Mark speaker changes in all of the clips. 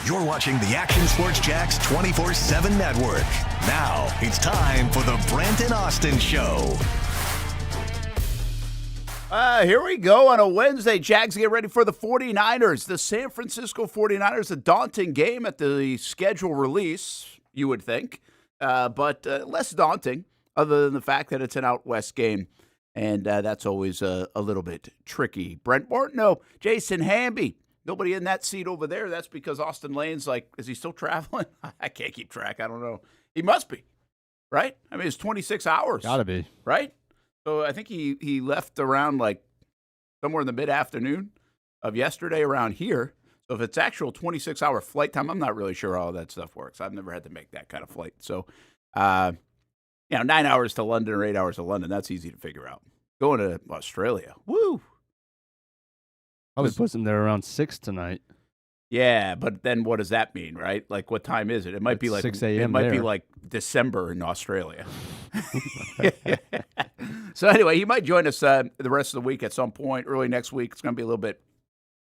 Speaker 1: You're watching the Action Sports Jax 24/7 network. Now it's time for the Brent and Austen Show.
Speaker 2: Here we go on a Wednesday. Jags get ready for the 49ers. The San Francisco 49ers, a daunting game at the schedule release, you would think, but less daunting other than the fact that it's an out west game, and that's always a little bit tricky. Brent Martineau, Jason Hamby. Nobody in that seat over there. That's because Austen Lane's like, is he still traveling? I can't keep track. I don't know. He must be, right? I mean, it's 26 hours.
Speaker 3: Gotta be.
Speaker 2: Right? So I think he left around like somewhere in the mid-afternoon of yesterday around here. So if it's actual 26-hour flight time, I'm not really sure how that stuff works. I've never had to make that kind of flight. So, 9 hours to London or 8 hours to London, that's easy to figure out. Going to Australia, woo!
Speaker 3: Probably puts him there around 6 tonight.
Speaker 2: Yeah, but then what does that mean, right? Like, what time is it? It might be like
Speaker 3: 6 a.m.
Speaker 2: It might be like December in Australia. So anyway, he might join us the rest of the week at some point. Early next week, it's going to be a little bit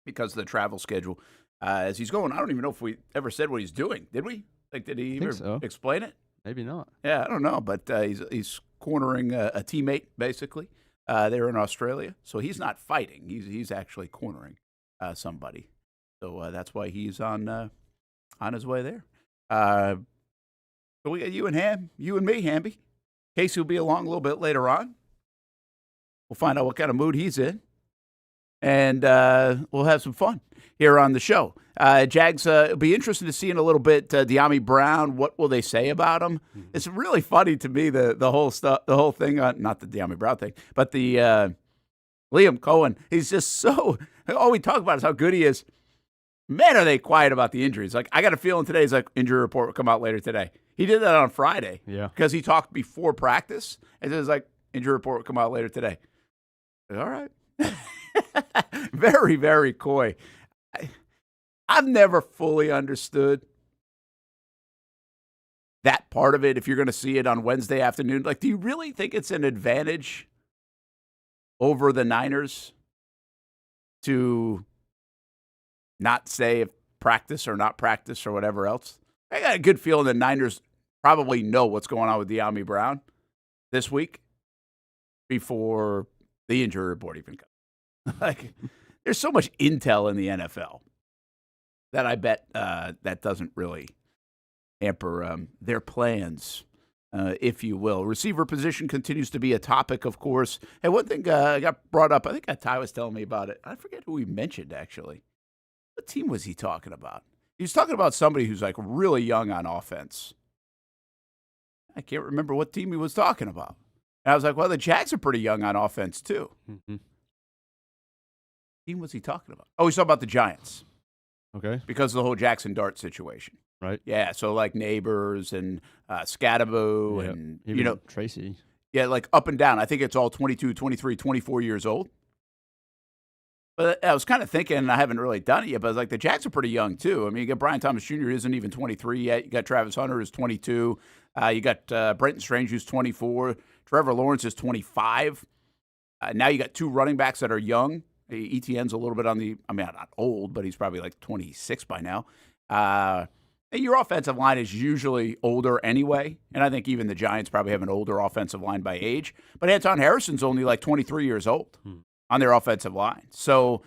Speaker 2: because of the travel schedule. As he's going, I don't even know if we ever said what he's doing. Did we? Like, did he ever explain it?
Speaker 3: Maybe not.
Speaker 2: Yeah, I don't know, but he's cornering a teammate basically there in Australia. So he's not fighting; he's actually cornering somebody. So that's why he's on his way there. So we got you and me, Hamby. Casey will be along a little bit later on. We'll find out what kind of mood he's in, and we'll have some fun here on the show. Jags, it'll be interesting to see in a little bit Dyami Brown. What will they say about him? Mm-hmm. It's really funny to me the whole stuff, the whole thing on not the Dyami Brown thing, but the Liam Cohen. He's just so all we talk about is how good he is. Man, are they quiet about the injuries? Like I got a feeling today's like injury report will come out later today. He did that on Friday, because he talked before practice, and it was like injury report will come out later today. All right. Very, very coy. I've never fully understood that part of it if you're going to see it on Wednesday afternoon. Like, do you really think it's an advantage over the Niners to not say if practice or not practice or whatever else? I got a good feeling the Niners probably know what's going on with Dyami Brown this week before the injury report even comes. Like, there's so much intel in the NFL that I bet that doesn't really hamper their plans, if you will. Receiver position continues to be a topic, of course. And one thing got brought up, I think Ty was telling me about it. I forget who he mentioned, actually. What team was he talking about? He was talking about somebody who's like really young on offense. I can't remember what team he was talking about. And I was like, well, the Jags are pretty young on offense, too. Mm-hmm. Team was he talking about? Oh, he's talking about the Giants.
Speaker 3: Okay.
Speaker 2: Because of the whole Jaxson Dart situation.
Speaker 3: Right.
Speaker 2: Yeah, so like Neighbors and Scadaboo and,
Speaker 3: even Tracy.
Speaker 2: Yeah, like up and down. I think it's all 22, 23, 24 years old. But I was kind of thinking, and I haven't really done it yet, but I was like, the Jags are pretty young, too. I mean, you got Brian Thomas Jr., who isn't even 23 yet. You got Travis Hunter, who's 22. You got Brenton Strange, who's 24. Trevor Lawrence is 25. Now you got two running backs that are young. Etienne's a little bit on the, I mean, not old, but he's probably like 26 by now. And your offensive line is usually older anyway, and I think even the Giants probably have an older offensive line by age. But Anton Harrison's only like 23 years old on their offensive line. So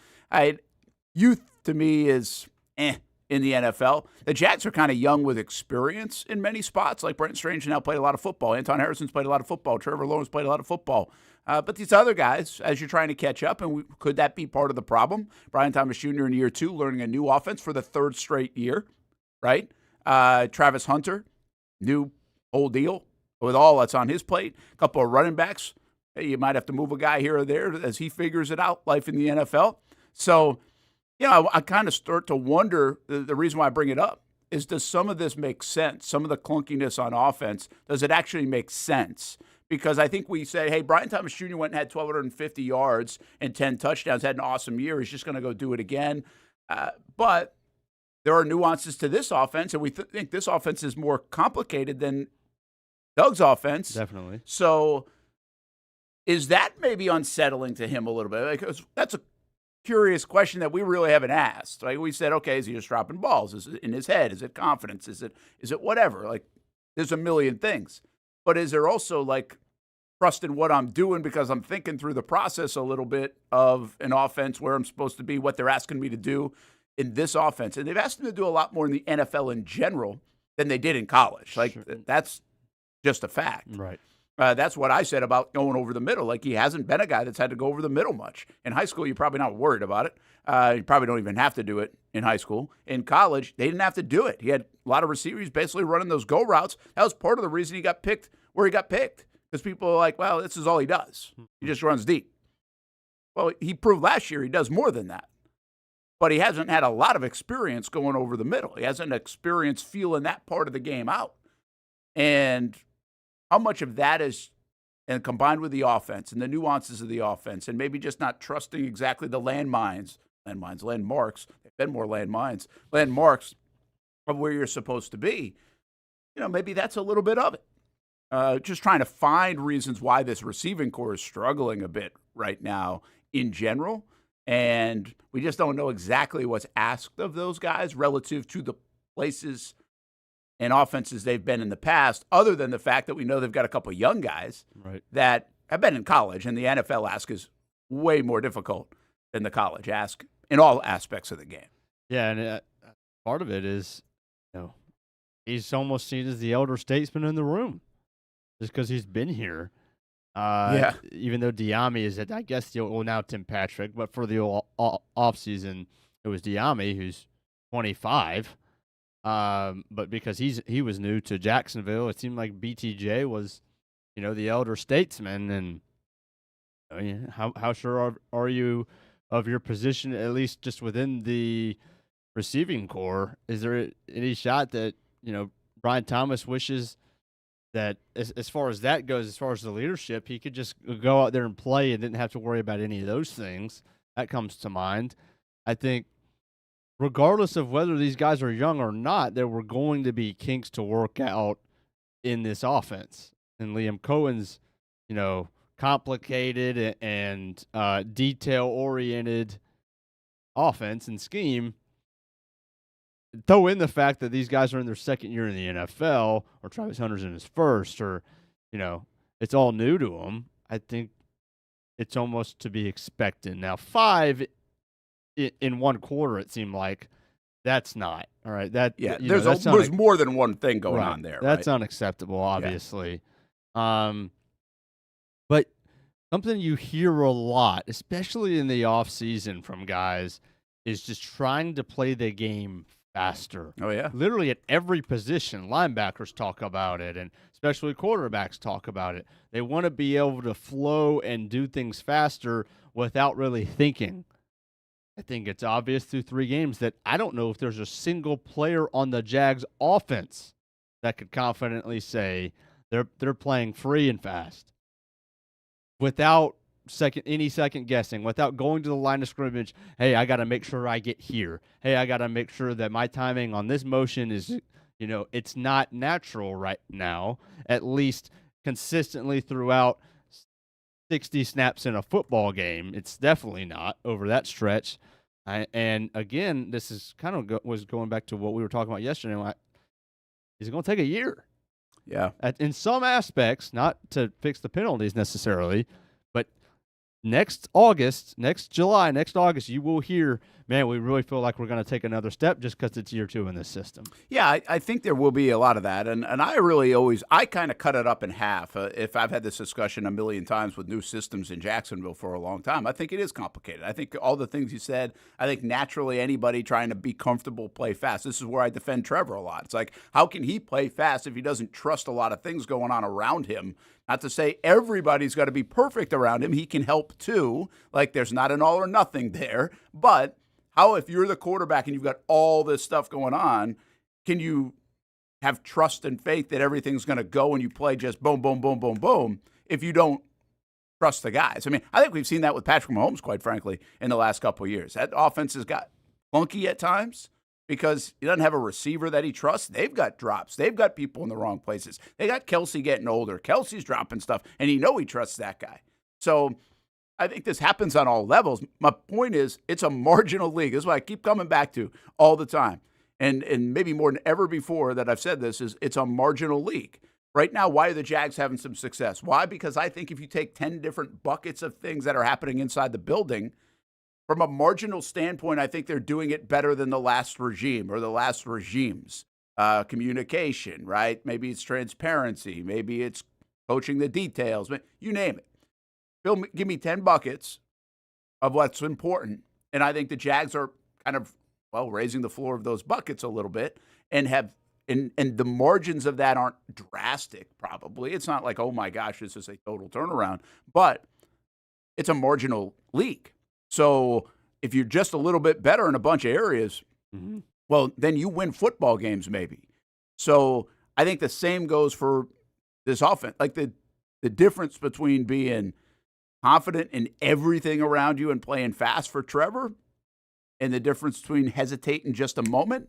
Speaker 2: youth to me is in the NFL. The Jags are kind of young with experience in many spots. Like Brenton Strange now played a lot of football. Anton Harrison's played a lot of football. Trevor Lawrence played a lot of football. But these other guys, as you're trying to catch up, and could that be part of the problem? Brian Thomas Jr. in year 2, learning a new offense for the 3rd straight year, right? Travis Hunter, new whole deal with all that's on his plate. A couple of running backs. Hey, you might have to move a guy here or there as he figures it out, life in the NFL. So, I kind of start to wonder, the reason why I bring it up is, does some of this make sense? Some of the clunkiness on offense, does it actually make sense? Because I think we say, hey, Brian Thomas Jr. went and had 1,250 yards and 10 touchdowns, had an awesome year. He's just going to go do it again. But there are nuances to this offense, and we think this offense is more complicated than Doug's offense.
Speaker 3: Definitely.
Speaker 2: So is that maybe unsettling to him a little bit? Because that's curious question that we really haven't asked. Like we said, okay, is he just dropping balls? Is it in his head? Is it confidence? Is it whatever? Like there's a million things. But is there also like trust in what I'm doing because I'm thinking through the process a little bit of an offense where I'm supposed to be, what they're asking me to do in this offense. And they've asked him to do a lot more in the NFL in general than they did in college. Like that's just a fact.
Speaker 3: Right.
Speaker 2: That's what I said about going over the middle. Like, he hasn't been a guy that's had to go over the middle much. In high school, you're probably not worried about it. You probably don't even have to do it in high school. In college, they didn't have to do it. He had a lot of receivers basically running those go routes. That was part of the reason he got picked where he got picked, because people are like, well, this is all he does. He just runs deep. Well, he proved last year he does more than that. But he hasn't had a lot of experience going over the middle. He hasn't experienced feeling that part of the game out. And how much of that is, and combined with the offense and the nuances of the offense, and maybe just not trusting exactly the landmarks, they've been more landmarks of where you're supposed to be, maybe that's a little bit of it. Just trying to find reasons why this receiving core is struggling a bit right now in general. And we just don't know exactly what's asked of those guys relative to the places and offenses they've been in the past, other than the fact that we know they've got a couple of young guys that have been in college, and the NFL ask is way more difficult than the college ask in all aspects of the game.
Speaker 3: Yeah, and part of it is, he's almost seen as the elder statesman in the room, just because he's been here. Even though Diame is at, I guess, now Tim Patrick, but for the offseason, it was Diame, who's 25. But because he was new to Jacksonville, it seemed like BTJ was, the elder statesman. And how sure are you of your position, at least just within the receiving core? Is there any shot that Brian Thomas wishes that, as far as that goes, as far as the leadership, he could just go out there and play and didn't have to worry about any of those things? That comes to mind. I think, regardless of whether these guys are young or not, there were going to be kinks to work out in this offense. And Liam Cohen's, complicated and detail-oriented offense and scheme, throw in the fact that these guys are in their second year in the NFL, or Travis Hunter's in his first, or, it's all new to them. I think it's almost to be expected. Now, 5 in one quarter, it seemed like, that's not all right.
Speaker 2: There's more than one thing going on there.
Speaker 3: That's unacceptable, obviously. Yeah. But something you hear a lot, especially in the off season from guys, is just trying to play the game faster.
Speaker 2: Oh yeah,
Speaker 3: literally at every position. Linebackers talk about it, and especially quarterbacks talk about it. They want to be able to flow and do things faster without really thinking. I think it's obvious through 3 games that I don't know if there's a single player on the Jags offense that could confidently say they're playing free and fast without any second guessing, without going to the line of scrimmage. Hey, I got to make sure I get here. Hey, I got to make sure that my timing on this motion is, it's not natural right now, at least consistently throughout 60 snaps in a football game. It's definitely not over that stretch. And again, this is kind of was going back to what we were talking about yesterday. Is it going to take a year?
Speaker 2: Yeah.
Speaker 3: In some aspects, not to fix the penalties necessarily, but next August, you will hear, man, we really feel like we're going to take another step just because it's year 2 in this system.
Speaker 2: Yeah, I think there will be a lot of that. And I kind of cut it up in half. If I've had this discussion a million times with new systems in Jacksonville for a long time, I think it is complicated. I think all the things you said, I think naturally anybody trying to be comfortable play fast. This is where I defend Trevor a lot. It's like, how can he play fast if he doesn't trust a lot of things going on around him? Not to say everybody's got to be perfect around him. He can help too. Like, there's not an all or nothing there. But how, if you're the quarterback and you've got all this stuff going on, can you have trust and faith that everything's going to go and you play just boom, boom, boom, boom, boom if you don't trust the guys? I mean, I think we've seen that with Patrick Mahomes, quite frankly, in the last couple of years. That offense has got funky at times because he doesn't have a receiver that he trusts. They've got drops. They've got people in the wrong places. They got Kelsey getting older. Kelsey's dropping stuff, and he trusts that guy. So I think this happens on all levels. My point is, it's a marginal league. This is what I keep coming back to all the time. And maybe more than ever before that I've said this, is it's a marginal league. Right now, why are the Jags having some success? Why? Because I think if you take 10 different buckets of things that are happening inside the building, from a marginal standpoint, I think they're doing it better than the last regime or the last regimes. Communication, right? Maybe it's transparency. Maybe it's coaching the details. You name it. Bill, give me 10 buckets of what's important, and I think the Jags are kind of, raising the floor of those buckets a little bit and have and the margins of that aren't drastic, probably. It's not like, oh, my gosh, this is a total turnaround, but it's a marginal league. So if you're just a little bit better in a bunch of areas, well, then you win football games maybe. So I think the same goes for this offense. Like the difference between being confident in everything around you and playing fast for Trevor and the difference between hesitating just a moment.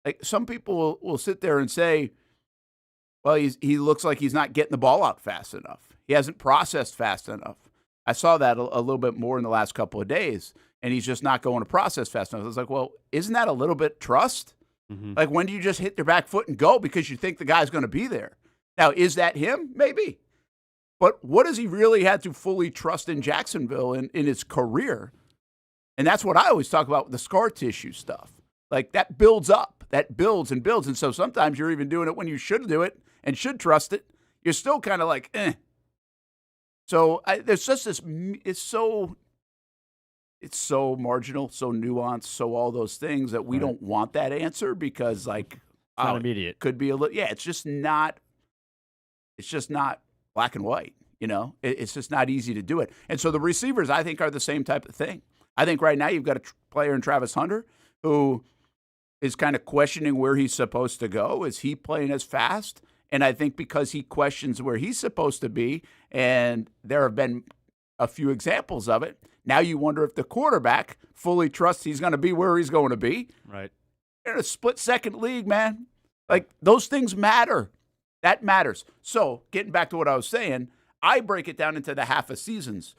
Speaker 2: Like some people will sit there and say, well, he looks like he's not getting the ball out fast enough. He hasn't processed fast enough. I saw that a little bit more in the last couple of days, and he's just not going to process fast enough. I was like, well, isn't that a little bit trust? Like, when do you just hit your back foot and go because you think the guy's going to be there? Now, is that him? Maybe. But what has he really had to fully trust in Jacksonville in his career? And that's what I always talk about with the scar tissue stuff. Like, that builds up. That builds and builds. And so sometimes you're even doing it when you should do it and should trust it. You're still kind of like, eh. So there's just this, it's so marginal, so nuanced, so all those things that we don't want that answer because, like,
Speaker 3: it's not immediate.
Speaker 2: Could be a little, it's just not black and white, you know? It's just not easy to do it. And so the receivers, I think, are the same type of thing. I think right now you've got a player in Travis Hunter who is kind of questioning where he's supposed to go. Is he playing as fast? And I think because he questions where he's supposed to be, and there have been a few examples of it, now you wonder if the quarterback fully trusts he's going to be where he's going to be.
Speaker 3: Right.
Speaker 2: In a split-second league, man. Like, those things matter. That matters. So, getting back to what I was saying, I break it down into the half of seasons.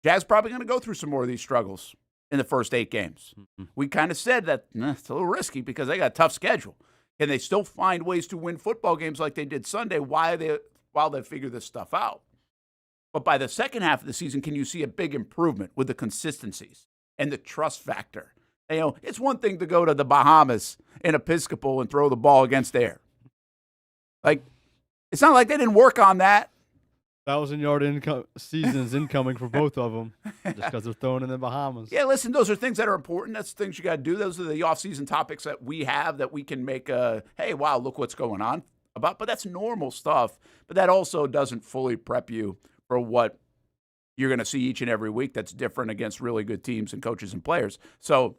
Speaker 2: Jazz probably going to go through some more of these struggles in the first 8 games. We kind of said that it's a little risky because they got a tough schedule. Can they still find ways to win football games like they did Sunday while they figure this stuff out? But by the second half of the season, can you see a big improvement with the consistencies and the trust factor? You know, it's one thing to go to the Bahamas in Episcopal and throw the ball against air. Like, it's not like they didn't work on that.
Speaker 3: 1,000-yard seasons incoming for both of them just because they're throwing in the Bahamas.
Speaker 2: Yeah, listen, those are things that are important. That's things you got to do. Those are the off-season topics that we have that we can make hey, wow, look what's going on about. But that's normal stuff. But that also doesn't fully prep you for what you're going to see each and every week that's different against really good teams and coaches and players. So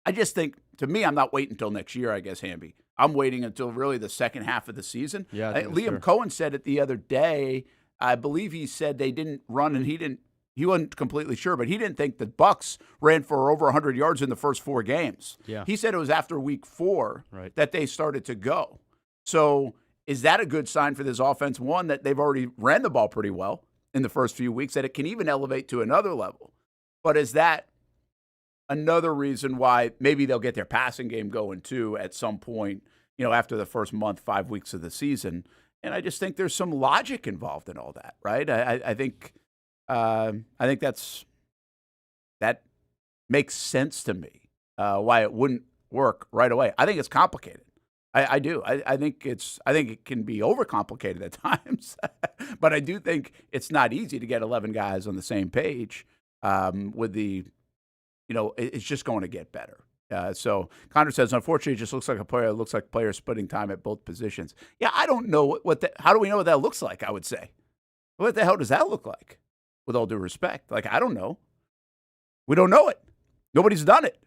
Speaker 2: I just think, to me, I'm not waiting until next year, I guess, Hamby. I'm waiting until really the second half of the season.
Speaker 3: Yeah,
Speaker 2: Liam Cohen said it the other day. I believe he said they didn't run, and he wasn't completely sure, but he didn't think the Bucs ran for over 100 yards in the first 4 games.
Speaker 3: Yeah.
Speaker 2: He said it was after week 4 that they started to go. So is that a good sign for this offense? One, that they've already ran the ball pretty well in the first few weeks, that it can even elevate to another level. But is that another reason why maybe they'll get their passing game going too at some point, after the first month, 5 weeks of the season? And I just think there's some logic involved in all that, right? I think that makes sense to me, why it wouldn't work right away. I think it's complicated. I do. I think it can be overcomplicated at times, but I do think it's not easy to get 11 guys on the same page. It's just going to get better. So Connor says, unfortunately, it just looks like players splitting time at both positions. Yeah, I don't know how do we know what that looks like? I would say, what the hell does that look like? With all due respect, like, I don't know. We don't know it. Nobody's done it.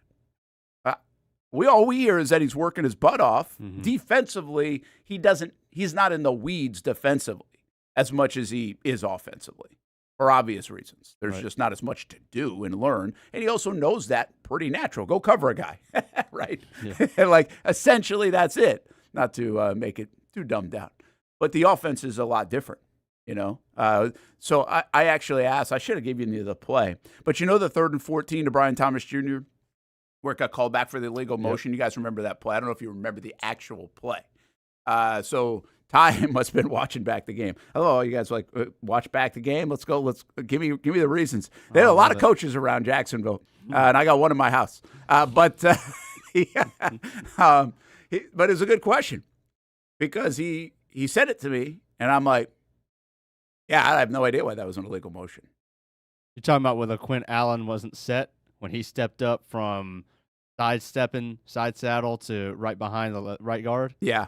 Speaker 2: All we hear is that he's working his butt off. Defensively, he's not in the weeds defensively as much as he is offensively, for obvious reasons. There's just not as much to do and learn. And he also knows that pretty natural. Go cover a guy, right? Yeah. Like, essentially, that's it. Not to make it too dumbed down. But the offense is a lot different. So I actually asked, I should have given you the play, but the 3rd and 14 to Brian Thomas Jr., where it got called back for the illegal motion. You guys remember that play? I don't know if you remember the actual play. So Ty must have been watching back the game. Hello, you guys watch back the game? Let's go. Let's give me the reasons. They had a lot of coaches around Jacksonville, and I got one in my house. But it was a good question because he said it to me, and I'm like, yeah, I have no idea why that was an illegal motion.
Speaker 3: You're talking about whether Quinn Allen wasn't set when he stepped up from side saddle to right behind the right guard?
Speaker 2: Yeah.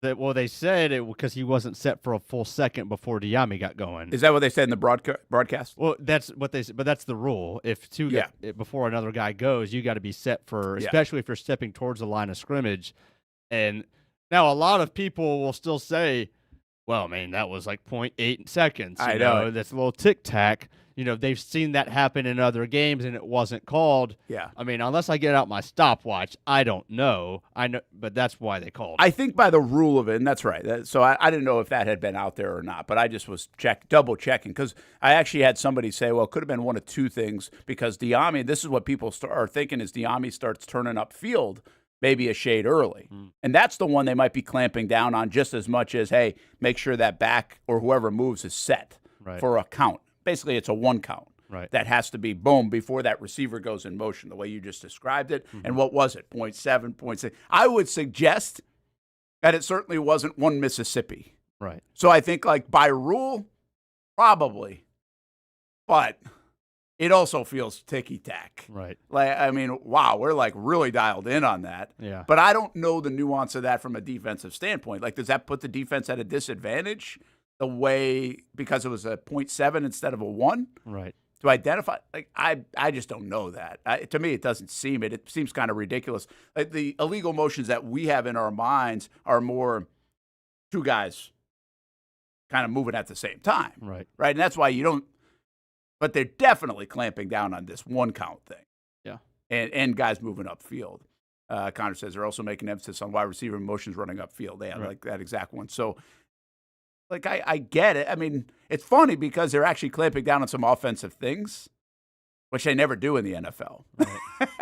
Speaker 3: They said it because he wasn't set for a full second before Diami got going.
Speaker 2: Is that what they said in the broadcast?
Speaker 3: Well, that's what they said, but that's the rule. If before another guy goes, you got to be set for, especially if you're stepping towards the line of scrimmage. And now a lot of people will still say, well, man, that was like 0.8 seconds.
Speaker 2: I know.
Speaker 3: That's a little tic-tac. They've seen that happen in other games, and it wasn't called.
Speaker 2: Yeah.
Speaker 3: I mean, unless I get out my stopwatch, I don't know. I know, but that's why they called it.
Speaker 2: I think by the rule of it, and that's right. So I didn't know if that had been out there or not, but I just was double-checking because I actually had somebody say, well, it could have been one of two things because Diami, this is what people are thinking is Diami starts turning up field maybe a shade early. And that's the one they might be clamping down on just as much as, hey, make sure that back or whoever moves is set for a count. Basically, it's a 1 count.
Speaker 3: Right.
Speaker 2: That has to be, boom, before that receiver goes in motion, the way you just described it. And what was it, 0.7, 0.6? I would suggest that it certainly wasn't 1 Mississippi.
Speaker 3: Right.
Speaker 2: So I think, by rule, probably. But it also feels ticky-tack.
Speaker 3: Right.
Speaker 2: Wow, we're, really dialed in on that.
Speaker 3: Yeah.
Speaker 2: But I don't know the nuance of that from a defensive standpoint. Does that put the defense at a disadvantage? The way, because it was a 0.7 instead of a 1?
Speaker 3: Right.
Speaker 2: To identify, I just don't know that. To me, it doesn't seem it. It seems kind of ridiculous. The illegal motions that we have in our minds are more 2 guys kind of moving at the same time.
Speaker 3: Right.
Speaker 2: Right. And that's why you don't, but they're definitely clamping down on this 1 count thing.
Speaker 3: Yeah.
Speaker 2: And guys moving upfield. Connor says they're also making emphasis on wide receiver motions running upfield. They have that exact one. So, I get it. I mean, it's funny because they're actually clamping down on some offensive things, which they never do in the NFL. Right.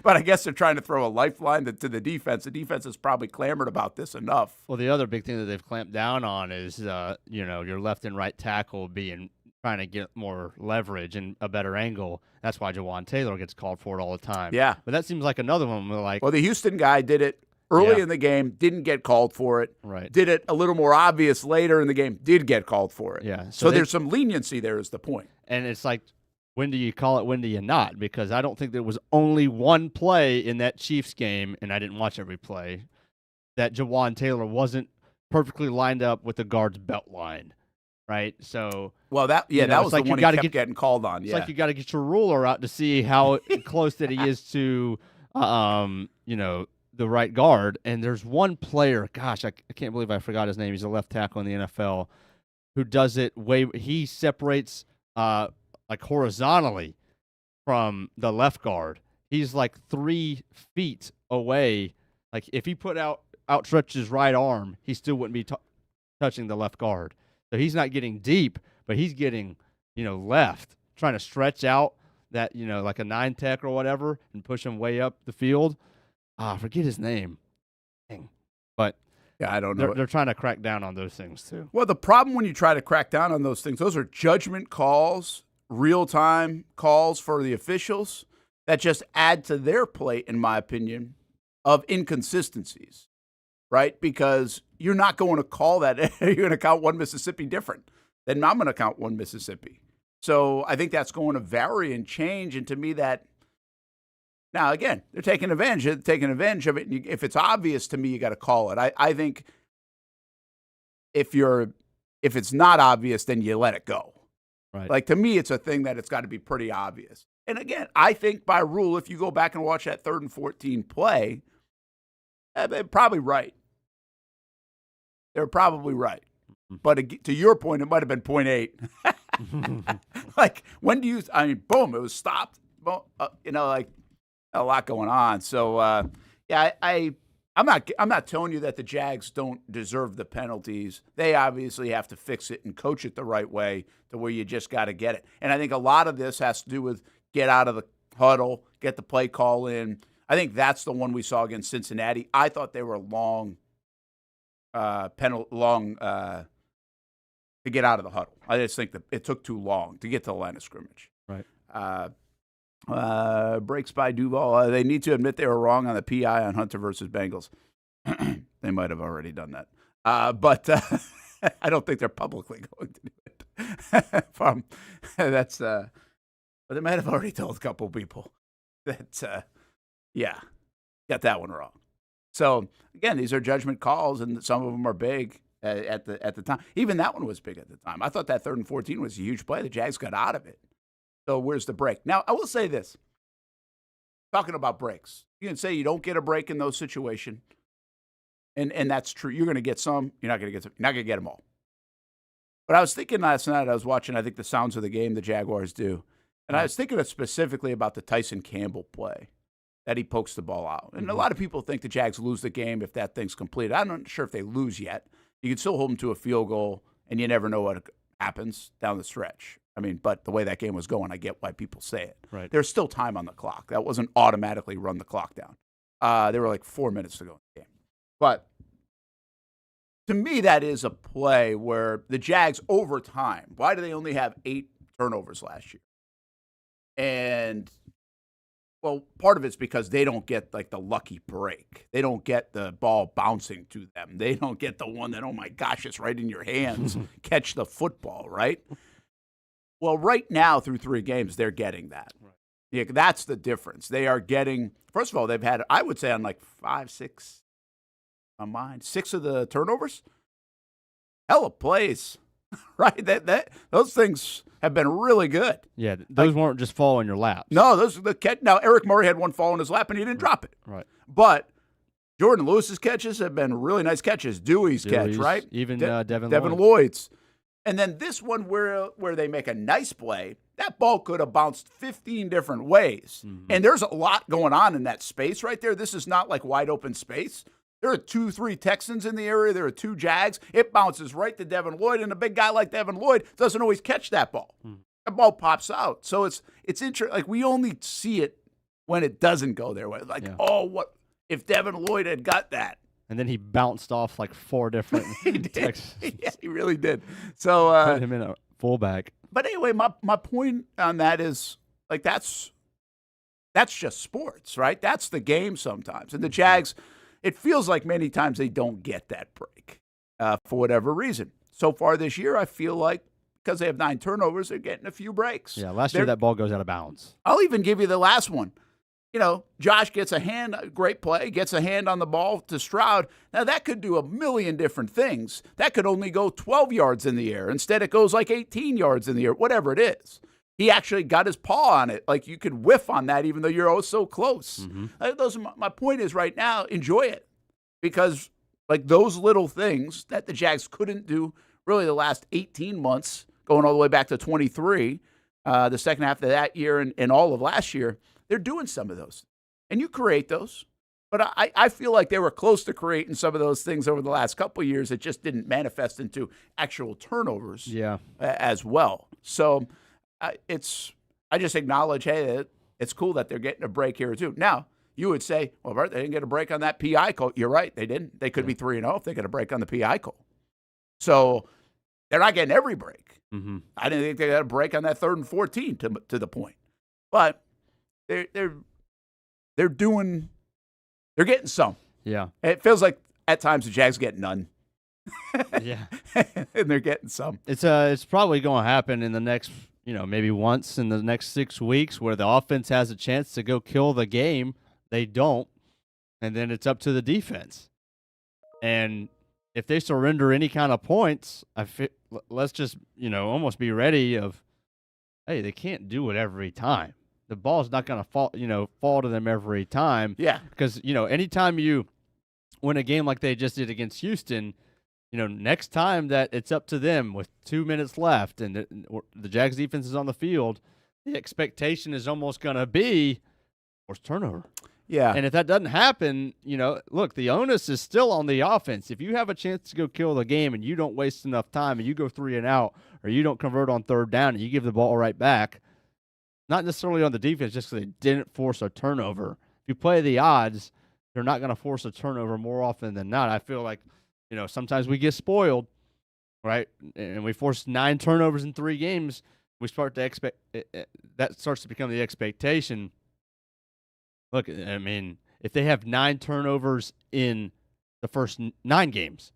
Speaker 2: But I guess they're trying to throw a lifeline to the defense. The defense has probably clamored about this enough.
Speaker 3: Well, the other big thing that they've clamped down on is, your left and right tackle trying to get more leverage and a better angle. That's why Jawan Taylor gets called for it all the time.
Speaker 2: Yeah.
Speaker 3: But that seems like another one. Well,
Speaker 2: the Houston guy did it early in the game, didn't get called for it.
Speaker 3: Right.
Speaker 2: Did it a little more obvious later in the game, did get called for it.
Speaker 3: Yeah.
Speaker 2: So there's some leniency there is the point.
Speaker 3: And it's when do you call it, when do you not? Because I don't think there was only one play in that Chiefs game, and I didn't watch every play, that Jawan Taylor wasn't perfectly lined up with the guard's belt line. Right? So
Speaker 2: that was the one he kept getting called on.
Speaker 3: It's like you got to get your ruler out to see how close that he is to the right guard. And there's one player, gosh, I can't believe I forgot his name. He's a left tackle in the NFL who does it he separates horizontally from the left guard. He's 3 feet away. If he outstretched his right arm, he still wouldn't be touching the left guard. So he's not getting deep, but he's getting, left, trying to stretch out that, like a 9 tech or whatever and push him way up the field. I forget his name. Dang. But
Speaker 2: I don't know.
Speaker 3: They're trying to crack down on those things too.
Speaker 2: Well, the problem when you try to crack down on those things, those are judgment calls, real-time calls for the officials that just add to their plate, in my opinion, of inconsistencies, right? Because you're not going to call that. You're going to count 1 Mississippi different. Then I'm going to count 1 Mississippi. So I think that's going to vary and change. And to me, now, again, they're taking advantage of it. And if it's obvious to me, you got to call it. I think if it's not obvious, then you let it go.
Speaker 3: Right.
Speaker 2: To me, it's a thing that it's got to be pretty obvious. And again, I think by rule, if you go back and watch that 3rd and 14 play, they're probably right. They're probably right. But to your point, it might have been 0.8. When do you? Boom! It was stopped. A lot going on. So I I'm not telling you that the Jags don't deserve the penalties. They obviously have to fix it and coach it the right way to where you just got to get it. And I think a lot of this has to do with get out of the huddle, get the play call in. I think that's the one we saw against Cincinnati. I thought they were long to get out of the huddle. I just think that it took too long to get to the line of scrimmage.
Speaker 3: Right.
Speaker 2: Breaks by Duval. They need to admit they were wrong on the PI on Hunter versus Bengals. They might have already done that. But I don't think they're publicly going to do it. But they might have already told a couple people that, got that one wrong. So, again, these are judgment calls, and some of them are big at the time. Even that one was big at the time. I thought that 3rd and 14 was a huge play. The Jags got out of it. So where's the break? Now, I will say this. Talking about breaks. You can say you don't get a break in those situations, and that's true. You're going to get some. You're not going to get them all. But I was thinking last night, I was watching, I think, the Sounds of the Game the Jaguars do, and I was thinking specifically about the Tyson Campbell play that he pokes the ball out. And a lot of people think the Jags lose the game if that thing's completed. I'm not sure if they lose yet. You can still hold them to a field goal, and you never know what happens down the stretch. I mean, but the way that game was going, I get why people say it.
Speaker 3: Right.
Speaker 2: There's still time on the clock. That wasn't automatically run the clock down. There were like 4 minutes to go in the game. But to me, that is a play where the Jags, over time, why do they only have 8 turnovers last year? And, well, part of it's because they don't get, like, the lucky break. They don't get the ball bouncing to them. They don't get the one that, oh, my gosh, it's right in your hands. Catch the football, right? Well, right now, through 3 games, they're getting that. Right. Yeah, that's the difference. They are getting, first of all, they've had, I would say, on like 6 of the turnovers, hella plays, right? Those things have been really good.
Speaker 3: Yeah, those weren't just fall in your lap.
Speaker 2: No, now Eric Murray had one fall in his lap and he didn't drop it.
Speaker 3: Right.
Speaker 2: But Jordan Lewis's catches have been really nice catches. Dewey's catch, right?
Speaker 3: Even Devin
Speaker 2: Lloyd's. And then this one where they make a nice play, that ball could have bounced 15 different ways. Mm-hmm. And there's a lot going on in that space right there. This is not like wide open space. There are 2-3 Texans in the area. There are 2 Jags. It bounces right to Devin Lloyd, and a big guy like Devin Lloyd doesn't always catch that ball. Mm. That ball pops out. So it's interesting. Like, we only see it when it doesn't go their way. Like, oh, what if Devin Lloyd had got that?
Speaker 3: And then he bounced off like 4 different Texans.
Speaker 2: Yeah, he really did. So
Speaker 3: put him in a fullback.
Speaker 2: But anyway, my point on that is, like, that's just sports, right? That's the game sometimes. And the Jags, it feels like many times they don't get that break for whatever reason. So far this year, I feel like because they have 9 turnovers, they're getting a few breaks.
Speaker 3: Yeah, last year that ball goes out of bounds.
Speaker 2: I'll even give you the last one. You know, Josh gets a great play, gets a hand on the ball to Stroud. Now, that could do a million different things. That could only go 12 yards in the air. Instead, it goes like 18 yards in the air, whatever it is. He actually got his paw on it. Like, you could whiff on that even though you're oh so close. Mm-hmm. My point is right now, enjoy it. Because, like, those little things that the Jags couldn't do really the last 18 months, going all the way back to 23, the second half of that year and all of last year, they're doing some of those. And you create those. But I feel like they were close to creating some of those things over the last couple of years. It just didn't manifest into actual turnovers as well. So I just acknowledge, hey, it's cool that they're getting a break here too. Now, you would say, well, Bert, they didn't get a break on that PI call. You're right, they didn't. They could be 3-0 if they get a break on the PI call. So they're not getting every break. Mm-hmm. I didn't think they got a break on that 3rd and 14 to the point. But they're getting some. Yeah. It feels like at times the Jags get none.
Speaker 3: Yeah.
Speaker 2: And they're getting some.
Speaker 3: It's probably going to happen in the next, maybe once in the next 6 weeks where the offense has a chance to go kill the game. They don't. And then it's up to the defense. And if they surrender any kind of points, let's just, almost be ready of, hey, they can't do it every time. The ball's not going to fall to them every time.
Speaker 2: Yeah.
Speaker 3: Because, anytime you win a game like they just did against Houston, next time that it's up to them with 2 minutes left and the Jags defense is on the field, the expectation is almost going to be forced turnover.
Speaker 2: Yeah.
Speaker 3: And if that doesn't happen, look, the onus is still on the offense. If you have a chance to go kill the game and you don't waste enough time and you go 3 and out, or you don't convert on third down and you give the ball right back, not necessarily on the defense just because they didn't force a turnover. If you play the odds, they're not going to force a turnover more often than not. I feel like, sometimes we get spoiled, right? And we force 9 turnovers in 3 games. We start to expect that starts to become the expectation. Look, I mean, if they have 9 turnovers in the first 9 games,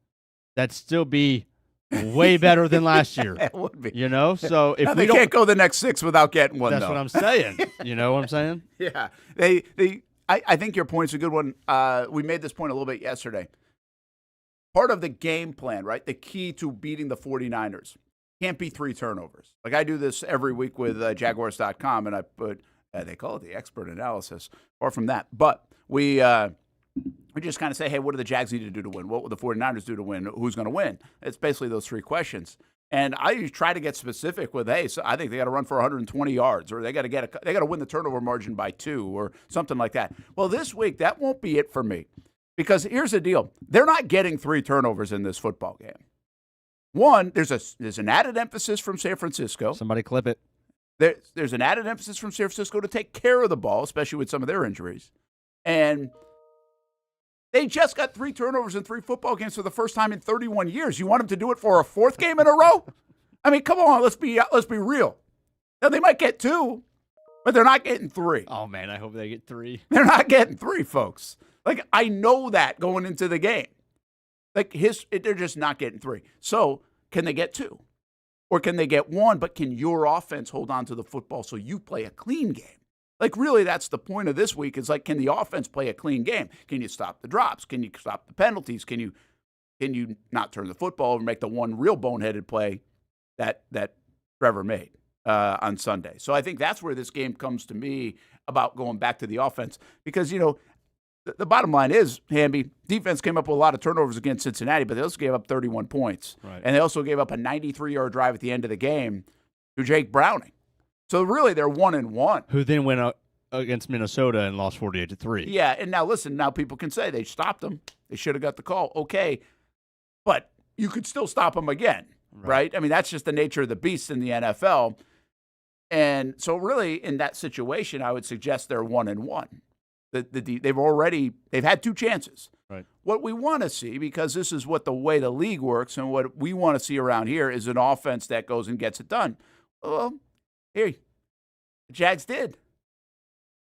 Speaker 3: that'd still be way better than last year.
Speaker 2: It would be.
Speaker 3: So if
Speaker 2: they can't go the next 6 without getting one,
Speaker 3: that's
Speaker 2: though.
Speaker 3: what I'm saying. You know what I'm saying?
Speaker 2: Yeah. I think your point's a good one. We made this point a little bit yesterday. Part of the game plan, right? The key to beating the 49ers can't be 3 turnovers. Like I do this every week with Jaguars.com, and I put they call it the expert analysis. Far from that, but we just kind of say, hey, what do the Jags need to do to win? What will the 49ers do to win? Who's going to win? It's basically those 3 questions. And I try to get specific with, hey, so I think they got to run for 120 yards, or they got to win the turnover margin by 2, or something like that. Well, this week that won't be it for me, because here's the deal: they're not getting 3 turnovers in this football game. One, there's an added emphasis from San Francisco.
Speaker 3: Somebody clip it.
Speaker 2: There's an added emphasis from San Francisco to take care of the ball, especially with some of their injuries. And they just got 3 turnovers in 3 football games for the first time in 31 years. You want them to do it for a 4th game in a row? I mean, come on, let's be real. Now, they might get 2, but they're not getting 3.
Speaker 3: Oh, man, I hope they get 3.
Speaker 2: They're not getting 3, folks. Like, I know that going into the game. Like, they're just not getting 3. So, can they get 2? Or can they get 1, but can your offense hold on to the football so you play a clean game? Like, really, that's the point of this week, is like, can the offense play a clean game? Can you stop the drops? Can you stop the penalties? Can you not turn the football over and make the one real boneheaded play that Trevor made on Sunday? So I think that's where this game comes to me about going back to the offense, because, the bottom line is, Hamby, defense came up with a lot of turnovers against Cincinnati, but they also gave up 31 points.
Speaker 3: Right.
Speaker 2: And they also gave up a 93-yard drive at the end of the game to Jake Browning. So really, they're 1-1.
Speaker 3: Who then went out against Minnesota and lost 48-3.
Speaker 2: Yeah, and now listen, now people can say they stopped them. They should have got the call. Okay, but you could still stop them again, right? I mean, that's just the nature of the beast in the NFL. And so really, in that situation, I would suggest they're 1-1. They've had 2 chances.
Speaker 3: Right.
Speaker 2: What we want to see, because this is what the way the league works, and what we want to see around here, is an offense that goes and gets it done. Well, here, the Jags did.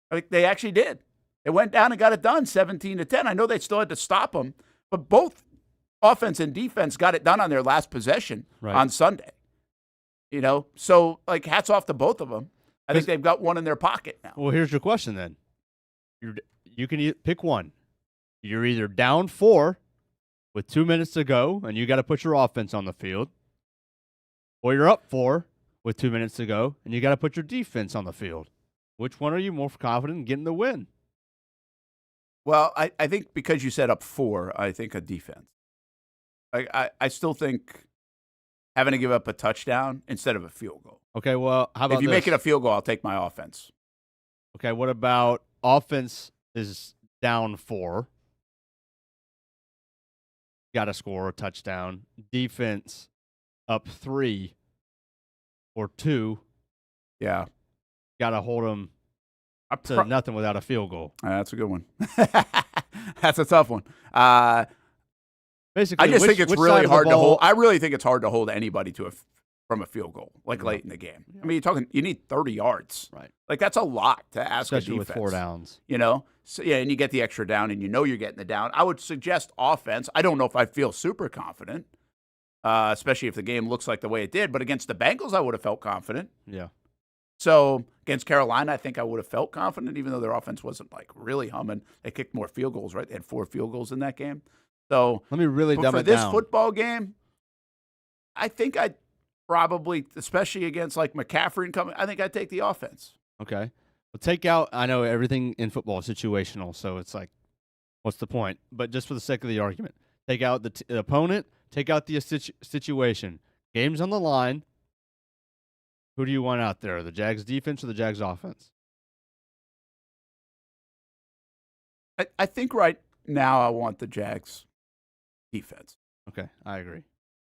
Speaker 2: I think they actually did. They went down and got it done, 17-10. I know they still had to stop them, but both offense and defense got it done on their last possession on Sunday. So like, hats off to both of them. I think they've got one in their pocket now.
Speaker 3: Well, here's your question then. You can pick one. You're either down 4 with 2 minutes to go, and you got to put your offense on the field, or you're up 4 with 2 minutes to go, and you got to put your defense on the field. Which one are you more confident in getting the win?
Speaker 2: Well, I think because you said up 4, I think a defense. I still think having to give up a touchdown instead of a field goal.
Speaker 3: Okay, well, how about
Speaker 2: if you make it a field goal, I'll take my offense.
Speaker 3: Okay, what about offense is down 4? Got to score a touchdown. Defense up 3 or 2.
Speaker 2: Yeah.
Speaker 3: Got to hold them to nothing without a field goal.
Speaker 2: That's a good one. That's a tough one.
Speaker 3: Basically,
Speaker 2: I just think it's really hard to hold. I really think it's hard to hold anybody from a field goal, like late in the game. Yeah. I mean, you need 30 yards.
Speaker 3: Right.
Speaker 2: Like, that's a lot to ask
Speaker 3: especially
Speaker 2: a defense.
Speaker 3: With 4 downs.
Speaker 2: So, yeah, and you get the extra down, and you're getting the down. I would suggest offense. I don't know if I feel super confident, especially if the game looks like the way it did. But against the Bengals, I would have felt confident.
Speaker 3: Yeah.
Speaker 2: So against Carolina, I think I would have felt confident, even though their offense wasn't like really humming. They kicked more field goals, right? They had 4 field goals in that game. So
Speaker 3: let me really dumb it down.
Speaker 2: For this football game, I think I'd probably, especially against like McCaffrey and coming, I think I'd take the offense.
Speaker 3: Okay. Well, take out, I know everything in football is situational, so it's like, what's the point? But just for the sake of the argument, take out the opponent, take out the situation. Game's on the line. Who do you want out there, the Jags defense or the Jags offense?
Speaker 2: I think right now I want the Jags defense.
Speaker 3: Okay, I agree.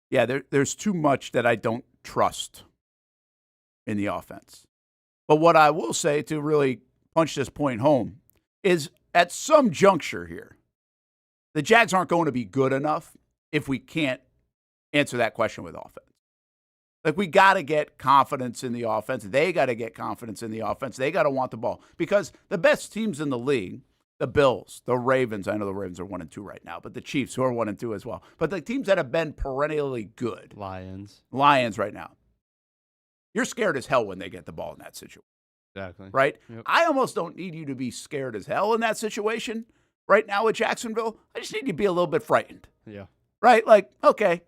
Speaker 2: Yeah, there's too much that I don't trust in the offense. But what I will say to really punch this point home is at some juncture here, the Jags aren't going to be good enough if we can't answer that question with offense. Like, we got to get confidence in the offense. They got to get confidence in the offense. They got to want the ball. Because the best teams in the league, the Bills, the Ravens, I know the Ravens are 1-2 right now, but the Chiefs, who are 1-2 as well. But the teams that have been perennially good. Lions right now. You're scared as hell when they get the ball in that situation.
Speaker 3: Exactly.
Speaker 2: Right?
Speaker 3: Yep.
Speaker 2: I almost don't need you to be scared as hell in that situation right now with Jacksonville. I just need you to be a little bit frightened.
Speaker 3: Yeah.
Speaker 2: Right? Like, okay,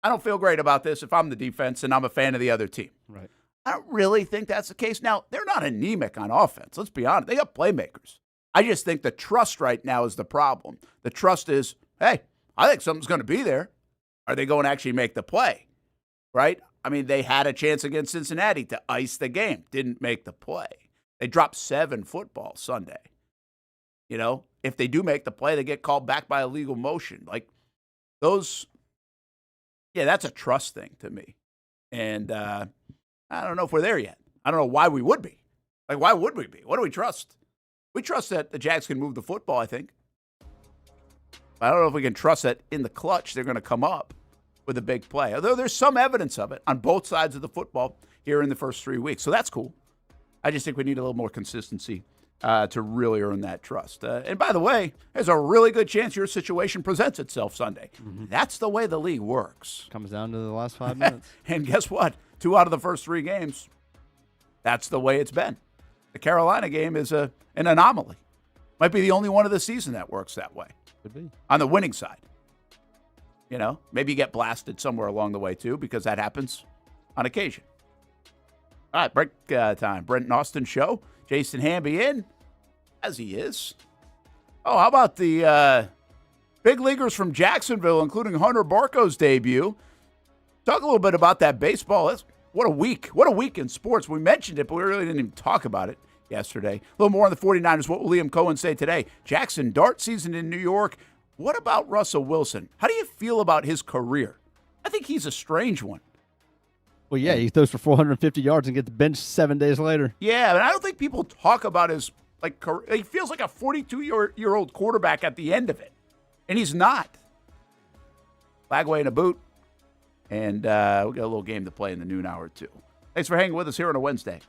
Speaker 2: I don't feel great about this if I'm the defense and I'm a fan of the other team.
Speaker 3: Right.
Speaker 2: I don't really think that's the case. Now, they're not anemic on offense. Let's be honest. They got playmakers. I just think the trust right now is the problem. The trust is, hey, I think something's going to be there. Are they going to actually make the play? Right? I mean, they had a chance against Cincinnati to ice the game. Didn't make the play. They dropped 7 footballs Sunday. You know, if they do make the play, they get called back by illegal motion. Like, those, yeah, that's a trust thing to me. And I don't know if we're there yet. I don't know why we would be. Like, why would we be? What do we trust? We trust that the Jags can move the football, I think. I don't know if we can trust that in the clutch they're going to come up with a big play. Although there's some evidence of it on both sides of the football here in the first 3 weeks. So that's cool. I just think we need a little more consistency to really earn that trust. And by the way, there's a really good chance your situation presents itself Sunday. Mm-hmm. That's the way the league works.
Speaker 3: Comes down to the last 5 minutes.
Speaker 2: And guess what? 2 out of the first 3 games, that's the way it's been. The Carolina game is an anomaly. Might be the only one of the season that works that way.
Speaker 3: Could be.
Speaker 2: On the winning side. You know, maybe you get blasted somewhere along the way, too, because that happens on occasion. All right, break time. Brent and Austen show. Jason Hamby in, as he is. Oh, how about the big leaguers from Jacksonville, including Hunter Barco's debut? Talk a little bit about that baseball. What a week. What a week in sports. We mentioned it, but we really didn't even talk about it yesterday. A little more on the 49ers. What will Liam Cohen say today? Jaxson Dart season in New York. What about Russell Wilson? How do you feel about his career? I think he's a strange one.
Speaker 3: Well, yeah, he throws for 450 yards and gets benched 7 days later.
Speaker 2: Yeah, but I don't think people talk about his career. He feels like a 42-year-old quarterback at the end of it, and he's not. Lagway in a boot, and we got a little game to play in the noon hour, too. Thanks for hanging with us here on a Wednesday.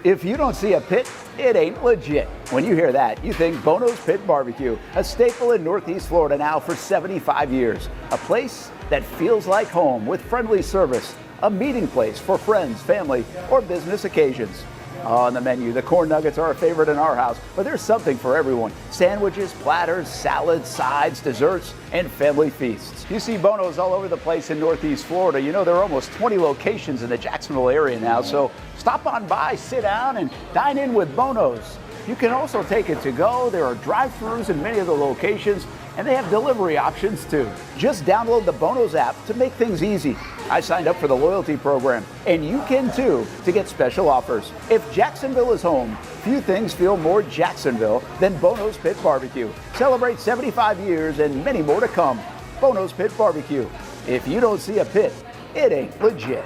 Speaker 4: If you don't see a pit, it ain't legit. When you hear that, you think Bono's Pit Barbecue, a staple in Northeast Florida now for 75 years. A place that feels like home with friendly service, a meeting place for friends, family, or business occasions. On the menu, the corn nuggets are a favorite in our house, but there's something for everyone. Sandwiches, platters, salads, sides, desserts, and family feasts. You see Bono's all over the place in Northeast Florida. You know, there are almost 20 locations in the Jacksonville area now, so stop on by, sit down, and dine in with Bono's. You can also take it to go. There are drive-thrus in many of the locations, and they have delivery options too. Just download the Bono's app to make things easy. I signed up for the loyalty program, and you can too, to get special offers. If Jacksonville is home, few things feel more Jacksonville than Bono's Pit Barbecue. Celebrate 75 years and many more to come. Bono's Pit Barbecue. If you don't see a pit, it ain't legit.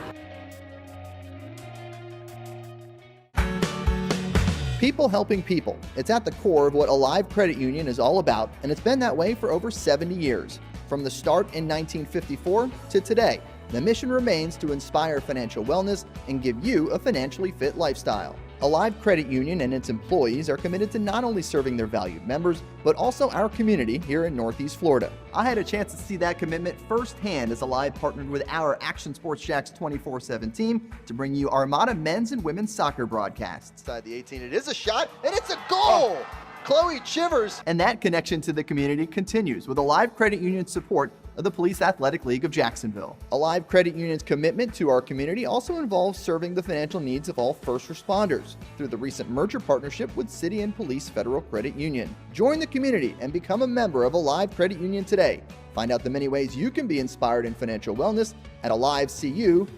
Speaker 5: People helping people. It's at the core of what Alive Credit Union is all about, and it's been that way for over 70 years. From the start in 1954 to today, the mission remains to inspire financial wellness and give you a financially fit lifestyle. Alive Credit Union and its employees are committed to not only serving their valued members, but also our community here in Northeast Florida. I had a chance to see that commitment firsthand as Alive partnered with our Action Sports Jacks 24/7 team to bring you Armada men's and women's soccer broadcasts. Inside the 18, it is a shot, and it's a goal! Chloe Chivers! And that connection to the community continues with Alive Credit Union's support of the Police Athletic League of Jacksonville. Alive Credit Union's commitment to our community also involves serving the financial needs of all first responders through the recent merger partnership with City and Police Federal Credit Union. Join the community and become a member of Alive Credit Union today. Find out the many ways you can be inspired in financial wellness at alivecu.coop.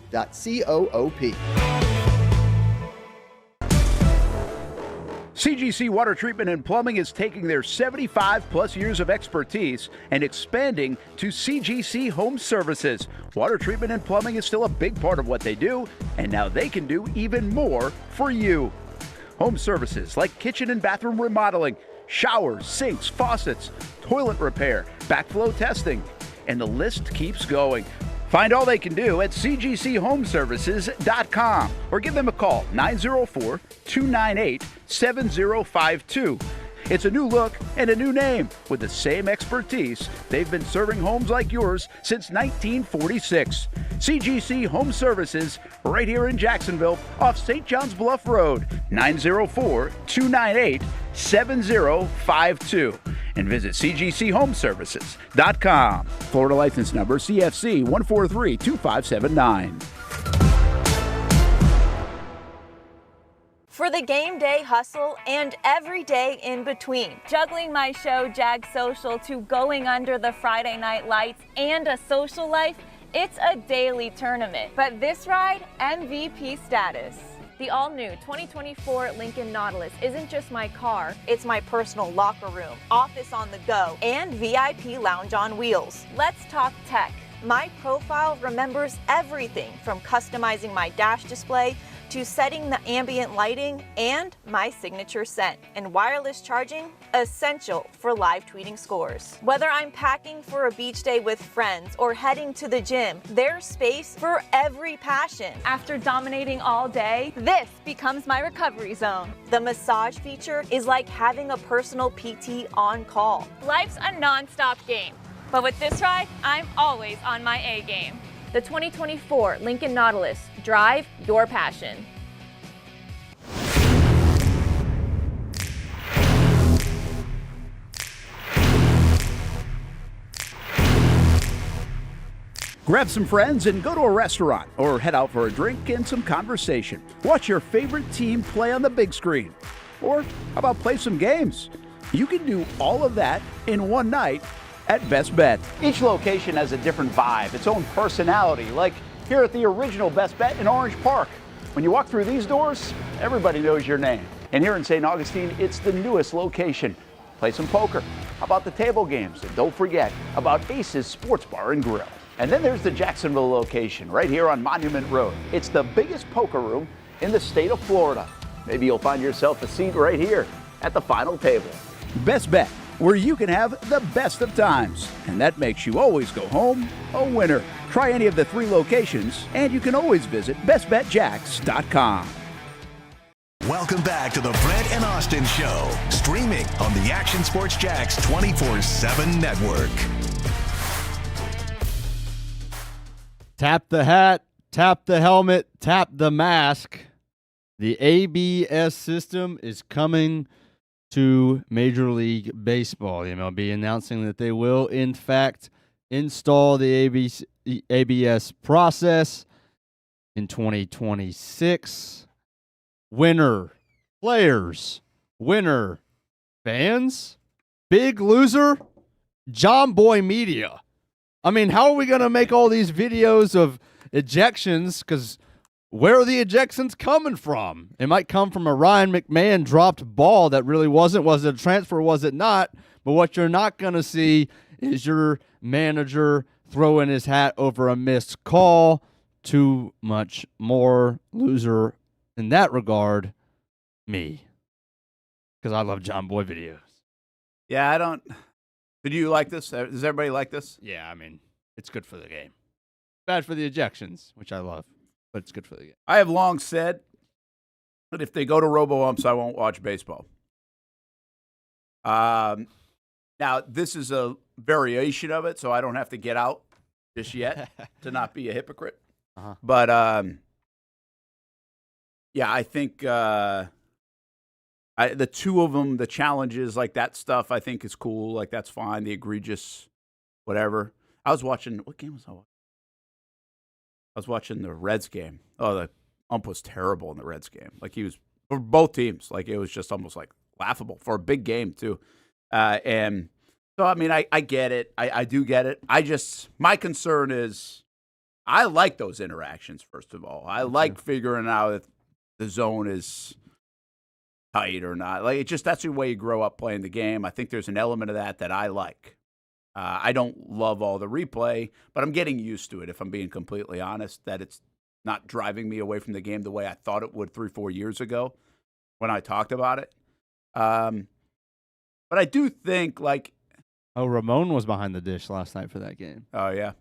Speaker 4: CGC Water Treatment and Plumbing is taking their 75-plus years of expertise and expanding to CGC Home Services. Water treatment and plumbing is still a big part of what they do, and now they can do even more for you. Home services like kitchen and bathroom remodeling, showers, sinks, faucets, toilet repair, backflow testing, and the list keeps going. Find all they can do at cgchomeservices.com or give them a call, 904-298-7052. It's a new look and a new name with the same expertise. They've been serving homes like yours since 1946. CGC Home Services, right here in Jacksonville, off St. John's Bluff Road, 904-298-7052. And visit cgchomeservices.com. Florida license number CFC 1432579.
Speaker 6: For the game day hustle and every day in between. Juggling my show, Jag Social, to going under the Friday night lights and a social life, it's a daily tournament. But this ride, MVP status. The all-new 2024 Lincoln Nautilus isn't just my car, it's my personal locker room, office on the go, and VIP lounge on wheels. Let's talk tech. My profile remembers everything from customizing my dash display to setting the ambient lighting and my signature scent. And wireless charging, essential for live tweeting scores. Whether I'm packing for a beach day with friends or heading to the gym, there's space for every passion. After dominating all day, this becomes my recovery zone. The massage feature is like having a personal PT on call. Life's a non-stop game, but with this ride, I'm always on my A game. The 2024 Lincoln Nautilus. Drive your passion.
Speaker 4: Grab some friends and go to a restaurant or head out for a drink and some conversation. Watch your favorite team play on the big screen. Or how about play some games? You can do all of that in one night at Best Bet. Each location has a different vibe, its own personality, like here at the original Best Bet in Orange Park. When you walk through these doors, everybody knows your name. And here in St. Augustine, it's the newest location. Play some poker. How about the table games? And don't forget about Ace's Sports Bar and Grill. And then there's the Jacksonville location, right here on Monument Road. It's the biggest poker room in the state of Florida. Maybe you'll find yourself a seat right here at the final table. Best Bet, where you can have the best of times. And that makes you always go home a winner. Try any of the 3 locations, and you can always visit bestbetjax.com.
Speaker 1: Welcome back to the Brent and Austen Show, streaming on the Action Sports Jax 24/7 network.
Speaker 3: Tap the hat, tap the helmet, tap the mask. The ABS system is coming to Major League Baseball. The MLB announcing that they will, in fact, install the ABS process in 2026. Winner, players, winner, fans, big loser, John Boy Media. I mean, how are we going to make all these videos of ejections? Because where are the ejections coming from? It might come from a Ryan McMahon dropped ball that really wasn't. Was it a transfer? Was it not? But what you're not going to see is your manager throwing his hat over a missed call. Too much more loser in that regard, me. Because I love John Boy videos.
Speaker 2: Yeah, I don't. Did you like this? Does everybody like this?
Speaker 3: Yeah, I mean, it's good for the game. Bad for the ejections, which I love, but it's good for the game.
Speaker 2: I have long said that if they go to robo-umps, I won't watch baseball. Now, this is a variation of it, so I don't have to get out just yet to not be a hypocrite.
Speaker 3: Uh-huh.
Speaker 2: But, yeah, I think the two of them, the challenges, like that stuff, I think is cool. Like, that's fine. The egregious, whatever. I was watching, what game was I watching? I was watching the Reds game. Oh, the ump was terrible in the Reds game. Like, he was, for both teams, like, it was just almost like laughable for a big game, too. And so, I mean, I get it. I do get it. My concern is, I like those interactions, first of all. I like figuring out if the zone is tight or not. Like, that's the way you grow up playing the game. I think there's an element of that I like. I don't love all the replay, but I'm getting used to it, if I'm being completely honest, that it's not driving me away from the game the way I thought it would 3-4 years ago when I talked about it. But I do think, like...
Speaker 3: Oh, Ramon was behind the dish last night for that game.
Speaker 2: Oh, yeah.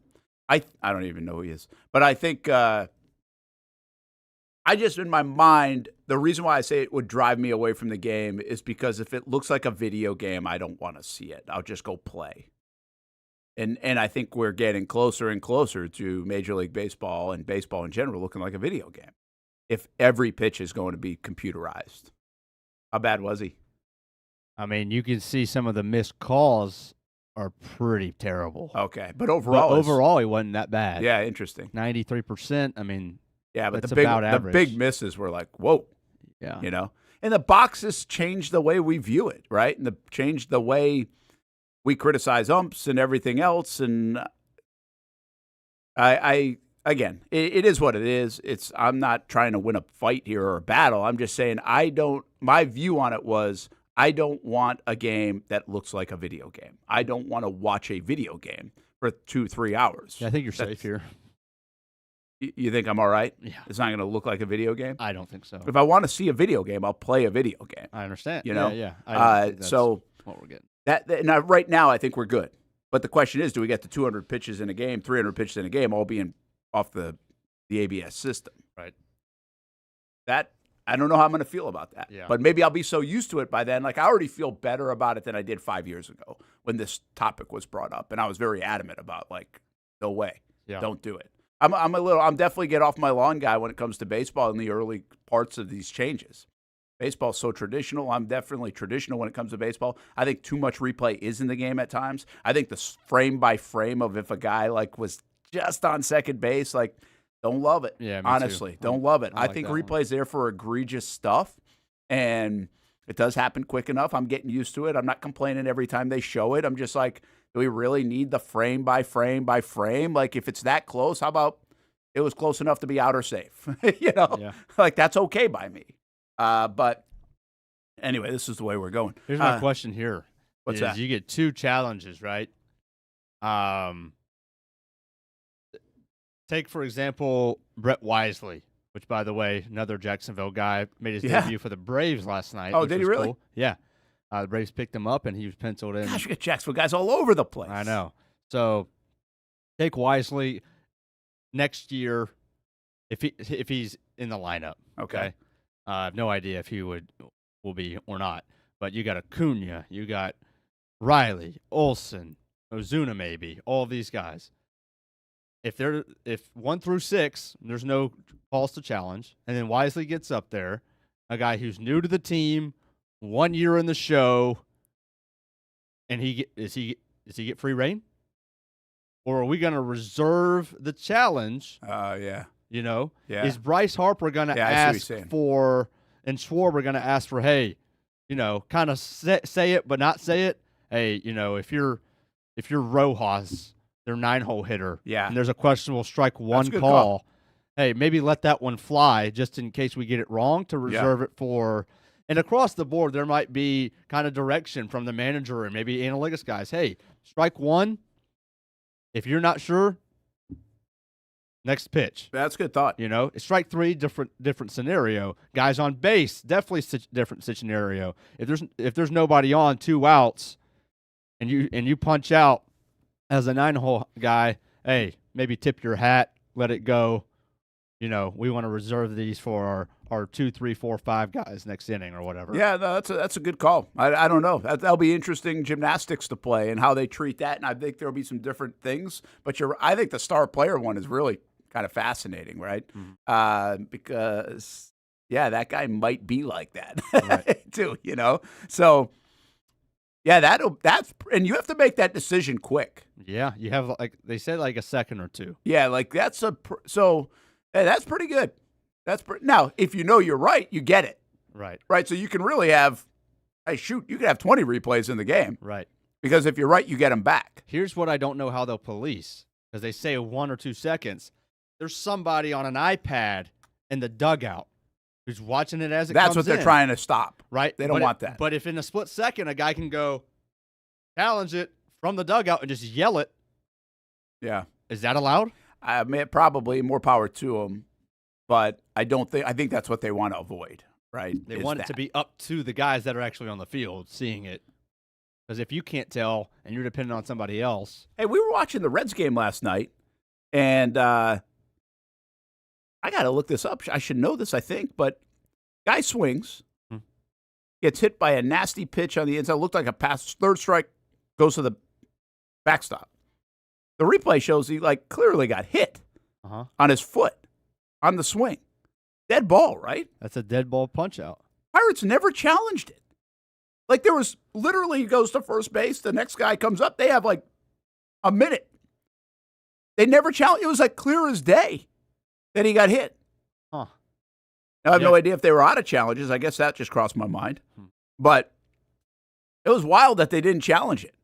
Speaker 2: I don't even know who he is. But I think... I just, in my mind, the reason why I say it would drive me away from the game is because if it looks like a video game, I don't want to see it. I'll just go play. And I think we're getting closer and closer to Major League Baseball and baseball in general looking like a video game. If every pitch is going to be computerized. How bad was he?
Speaker 3: I mean, you can see some of the missed calls are pretty terrible.
Speaker 2: Okay. But overall,
Speaker 3: he wasn't that bad.
Speaker 2: Yeah, interesting.
Speaker 3: 93%. I mean,
Speaker 2: yeah, but
Speaker 3: that's
Speaker 2: the big misses were like, whoa.
Speaker 3: Yeah.
Speaker 2: You know? And the boxes changed the way we view it, right? And changed the way we criticize umps and everything else. And again, it is what it is. I'm not trying to win a fight here or a battle. I'm just saying my view on it was I don't want a game that looks like a video game. I don't want to watch a video game for 2-3 hours.
Speaker 3: Yeah, I think you're safe here.
Speaker 2: You think I'm all right?
Speaker 3: Yeah.
Speaker 2: It's not going to look like a video game?
Speaker 3: I don't think so.
Speaker 2: If I want to see a video game, I'll play a video game.
Speaker 3: I understand.
Speaker 2: You know?
Speaker 3: Yeah. I think that's
Speaker 2: so
Speaker 3: what we're getting.
Speaker 2: Now, right now, I think we're good. But the question is, do we get to 200 pitches in a game, 300 pitches in a game, all being off the ABS system?
Speaker 3: Right.
Speaker 2: That, I don't know how I'm going to feel about that.
Speaker 3: Yeah.
Speaker 2: But maybe I'll be so used to it by then. Like, I already feel better about it than I did 5 years ago when this topic was brought up. And I was very adamant about, like, no way.
Speaker 3: Yeah.
Speaker 2: Don't do it. I'm definitely get off my lawn guy when it comes to baseball in the early parts of these changes. Baseball's so traditional. I'm definitely traditional when it comes to baseball. I think too much replay is in the game at times. I think the frame by frame of if a guy like was just on second base, like, don't love it.
Speaker 3: Yeah,
Speaker 2: honestly,
Speaker 3: too.
Speaker 2: don't love it.
Speaker 3: I like
Speaker 2: think
Speaker 3: that
Speaker 2: replay's there for egregious stuff, and it does happen quick enough. I'm getting used to it. I'm not complaining every time they show it. I'm just like, do we really need the frame by frame by frame? Like, if it's that close, how about it was close enough to be out or safe? Like, that's okay by me. But anyway, this is the way we're going.
Speaker 3: Here's my question here.
Speaker 2: What's that?
Speaker 3: You get two challenges, right? Take, for example, Brett Wisely, which, by the way, another Jacksonville guy, made his debut for the Braves last night.
Speaker 2: Oh, did he really?
Speaker 3: Cool. Yeah. The Braves picked him up, and he was penciled in.
Speaker 2: Gosh, we got Jacksonville guys all over the place.
Speaker 3: I know. So take Wisely next year if he's in the lineup.
Speaker 2: Okay.
Speaker 3: I have no idea if he will be or not. But you got Acuna, you got Riley, Austen, Ozuna maybe, all of these guys. If 1 through 6, there's no calls to challenge, and then Wisely gets up there, a guy who's new to the team, 1 year in the show, and does he get free reign? Or are we going to reserve the challenge?
Speaker 2: Yeah.
Speaker 3: You know?
Speaker 2: Yeah.
Speaker 3: Is Bryce Harper going to ask for, and Schwarber going to ask for, hey, you know, kind of say it but not say it? Hey, you know, if you're Rojas, their 9-hole hitter, and there's a questionable strike one call, hey, maybe let that one fly just in case we get it wrong to reserve it for. And across the board, there might be kind of direction from the manager and maybe analytics guys. Hey, strike one. If you're not sure, next pitch.
Speaker 2: That's a good thought.
Speaker 3: You know, strike 3, different scenario. Guys on base, definitely different scenario. If there's nobody on, 2 outs, and you punch out as a 9-hole guy, hey, maybe tip your hat, let it go. You know, we want to reserve these for our 2, 3, 4, 5 guys next inning or whatever.
Speaker 2: Yeah, no, that's a good call. I don't know. That'll be interesting gymnastics to play and how they treat that. And I think there'll be some different things. But I think the star player one is really kind of fascinating, right? Mm-hmm. Because that guy might be like that right. too. You know, so. Yeah, that's and you have to make that decision quick.
Speaker 3: Yeah, you have they said a second or 2.
Speaker 2: Yeah, like that's that's pretty good. Now, if you know you're right, you get it.
Speaker 3: Right.
Speaker 2: Right. So you can really have, you could have 20 replays in the game.
Speaker 3: Right.
Speaker 2: Because if you're right, you get them back.
Speaker 3: Here's what I don't know how they'll police, because they say 1 or 2 seconds. There's somebody on an iPad in the dugout who's watching it as it
Speaker 2: That's
Speaker 3: comes
Speaker 2: what they're
Speaker 3: in,
Speaker 2: trying to stop.
Speaker 3: right?
Speaker 2: They don't want that.
Speaker 3: But if in a split second a guy can go challenge it from the dugout and just yell it,
Speaker 2: Yeah.
Speaker 3: is that allowed?
Speaker 2: I mean, probably more power to them, but I think that's what they want to avoid, right?
Speaker 3: They want it to be up to the guys that are actually on the field seeing it. Because if you can't tell and you're dependent on somebody else.
Speaker 2: Hey, we were watching the Reds game last night, and I got to look this up. I should know this, I think, but guy swings, gets hit by a nasty pitch on the inside. Looked like a pass. Third strike, goes to the backstop. The replay shows he clearly got hit on his foot on the swing. Dead ball, right?
Speaker 3: That's a dead ball punch out.
Speaker 2: Pirates never challenged it. There was literally, he goes to first base. The next guy comes up. They have a minute. They never challenged. It was clear as day that he got hit.
Speaker 3: Huh.
Speaker 2: Now, I have no idea if they were out of challenges. I guess that just crossed my mind. But it was wild that they didn't challenge it.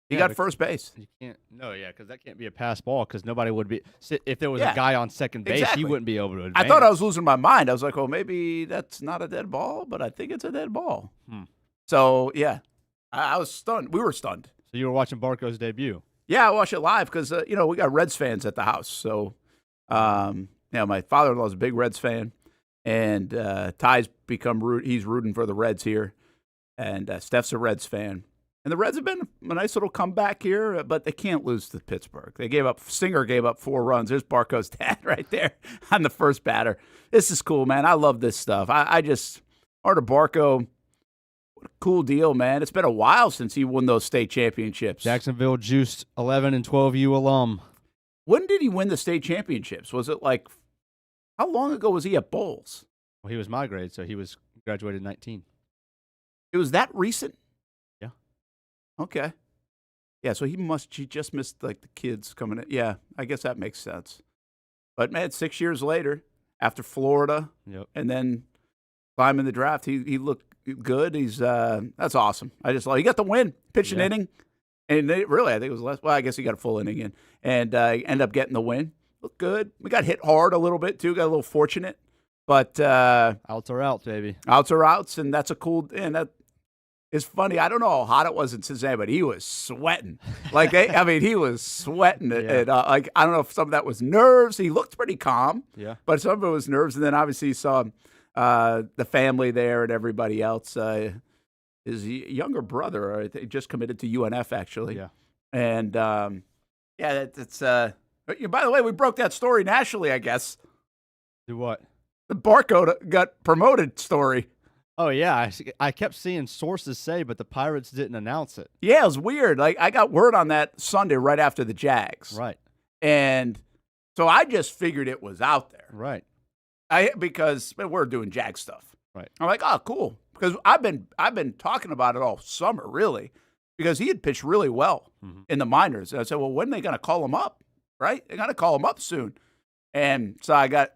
Speaker 2: He got first base.
Speaker 3: You can't. No, yeah, because that can't be a pass ball because nobody would be. If there was a guy on second base, he wouldn't be able to advance.
Speaker 2: I thought I was losing my mind. I was like, well, maybe that's not a dead ball, but I think it's a dead ball. So, yeah, I was stunned. We were stunned.
Speaker 3: So you were watching Barco's debut?
Speaker 2: Yeah, I watched it live because, we got Reds fans at the house. So, my father-in-law is a big Reds fan, and Ty's he's rooting for the Reds here, and Steph's a Reds fan. And the Reds have been a nice little comeback here, but they can't lose to Pittsburgh. Singer gave up 4 runs. There's Barco's dad right there on the first batter. This is cool, man. I love this stuff. Arthur Barco, what a cool deal, man. It's been a while since he won those state championships.
Speaker 3: Jacksonville juiced 11 and 12U alum.
Speaker 2: When did he win the state championships? Was it how long ago was he at Bowles?
Speaker 3: Well, he was my grade, so he was graduated in 19.
Speaker 2: It was that recent?
Speaker 3: Yeah.
Speaker 2: Okay. Yeah, so he just missed the kids coming in. Yeah, I guess that makes sense. But man, 6 years later, after Florida, and then climbing the draft, he looked good. He's that's awesome. I just he got the win, pitched an inning, and really I think it was less. Well, I guess he got a full inning in, and ended up getting the win. Looked good. We got hit hard a little bit too. Got a little fortunate, but
Speaker 3: outs are outs, baby.
Speaker 2: Outs are outs, and that's a cool. And that is funny. I don't know how hot it was in Cincinnati, but he was sweating. He was sweating. And, I don't know if some of that was nerves. He looked pretty calm.
Speaker 3: Yeah.
Speaker 2: But some of it was nerves, and then obviously you saw the family there and everybody else. His younger brother, I think, just committed to UNF actually.
Speaker 3: Yeah.
Speaker 2: And that's. By the way, we broke that story nationally, I guess.
Speaker 3: Do what?
Speaker 2: The Barco got promoted story.
Speaker 3: Oh, yeah. I kept seeing sources say, but the Pirates didn't announce it.
Speaker 2: Yeah, it was weird. I got word on that Sunday right after the Jags.
Speaker 3: Right.
Speaker 2: And so I just figured it was out there.
Speaker 3: Right.
Speaker 2: Because we're doing Jag stuff.
Speaker 3: Right.
Speaker 2: I'm like, oh, cool. Because I've been talking about it all summer, really, because he had pitched really well in the minors. And I said, well, when are they going to call him up? Right? They're going to call him up soon. And so I got a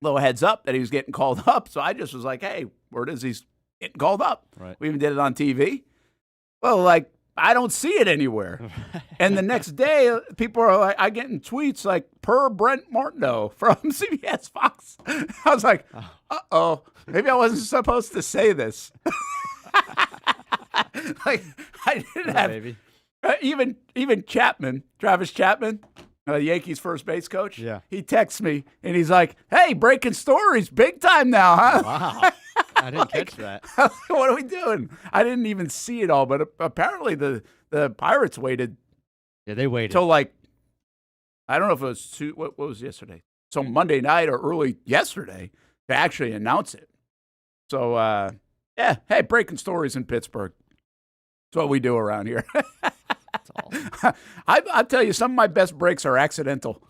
Speaker 2: little heads up that he was getting called up. So I just was like, hey, word is he's getting called up.
Speaker 3: Right.
Speaker 2: We even did it on TV. Well, I don't see it anywhere. And the next day, people are I getting tweets per Brent Martineau from CBS Fox. I was like, uh-oh, maybe I wasn't supposed to say this. I didn't have,
Speaker 3: baby.
Speaker 2: Even Chapman, Travis Chapman, the Yankees first base coach.
Speaker 3: Yeah.
Speaker 2: He texts me and he's like, hey, breaking stories, big time now, huh?
Speaker 3: Wow. I didn't catch that.
Speaker 2: What are we doing? I didn't even see it all, but apparently the Pirates waited.
Speaker 3: Yeah, they waited.
Speaker 2: Till I don't know if it was what was yesterday? So Monday night or early yesterday to actually announce it. So, hey, breaking stories in Pittsburgh. That's what we do around here.
Speaker 3: That's all.
Speaker 2: I'll tell you, some of my best breaks are accidental.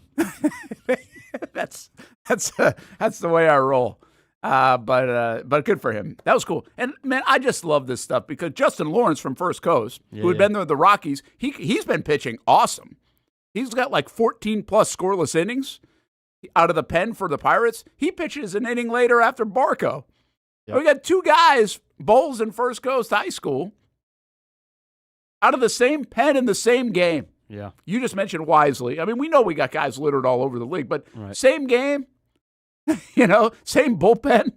Speaker 2: That's the way I roll. But good for him. That was cool. And man, I just love this stuff because Justin Lawrence from First Coast, who had been there with the Rockies, he's been pitching awesome. He's got 14 plus scoreless innings out of the pen for the Pirates. He pitches an inning later after Barco. Yep. We got 2 guys, Bowles and First Coast High School, out of the same pen in the same game.
Speaker 3: Yeah.
Speaker 2: You just mentioned Wisely. I mean, we know we got guys littered all over the league, but same game, same bullpen,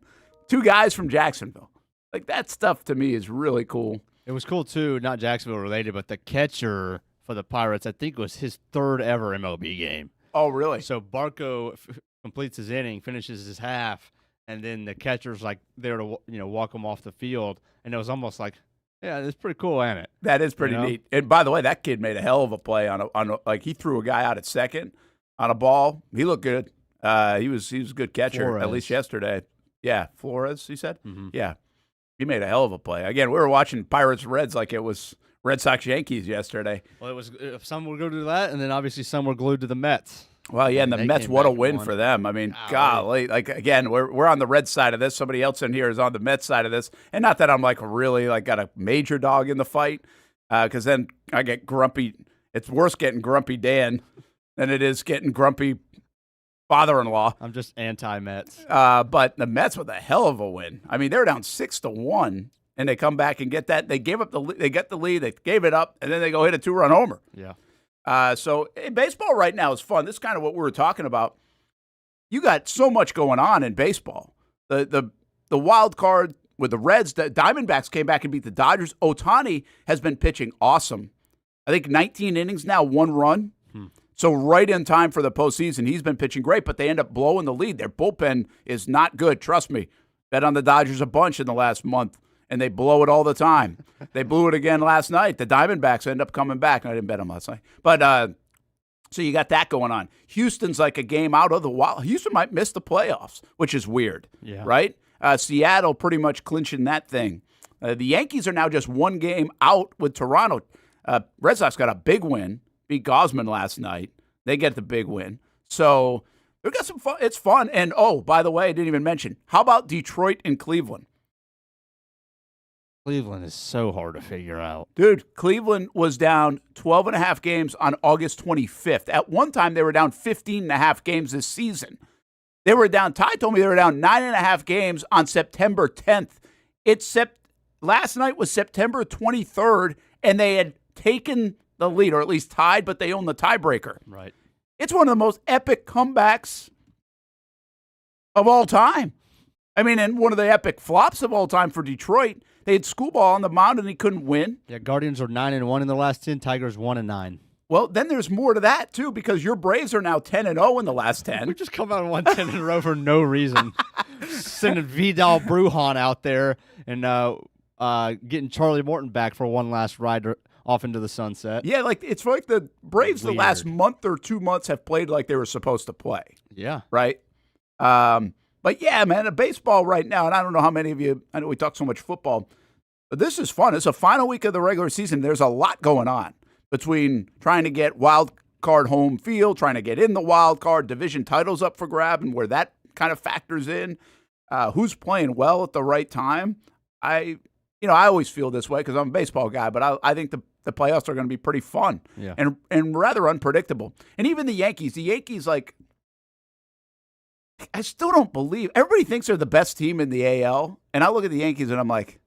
Speaker 2: 2 guys from Jacksonville. Like, that stuff to me is really cool.
Speaker 3: It was cool, too, not Jacksonville related, but the catcher for the Pirates, I think, was his 3rd ever MLB game.
Speaker 2: Oh, really?
Speaker 3: So Barco completes his inning, finishes his half, and then the catcher's like there to walk him off the field, and it was almost like, yeah, it's pretty cool, ain't it?
Speaker 2: That is pretty neat. And by the way, that kid made a hell of a play on like he threw a guy out at second on a ball. He looked good. He was a good catcher,
Speaker 3: Flores.
Speaker 2: at least yesterday. Yeah, Flores, he said?
Speaker 3: Mm-hmm.
Speaker 2: Yeah. He made a hell of a play. Again, we were watching Pirates-Reds like it was Red Sox-Yankees yesterday.
Speaker 3: Well, it was some were glued to that, and then obviously some were glued to the Mets.
Speaker 2: Well, yeah, and the Mets, what a win for them. I mean, golly. Like, again, we're on the Red side of this. Somebody else in here is on the Mets side of this. And not that I'm, like, really, like, got a major dog in the fight, because then I get grumpy. It's worse getting grumpy Dan than it is getting grumpy father-in-law.
Speaker 3: I'm just anti-Mets.
Speaker 2: But the Mets with a hell of a win. I mean, they're down 6-1, and they come back and get that. They gave up they get the lead. They gave it up, and then they go hit a 2-run homer.
Speaker 3: Yeah.
Speaker 2: So baseball right now is fun. This is kind of what we were talking about. You got so much going on in baseball. The wild card with the Reds, the Diamondbacks came back and beat the Dodgers. Ohtani has been pitching awesome. I think 19 innings now, 1 run. So right in time for the postseason. He's been pitching great, but they end up blowing the lead. Their bullpen is not good. Trust me. Bet on the Dodgers a bunch in the last month, and they blow it all the time. They blew it again last night. The Diamondbacks end up coming back. I didn't bet them last night. But so you got that going on. Houston's like a game out of the wild. Houston might miss the playoffs, which is weird, right? Seattle pretty much clinching that thing. The Yankees are now just 1 game out with Toronto. Red Sox got a big win. Beat Gosman last night. They get the big win. So we got some fun. It's fun. And, oh, by the way, I didn't even mention, how about Detroit and Cleveland?
Speaker 3: Cleveland is so hard to figure out.
Speaker 2: Dude, Cleveland was down 12.5 games on August 25th. At one time, they were down 15.5 games this season. They were down, Ty told me they were down 9.5 games on September 10th. Last night was September 23rd, and they had taken the lead, or at least tied, but they own the tiebreaker.
Speaker 3: Right.
Speaker 2: It's one of the most epic comebacks of all time. I mean, and one of the epic flops of all time for Detroit. They had Schoolball on the mound, and he couldn't win.
Speaker 3: Yeah, Guardians are 9-1 in the last 10. Tigers 1-9.
Speaker 2: Well, then there's more to that, too, because your Braves are now 10-0 in the last 10.
Speaker 3: We just come out and won 10 in a row for no reason. Sending Vidal Brujan out there and getting Charlie Morton back for one last ride off into the sunset.
Speaker 2: Yeah, like it's like the Braves the last month or 2 months have played like they were supposed to play.
Speaker 3: Yeah.
Speaker 2: Right? But yeah, man, a baseball right now, and I don't know how many of you, I know we talk so much football, but this is fun. It's a final week of the regular season. There's a lot going on between trying to get wild card home field, trying to get in the wild card, division titles up for grab, and where that kind of factors in. Who's playing well at the right time? I always feel this way because I'm a baseball guy, but I think the playoffs are going to be pretty fun and rather unpredictable. And even the Yankees, like, I still don't believe. Everybody thinks they're the best team in the AL, and I look at the Yankees and I'm like,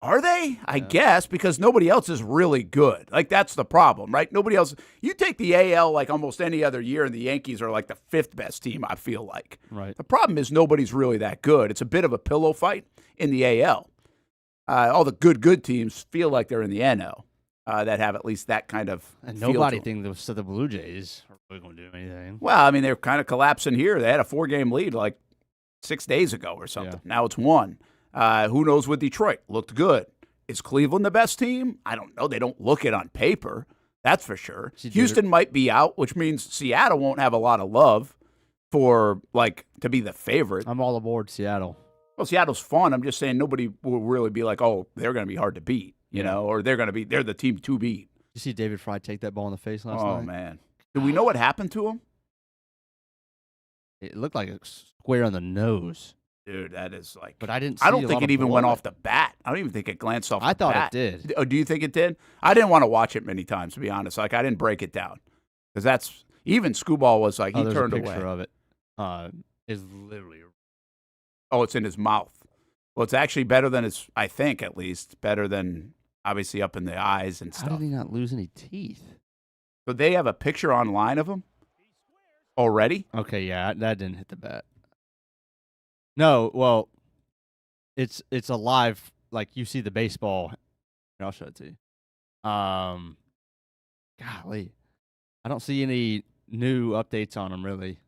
Speaker 2: are they? I guess, because nobody else is really good. Like, that's the problem, right? Nobody else. You take the AL like almost any other year, and the Yankees are like the 5th best team, I feel like.
Speaker 3: Right.
Speaker 2: The problem is nobody's really that good. It's a bit of a pillow fight in the AL. All the good teams feel like they're in the NL that have at least that kind of
Speaker 3: and
Speaker 2: feel
Speaker 3: nobody
Speaker 2: to them.
Speaker 3: thinks the Blue Jays are really going to do anything.
Speaker 2: Well, I mean, they're kind of collapsing here. They had a 4-game lead like 6 days ago or something.
Speaker 3: Yeah.
Speaker 2: Now it's 1. Who knows with Detroit? Looked good. Is Cleveland the best team? I don't know. They don't look it on paper. That's for sure. Houston might be out, which means Seattle won't have a lot of love for, like, to be the favorite.
Speaker 3: I'm all aboard Seattle.
Speaker 2: Well, Seattle's fun. I'm just saying nobody will really be like, oh, they're going to be hard to beat, or they're the team to beat.
Speaker 3: Did you see David Fry take that ball in the face last night?
Speaker 2: Oh, man. Do we know what happened to him?
Speaker 3: It looked like a square on the nose.
Speaker 2: Dude, that is like.
Speaker 3: But I didn't see
Speaker 2: I don't think it even went off the bat. I don't even think it glanced off the bat.
Speaker 3: I thought it did.
Speaker 2: Oh, do you think it did? I didn't want to watch it many times, to be honest. Like, I didn't break it down. Because that's. Even Screwball was like, he turned away.
Speaker 3: There's a picture of it. It's literally.
Speaker 2: Oh, it's in his mouth. Well, it's actually better than his, I think at least, better than obviously up in the eyes and stuff.
Speaker 3: How did he not lose any teeth?
Speaker 2: So they have a picture online of him already?
Speaker 3: Okay, yeah, that didn't hit the bat. No, well, it's a live, like you see the baseball. I'll show it to you. Golly, I don't see any new updates on them really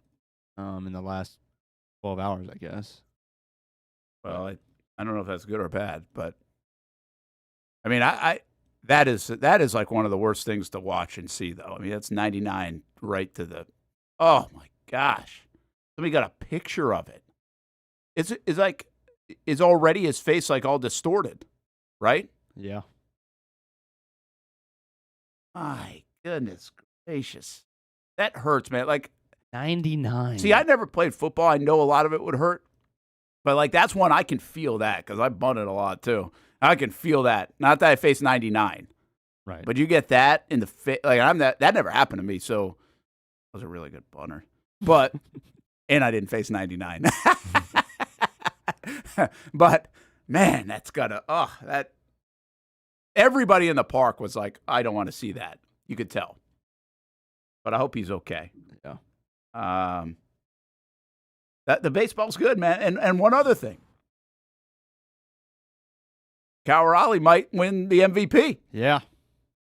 Speaker 3: in the last 12 hours, I guess.
Speaker 2: Well, I don't know if that's good or bad, but I mean, that is like one of the worst things to watch and see, though. I mean, that's 99 right to the. Oh my gosh! Somebody got a picture of it. Is already his face like all distorted, right?
Speaker 3: Yeah.
Speaker 2: My goodness gracious, that hurts, man. Like
Speaker 3: 99.
Speaker 2: See, I never played football. I know a lot of it would hurt, but like that's one I can feel that because I bunted a lot too. I can feel that. Not that I faced 99,
Speaker 3: right?
Speaker 2: But you get that in the face. Like that never happened to me. So I was a really good bunter, but and I didn't face 99. But man, that's gotta. That. Everybody in the park was like, I don't want to see that. You could tell. But I hope he's okay.
Speaker 3: Yeah.
Speaker 2: The baseball's good, man. And one other thing. Cal Raleigh might win the MVP.
Speaker 3: Yeah.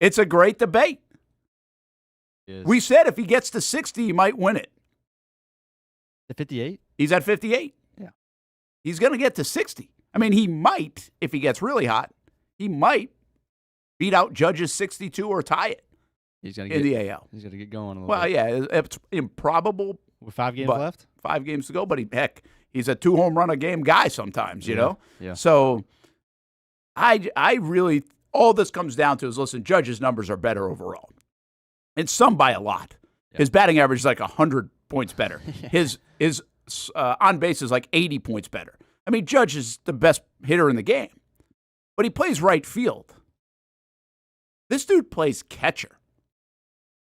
Speaker 2: It's a great debate. We said if he gets to 60, he might win it.
Speaker 3: At 58?
Speaker 2: He's at 58.
Speaker 3: Yeah.
Speaker 2: He's going to get to 60. I mean, he might, if he gets really hot, he might beat out Judge's 62 or tie it in the AL.
Speaker 3: He's got to get going a little bit.
Speaker 2: Well, yeah, it's improbable.
Speaker 3: With 5 games left?
Speaker 2: 5 games to go, but he's a 2 home run a game guy sometimes, you know?
Speaker 3: Yeah.
Speaker 2: So I really, all this comes down to is, listen, Judge's numbers are better overall. And some by a lot. Yeah. His batting average is like 100 points better. His on base is like 80 points better. I mean, Judge is the best hitter in the game, but he plays right field. This dude plays catcher.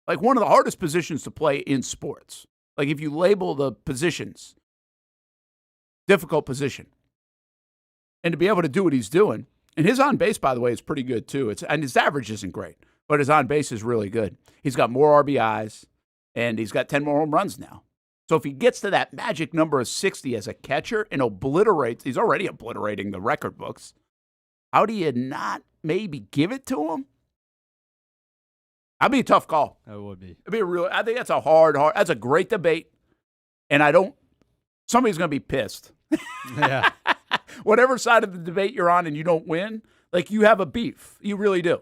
Speaker 2: Like one of the hardest positions to play in sports. Like if you label the positions, difficult position. And to be able to do what he's doing. And his on base, by the way, is pretty good too. And his average isn't great, but his on base is really good. He's got more RBIs and he's got 10 more home runs now. So if he gets to that magic number of 60 as a catcher and obliterates, he's already obliterating the record books. How do you not maybe give it to him? That'd be a tough call.
Speaker 3: It would be.
Speaker 2: I think that's a hard, that's a great debate. And somebody's going to be pissed.
Speaker 3: Yeah.
Speaker 2: Whatever side of the debate you're on and you don't win, like you have a beef. You really do.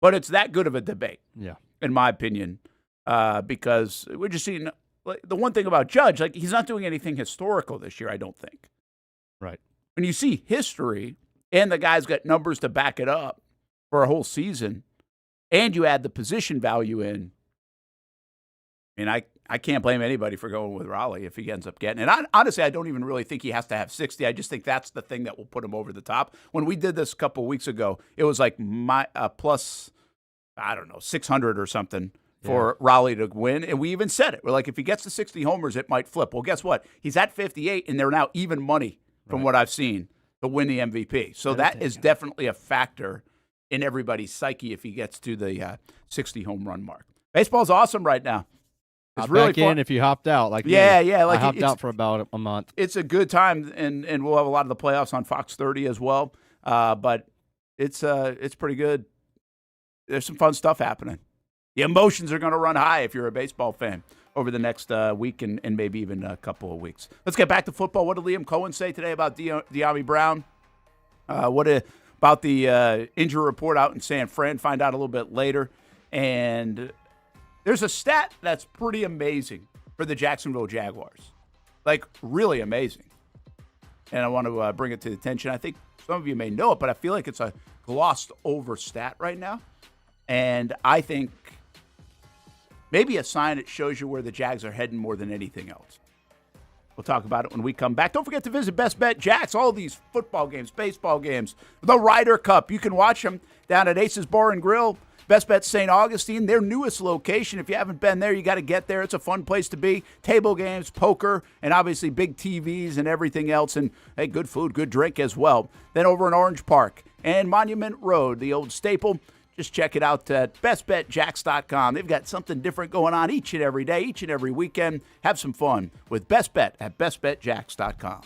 Speaker 2: But it's that good of a debate.
Speaker 3: Yeah.
Speaker 2: In my opinion, because we're just seeing the one thing about Judge, like he's not doing anything historical this year, I don't think.
Speaker 3: Right. When
Speaker 2: you see history and the guy's got numbers to back it up for a whole season, and you add the position value in, I mean, I can't blame anybody for going with Raleigh if he ends up getting it. And honestly, I don't even really think he has to have 60. I just think that's the thing that will put him over the top. When we did this a couple of weeks ago, it was like plus, I don't know, 600 or something for Raleigh to win. And we even said it. We're like, if he gets to 60 homers, it might flip. Well, guess what? He's at 58, and they're now even money from what I've seen to win the MVP. So that is definitely a factor in everybody's psyche if he gets to the 60 home run mark. Baseball's awesome right now. It's really
Speaker 3: back
Speaker 2: fun.
Speaker 3: In if you hopped out. Like
Speaker 2: yeah.
Speaker 3: Like I hopped out for about a month.
Speaker 2: It's a good time, and we'll have a lot of the playoffs on Fox 30 as well. But it's pretty good. There's some fun stuff happening. The emotions are going to run high if you're a baseball fan over the next week and maybe even a couple of weeks. Let's get back to football. What did Liam Cohen say today about De'Ami Brown? About the injury report out in San Fran? Find out a little bit later. And there's a stat that's pretty amazing for the Jacksonville Jaguars. Like, really amazing. And I want to bring it to attention. I think some of you may know it, but I feel like it's a glossed over stat right now. And I think maybe a sign it shows you where the Jags are heading more than anything else. We'll talk about it when we come back. Don't forget to visit Best Bet Jax. All these football games, baseball games, the Ryder Cup. You can watch them down at Ace's Bar and Grill. Best Bet St. Augustine, their newest location. If you haven't been there, you got to get there. It's a fun place to be. Table games, poker, and obviously big TVs and everything else. And, hey, good food, good drink as well. Then over in Orange Park and Monument Road, the old staple. Just check it out at bestbetjax.com. They've got something different going on each and every day, each and every weekend. Have some fun with Best Bet at bestbetjax.com.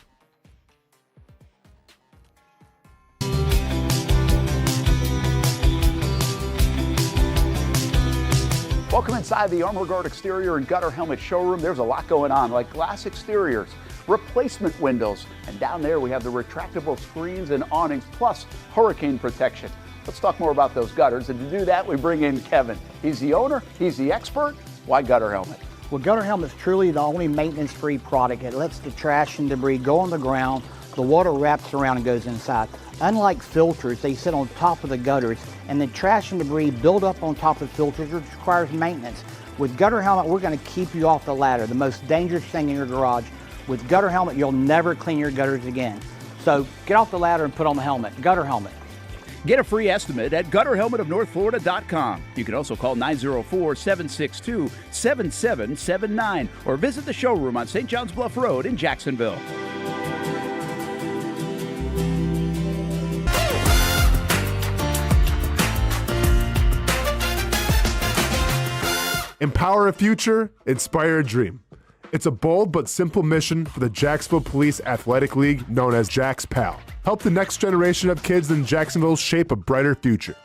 Speaker 4: Welcome inside the Armor Guard exterior and gutter helmet showroom. There's a lot going on, like glass exteriors, replacement windows, and down there we have the retractable screens and awnings, plus hurricane protection. Let's talk more about those gutters, and to do that, we bring in Kevin. He's the owner, he's the expert. Why Gutter Helmet?
Speaker 7: Well, Gutter Helmet is truly the only maintenance-free product. It lets the trash and debris go on the ground, the water wraps around and goes inside. Unlike filters, they sit on top of the gutters, and the trash and debris build up on top of filters, which requires maintenance. With Gutter Helmet, we're going to keep you off the ladder, the most dangerous thing in your garage. With Gutter Helmet, you'll never clean your gutters again. So get off the ladder and put on the helmet. Gutter Helmet.
Speaker 2: Get a free estimate at gutterhelmetofnorthflorida.com. You can also call 904-762-7779 or visit the showroom on St. John's Bluff Road in Jacksonville.
Speaker 8: Empower a future, inspire a dream. It's a bold but simple mission for the Jacksonville Police Athletic League known as Jax PAL. Help the next generation of kids in Jacksonville shape a brighter future.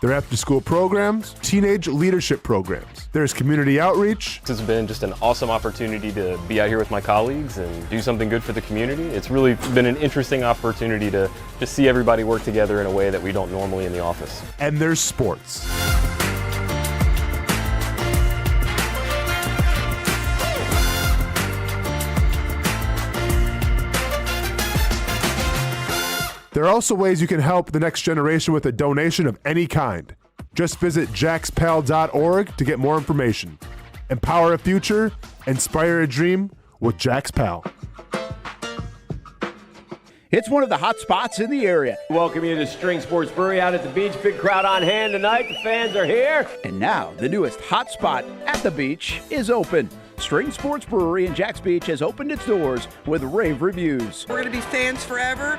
Speaker 8: Their after-school programs, teenage leadership programs. There's community outreach.
Speaker 9: It's been just an awesome opportunity to be out here with my colleagues and do something good for the community. It's really been an interesting opportunity to just see everybody work together in a way that we don't normally in the office.
Speaker 8: And there's sports. There are also ways you can help the next generation with a donation of any kind. Just visit jaxpal.org to get more information. Empower a future, inspire a dream with Jax PAL.
Speaker 2: It's one of the hot spots in the area.
Speaker 10: Welcome you to String Sports Brewery out at the beach. Big crowd on hand tonight. The fans are here.
Speaker 2: And now, the newest hot spot at the beach is open. String Sports Brewery in Jax Beach has opened its doors with rave reviews.
Speaker 11: We're going to be fans forever.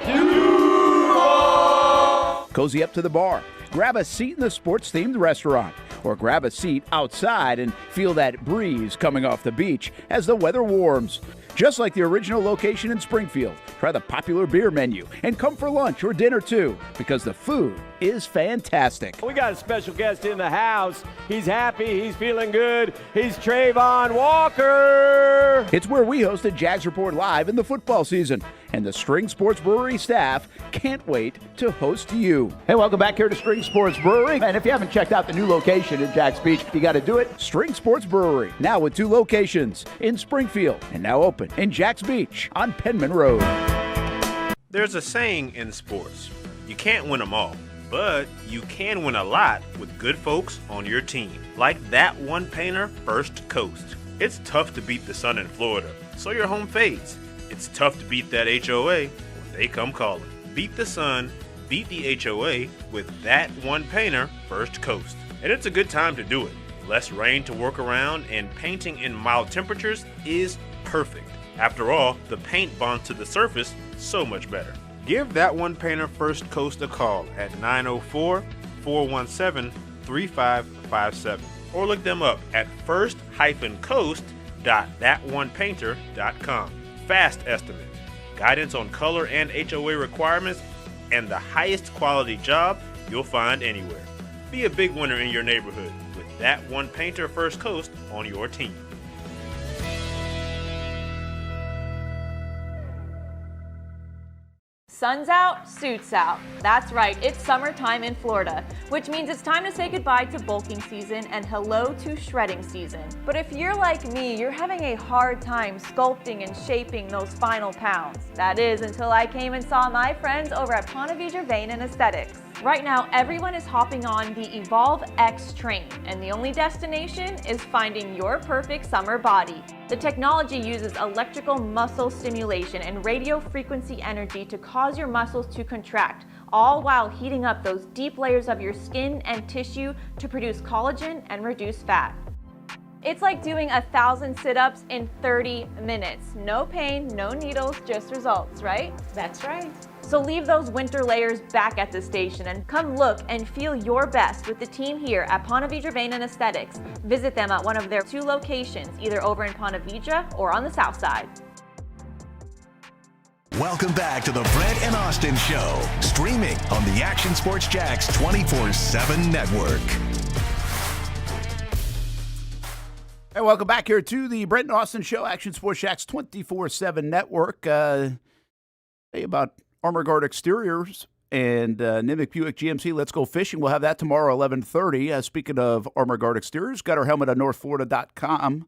Speaker 2: Cozy up to the bar, grab a seat in the sports-themed restaurant, or grab a seat outside and feel that breeze coming off the beach as the weather warms. Just like the original location in Springfield, try the popular beer menu and come for lunch or dinner too, because the food is fantastic.
Speaker 10: We got a special guest in the house. He's happy. He's feeling good. He's Trayvon Walker.
Speaker 2: It's where we hosted Jags Report Live in the football season, and the String Sports Brewery staff can't wait to host you.
Speaker 4: Hey, welcome back here to String Sports Brewery. And if you haven't checked out the new location in Jax Beach, you got to do it.
Speaker 2: String Sports Brewery, now with 2 locations in Springfield and now open in Jax Beach on Penman Road.
Speaker 12: There's a saying in sports, you can't win them all, but you can win a lot with good folks on your team. Like that one painter, First Coast. It's tough to beat the sun in Florida, so your home fades. It's tough to beat that HOA when they come calling. Beat the sun, beat the HOA with that one painter, First Coast. And it's a good time to do it. Less rain to work around, and painting in mild temperatures is perfect. After all, the paint bonds to the surface so much better. Give that one painter First Coast a call at 904-417-3557 or look them up at first-coast.thatonepainter.com. Fast estimate, guidance on color and HOA requirements, and the highest quality job you'll find anywhere. Be a big winner in your neighborhood with that one painter First Coast on your team.
Speaker 6: Sun's out, suits out. That's right, it's summertime in Florida, which means it's time to say goodbye to bulking season and hello to shredding season. But if you're like me, you're having a hard time sculpting and shaping those final pounds. That is until I came and saw my friends over at Ponte Vedra Vein and Aesthetics. Right now, everyone is hopping on the Evolve X train, and the only destination is finding your perfect summer body. The technology uses electrical muscle stimulation and radio frequency energy to cause your muscles to contract, all while heating up those deep layers of your skin and tissue to produce collagen and reduce fat. It's like doing 1,000 sit-ups in 30 minutes. No pain, no needles, just results, right? That's right. So leave those winter layers back at the station and come look and feel your best with the team here at Ponte Vedra Vein and Aesthetics. Visit them at one of their 2 locations, either over in Ponte Vedra or on the south side.
Speaker 1: Welcome back to the Brent and Austen Show, streaming on the Action Sports Jax 24/7 network.
Speaker 2: Hey, welcome back here to the Brent and Austen Show, Action Sports Jax 24/7 network. Tell you about Armor Guard Exteriors and Nimick Buick GMC. Let's go fishing. We'll have that tomorrow, 11:30. Speaking of Armor Guard Exteriors, got our helmet at NorthFlorida.com.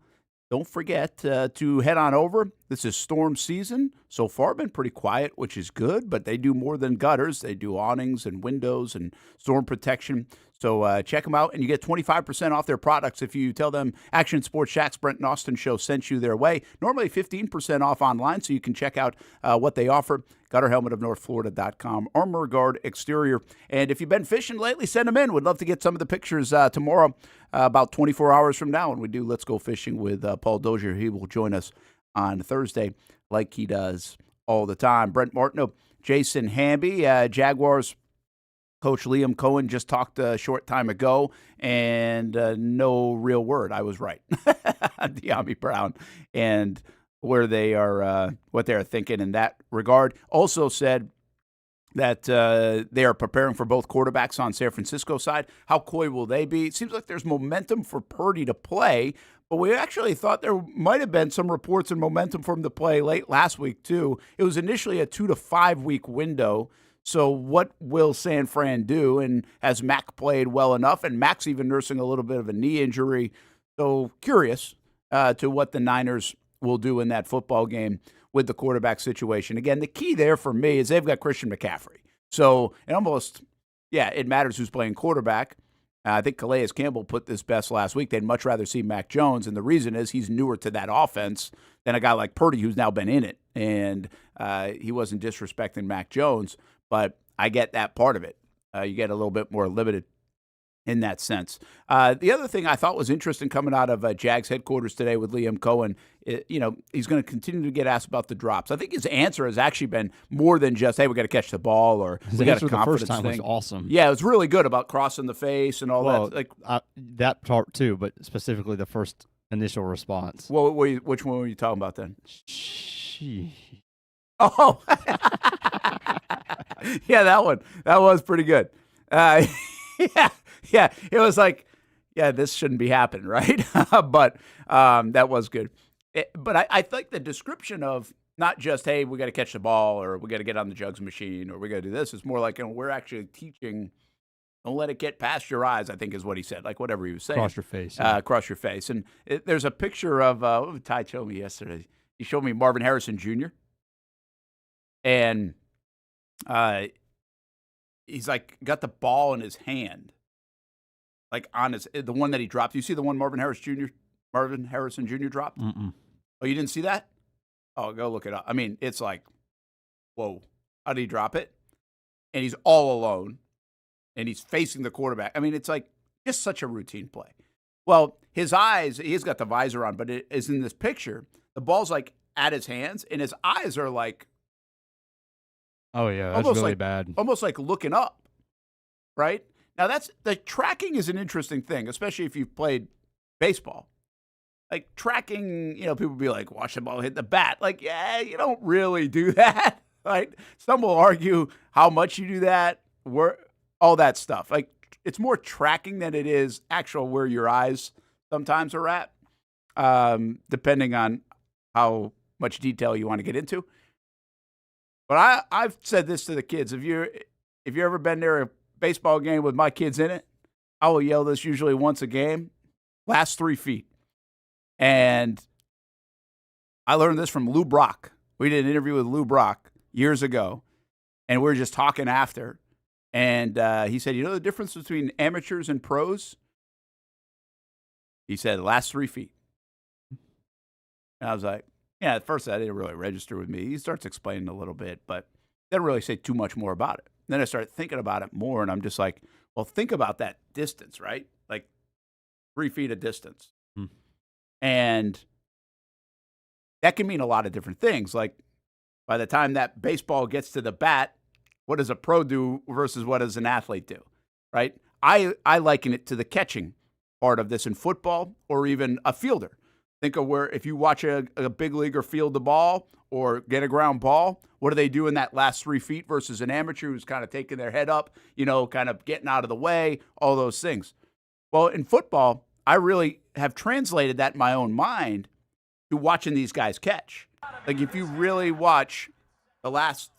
Speaker 2: Don't forget to head on over. This is storm season. So far, been pretty quiet, which is good, but they do more than gutters. They do awnings and windows and storm protection. So check them out, and you get 25% off their products if you tell them Action Sports Jax Brent and Austen Show sent you their way. Normally 15% off online, so you can check out what they offer. Got our helmet of NorthFlorida.com, Armor Guard Exterior. And if you've been fishing lately, send them in. We'd love to get some of the pictures tomorrow, about 24 hours from now, when we do Let's Go Fishing with Paul Dozier. He will join us on Thursday like he does all the time. Brent Martineau, Jason Hamby, Jaguars coach Liam Cohen just talked a short time ago, and no real word. I was right. De'Ami Brown and where they are, what they are thinking in that regard. Also said that they are preparing for both quarterbacks on San Francisco side. How coy will they be? It seems like there's momentum for Purdy to play, but we actually thought there might have been some reports and momentum for him to play late last week, too. It was initially a 2 to 5 week window. So what will San Fran do? And has Mac played well enough? And Mac's even nursing a little bit of a knee injury. So curious to what the Niners will do in that football game with the quarterback situation. Again, the key there for me is they've got Christian McCaffrey. So it matters who's playing quarterback. I think Calais Campbell put this best last week. They'd much rather see Mac Jones, and the reason is he's newer to that offense than a guy like Purdy who's now been in it. And he wasn't disrespecting Mac Jones, but I get that part of it. You get a little bit more limited in that sense. The other thing I thought was interesting coming out of Jags headquarters today with Liam Cohen, he's going to continue to get asked about the drops. I think his answer has actually been more than just, hey, we got to catch the ball, or
Speaker 3: his
Speaker 2: we got a confidence
Speaker 3: the first time
Speaker 2: thing.
Speaker 3: was awesome.
Speaker 2: Yeah, it was really good about crossing the face and all that. Like
Speaker 3: that part too, but specifically the first initial response.
Speaker 2: Well, which one were you talking about then? Oh, yeah, that one. That was pretty good. Yeah, it was like, yeah, this shouldn't be happening, right? But that was good. But I think the description of not just, hey, we got to catch the ball, or we got to get on the jugs machine, or we got to do this, is more like, we're actually teaching, don't let it get past your eyes, I think is what he said, like whatever he was saying.
Speaker 3: Cross your face. Yeah.
Speaker 2: Cross your face. And there's a picture of, what did Ty show me yesterday? He showed me Marvin Harrison Jr., and he's like got the ball in his hand, like on the one that he dropped. You see the one Marvin Harrison Jr. dropped?
Speaker 3: Mm-mm.
Speaker 2: Oh, you didn't see that? Oh, go look it up. I mean, it's like, whoa, how did he drop it? And he's all alone, and he's facing the quarterback. I mean, it's like just such a routine play. Well, his eyes, he's got the visor on, but it is in this picture. The ball's like at his hands, and his eyes are like,
Speaker 3: oh, yeah, that's really bad.
Speaker 2: Almost like looking up, right? Now, the tracking is an interesting thing, especially if you've played baseball. Like, tracking, people be like, watch the ball hit the bat. Like, yeah, you don't really do that, right? Some will argue how much you do that, all that stuff. Like, it's more tracking than it is actual where your eyes sometimes are at, depending on how much detail you want to get into. But I've said this to the kids. If you've ever been near a baseball game with my kids in it, I will yell this usually once a game, last 3 feet. And I learned this from Lou Brock. We did an interview with Lou Brock years ago, and we were just talking after. And he said, the difference between amateurs and pros? He said, last 3 feet. And I was like, yeah, at first that didn't really register with me. He starts explaining a little bit, but didn't really say too much more about it. Then I started thinking about it more, and I'm just like, well, think about that distance, right? Like 3 feet of distance. And that can mean a lot of different things. Like by the time that baseball gets to the bat, what does a pro do versus what does an athlete do, right? I liken it to the catching part of this in football, or even a fielder. Think of where if you watch a big leaguer field the ball or get a ground ball, what do they do in that last 3 feet versus an amateur who's kind of taking their head up, kind of getting out of the way, all those things. Well, in football, I really have translated that in my own mind to watching these guys catch. Like if you really watch the last,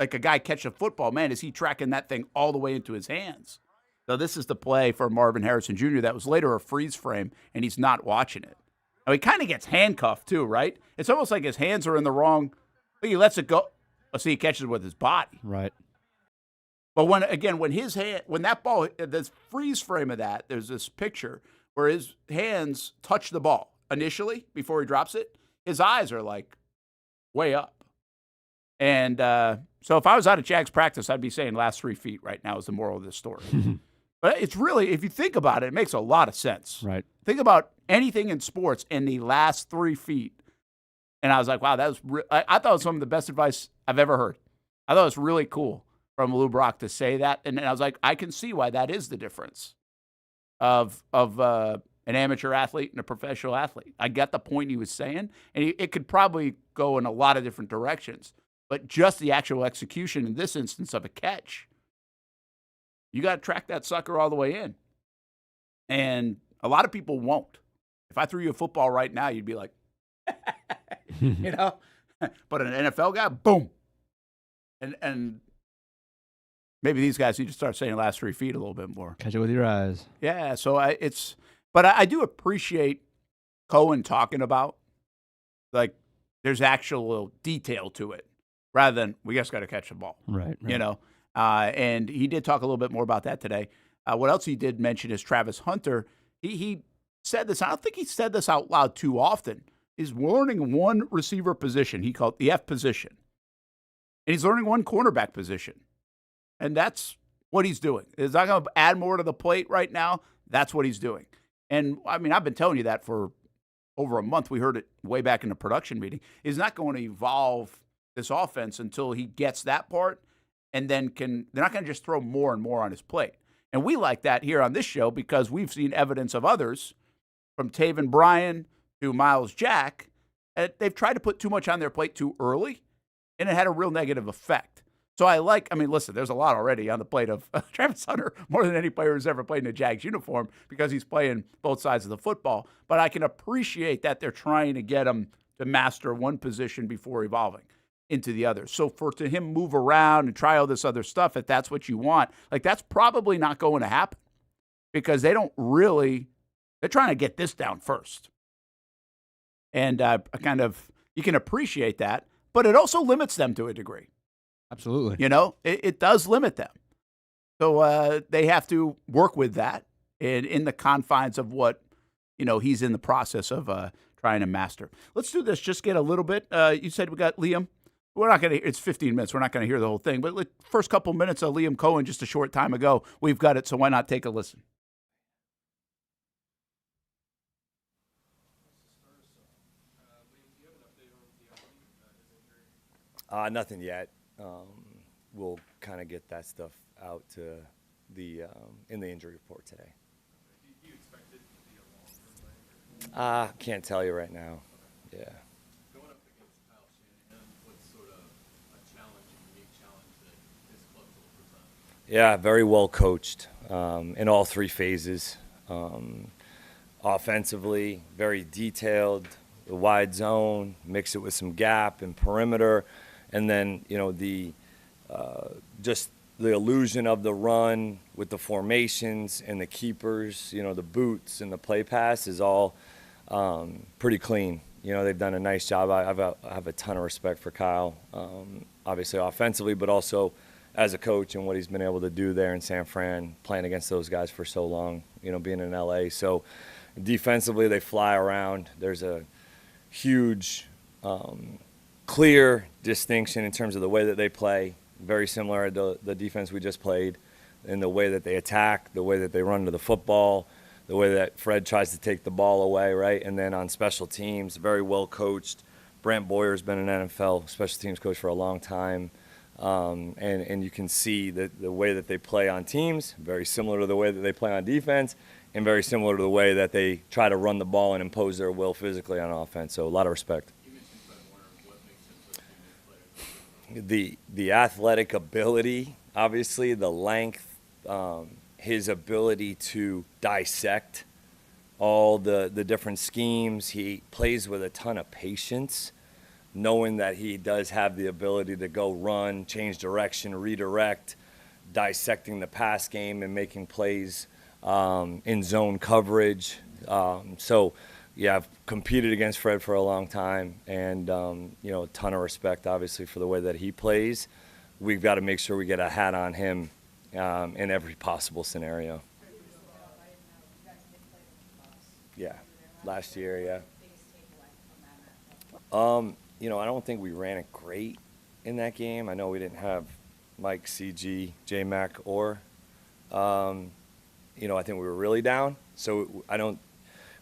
Speaker 2: like a guy catch a football, man, is he tracking that thing all the way into his hands? So this is the play for Marvin Harrison Jr. that was later a freeze frame, and he's not watching it. Now, he kind of gets handcuffed too, right? It's almost like his hands are in the wrong. He lets it go. See, he catches it with his body.
Speaker 3: Right.
Speaker 2: But when that ball, this freeze frame of that, there's this picture where his hands touch the ball initially before he drops it. His eyes are like way up. And so if I was out of Jags practice, I'd be saying last 3 feet right now is the moral of this story. But it's really, if you think about it, it makes a lot of sense.
Speaker 3: Right.
Speaker 2: Think about anything in sports in the last 3 feet. And I was like, wow, that was I thought it was some of the best advice I've ever heard. I thought it was really cool from Lou Brock to say that. And I was like, I can see why that is the difference of an amateur athlete and a professional athlete. I got the point he was saying. And it could probably go in a lot of different directions. But just the actual execution in this instance of a catch, you got to track that sucker all the way in. And a lot of people won't. If I threw you a football right now, you'd be like, But an NFL guy, boom. And maybe these guys need to start saying last 3 feet a little bit more.
Speaker 3: Catch it with your eyes.
Speaker 2: Yeah, so I do appreciate Cohen talking about, like, there's actual detail to it rather than we just got to catch the ball.
Speaker 3: Right.
Speaker 2: And he did talk a little bit more about that today. What else he did mention is Travis Hunter. He said this. I don't think he said this out loud too often. He's learning one receiver position. He called it the F position. And he's learning one cornerback position. And that's what he's doing. He's not going to add more to the plate right now. That's what he's doing. And, I mean, I've been telling you that for over a month. We heard it way back in the production meeting. He's not going to evolve this offense until he gets that part. And then they're not going to just throw more and more on his plate. And we like that here on this show because we've seen evidence of others, from Taven Bryan to Miles Jack. They've tried to put too much on their plate too early, and it had a real negative effect. So listen, there's a lot already on the plate of Travis Hunter, more than any player who's ever played in a Jags uniform because he's playing both sides of the football. But I can appreciate that they're trying to get him to master one position before evolving into the other. So to him move around and try all this other stuff, if that's what you want, like that's probably not going to happen because they're trying to get this down first. And you can appreciate that, but it also limits them to a degree.
Speaker 3: Absolutely.
Speaker 2: It does limit them. So they have to work with that and in the confines of what, he's in the process of trying to master. Let's do this. Just get a little bit. You said we got Liam. We're not going to, it's 15 minutes. We're not going to hear the whole thing. But first couple minutes of Liam Cohen just a short time ago, we've got it. So why not take a listen?
Speaker 11: Nothing yet. We'll kind of get that stuff out to in the injury report today.
Speaker 9: Do you expect it to be a long-term injury?
Speaker 11: Can't tell you right now. Yeah.
Speaker 9: Going up against Kyle Shanahan, what's sort of a unique challenge that his club will present?
Speaker 11: Yeah, very well coached in all three phases. Offensively, very detailed, the wide zone, mix it with some gap and perimeter. And then, just the illusion of the run with the formations and the keepers, the boots and the play pass is all pretty clean. They've done a nice job. I have a ton of respect for Kyle, obviously offensively, but also as a coach and what he's been able to do there in San Fran, playing against those guys for so long, being in LA. So defensively, they fly around. There's a huge clear distinction in terms of the way that they play, very similar to the defense we just played, in the way that they attack, the way that they run to the football, the way that Fred tries to take the ball away, right? And then on special teams, very well coached. Brent Boyer's been an NFL special teams coach for a long time. And you can see the way that they play on teams, very similar to the way that they play on defense. and very similar to the way that they try to run the ball and impose their will physically on offense. So a lot of respect. The athletic ability, obviously, the length, his ability to dissect all the different schemes. He plays with a ton of patience, knowing that he does have the ability to go run, change direction, redirect, dissecting the pass game and making plays in zone coverage. So, yeah, I've competed against Fred for a long time, and, a ton of respect, obviously, for the way that he plays. We've got to make sure we get a hat on him in every possible scenario. Yeah, last year, yeah. I don't think we ran it great in that game. I know we didn't have Mike, CG, J-Mac, or, I think we were really down. So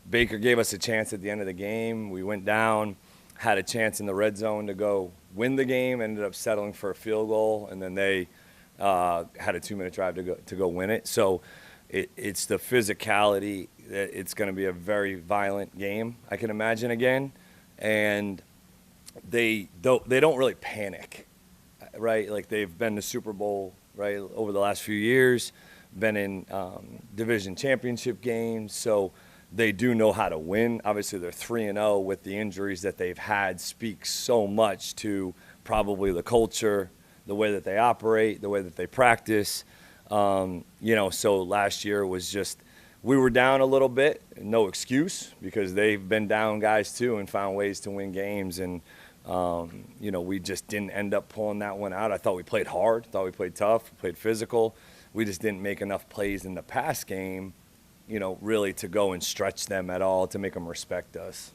Speaker 11: Baker gave us a chance at the end of the game. We went down, had a chance in the red zone to go win the game, ended up settling for a field goal, and then they had a 2-minute drive to go win it. So it's the physicality. It's going to be a very violent game, I can imagine, again. And they don't really panic, right? Like, they've been to Super Bowl, right, over the last few years, been in division championship games, so they do know how to win. Obviously, they're 3-0 with the injuries that they've had, speaks so much to probably the culture, the way that they operate, the way that they practice. So last year was just, we were down a little bit, no excuse, because they've been down guys too and found ways to win games. And, we just didn't end up pulling that one out. I thought we played hard, thought we played tough, played physical. We just didn't make enough plays in the pass game, really to go and stretch them at all, to make them respect us.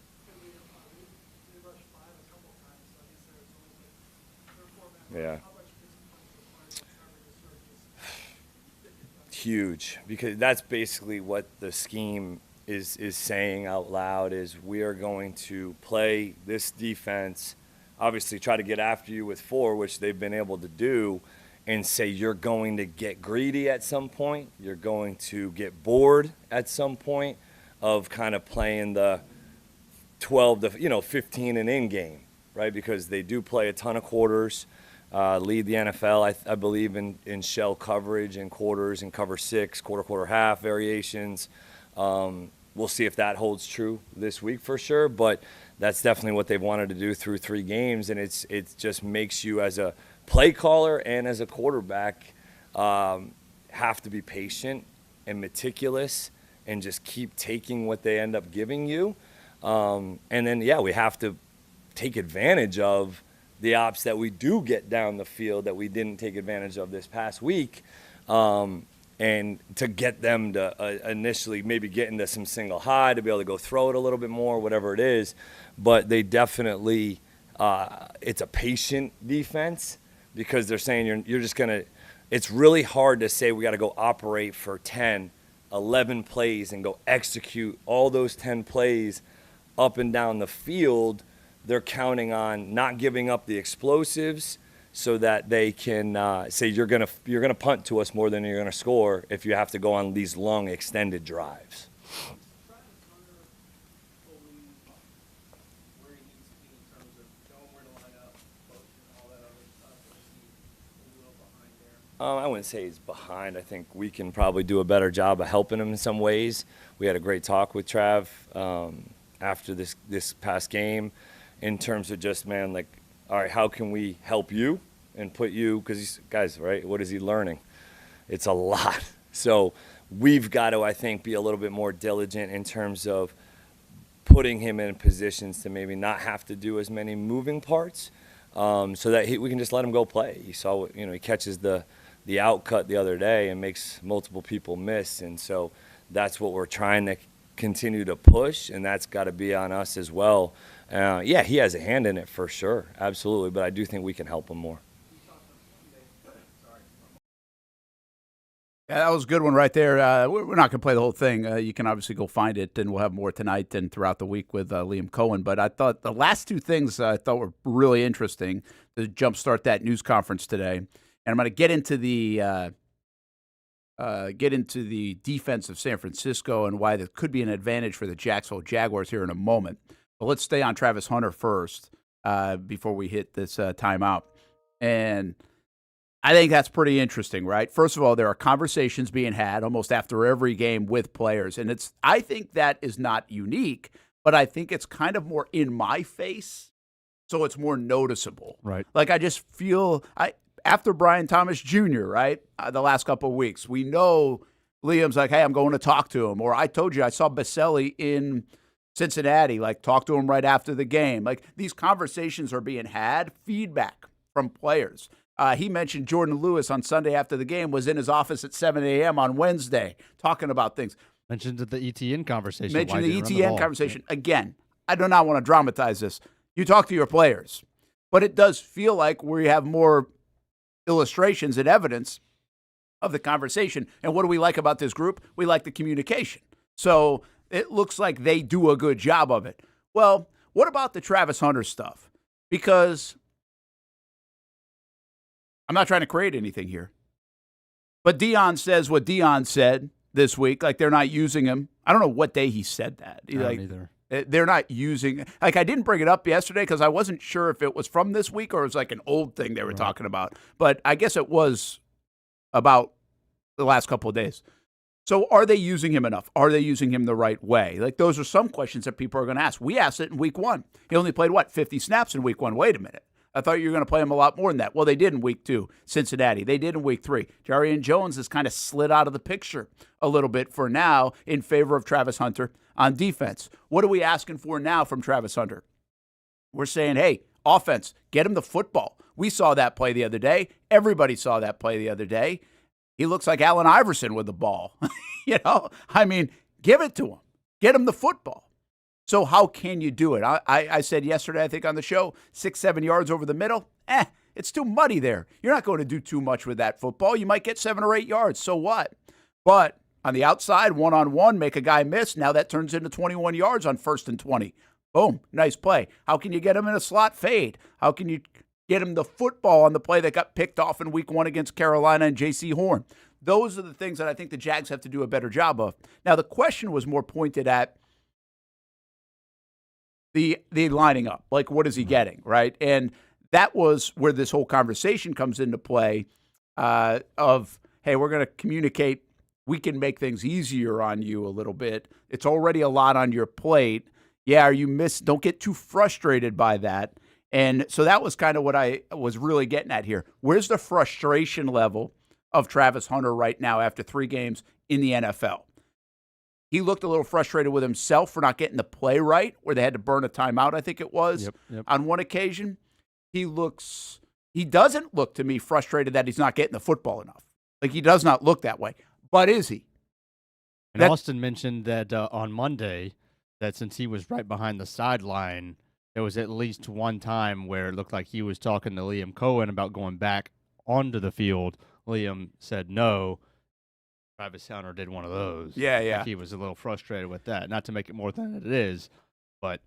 Speaker 11: Yeah. Huge, because that's basically what the scheme is saying out loud, is we are going to play this defense, obviously try to get after you with 4, which they've been able to do, and say you're going to get greedy at some point, you're going to get bored at some point of kind of playing the 12 to 15 and in game, right? Because they do play a ton of quarters. Lead the NFL, I believe, in shell coverage and quarters and cover 6, quarter, half variations. We'll see if that holds true this week for sure, but that's definitely what they've wanted to do through 3 games, and it just makes you, as a play caller and as a quarterback, have to be patient and meticulous and just keep taking what they end up giving you. And then, we have to take advantage of the ops that we do get down the field that we didn't take advantage of this past week, and to get them to initially maybe get into some single high, to be able to go throw it a little bit more, whatever it is. But they definitely, it's a patient defense, because they're saying you're just going to – it's really hard to say we got to go operate for 10, 11 plays and go execute all those 10 plays up and down the field. They're counting on not giving up the explosives so that they can say you're gonna punt to us more than you're gonna score if you have to go on these long extended drives. I wouldn't say he's behind. I think we can probably do a better job of helping him in some ways. We had a great talk with Trav after this past game, in terms of just, man, like, all right, how can we help you and put you, because he's, guys, right, what is he learning? It's a lot. So we've got to, I think, be a little bit more diligent in terms of putting him in positions to maybe not have to do as many moving parts, so that we can just let him go play. You saw, he catches the out cut the other day and makes multiple people miss, and so that's what we're trying to continue to push, and that's got to be on us as well. He has a hand in it for sure, absolutely, but I do think we can help him more.
Speaker 2: Yeah, that was a good one right there. We're not going to play the whole thing. You can obviously go find it, and we'll have more tonight and throughout the week with Liam Cohen. But I thought the last 2 things I thought were really interesting to jumpstart that news conference today. And I'm going to get into the get into the defense of San Francisco and why there could be an advantage for the Jacksonville Jaguars here in a moment. But let's stay on Travis Hunter first before we hit this timeout. And I think that's pretty interesting, right? First of all, there are conversations being had almost after every game with players. And I think that is not unique, but I think it's kind of more in my face, so it's more noticeable.
Speaker 3: Right.
Speaker 2: Like I just feel after Brian Thomas Jr., right, the last couple of weeks, we know Liam's like, hey, I'm going to talk to him. Or I told you I saw Baselli in Cincinnati, like talk to him right after the game. Like these conversations are being had, feedback from players. He mentioned Jordan Lewis on Sunday after the game was in his office at 7 a.m. on Wednesday talking about things.
Speaker 3: Mentioned the ETN conversation.
Speaker 2: Mentioned the ETN conversation. Again, I do not want to dramatize this. You talk to your players, but it does feel like we have more illustrations and evidence of the conversation. And what do we like about this group? We like the communication. So it looks like they do a good job of it. Well, what about the Travis Hunter stuff? Because I'm not trying to create anything here. But Deion says what Deion said this week, like they're not using him. I don't know what day he said that.
Speaker 3: I don't either.
Speaker 2: They're not using – like I didn't bring it up yesterday because I wasn't sure if it was from this week or it was like an old thing they were talking about. But I guess it was about the last couple of days. So are they using him enough? Are they using him the right way? Like those are some questions that people are going to ask. We asked it in week 1. He only played, 50 snaps in week 1? Wait a minute. I thought you were going to play him a lot more than that. Well, they did in week 2, Cincinnati. They did in week 3. Jarian Jones has kind of slid out of the picture a little bit for now in favor of Travis Hunter on defense. What are we asking for now from Travis Hunter? We're saying, hey, offense, get him the football. We saw that play the other day. Everybody saw that play the other day. He looks like Allen Iverson with the ball. Give it to him. Get him the football. So how can you do it? I said yesterday, I think on the show, 6-7 yards over the middle. It's too muddy there. You're not going to do too much with that football. You might get 7 or 8 yards. So what? But on the outside, one-on-one, make a guy miss. Now that turns into 21 yards on 1st and 20. Boom, nice play. How can you get him in a slot fade? How can you get him the football on the play that got picked off in week 1 against Carolina and J.C. Horn? Those are the things that I think the Jags have to do a better job of. Now, the question was more pointed at the lining up. Like, what is he getting, right? And that was where this whole conversation comes into play of, hey, we're going to communicate. We can make things easier on you a little bit. It's already a lot on your plate. Yeah, don't get too frustrated by that. And so that was kind of what I was really getting at here. Where's the frustration level of Travis Hunter right now after 3 games in the NFL? He looked a little frustrated with himself for not getting the play right, where they had to burn a timeout, I think it was, on one occasion. He doesn't look to me frustrated that he's not getting the football enough. Like, he does not look that way. But is he?
Speaker 3: And Austen mentioned that on Monday, that since he was right behind the sideline, there was at least one time where it looked like he was talking to Liam Cohen about going back onto the field. Liam said no. Travis Hunter did one of those.
Speaker 2: Yeah.
Speaker 3: Like he was a little frustrated with that. Not to make it more than it is, but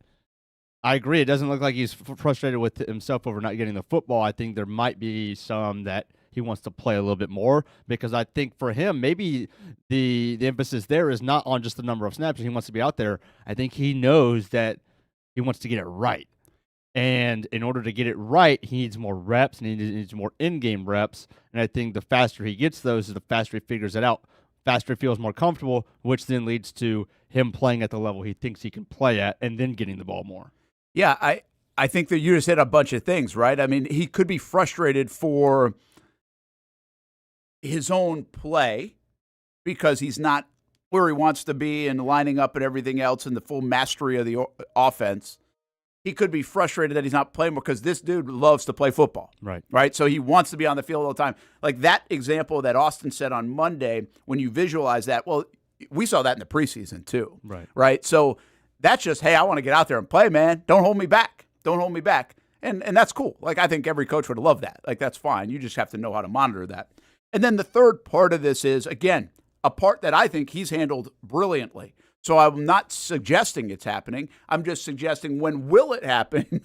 Speaker 3: I agree. It doesn't look like he's frustrated with himself over not getting the football. I think there might be some that he wants to play a little bit more, because I think for him, maybe the emphasis there is not on just the number of snaps. He wants to be out there. I think he knows that he wants to get it right. And in order to get it right, he needs more reps, and he needs more in-game reps. And I think the faster he gets those, the faster he figures it out, faster he feels more comfortable, which then leads to him playing at the level he thinks he can play at and then getting the ball more.
Speaker 2: Yeah, I think that you just hit a bunch of things, right? I mean, he could be frustrated for his own play because he's not where he wants to be and lining up and everything else and the full mastery of the offense. He could be frustrated that he's not playing more because this dude loves to play football. Right. So he wants to be on the field all the time. Like that example that Austen said on Monday, when you visualize that, well, we saw that in the preseason too. Right. So that's just, hey, I want to get out there and play, man. Don't hold me back. And that's cool. Like, I think every coach would love that. Like, that's fine. You just have to know how to monitor that. And then the third part of this is, again, a part that I think he's handled brilliantly. So I'm not suggesting it's happening. I'm just suggesting, when will it happen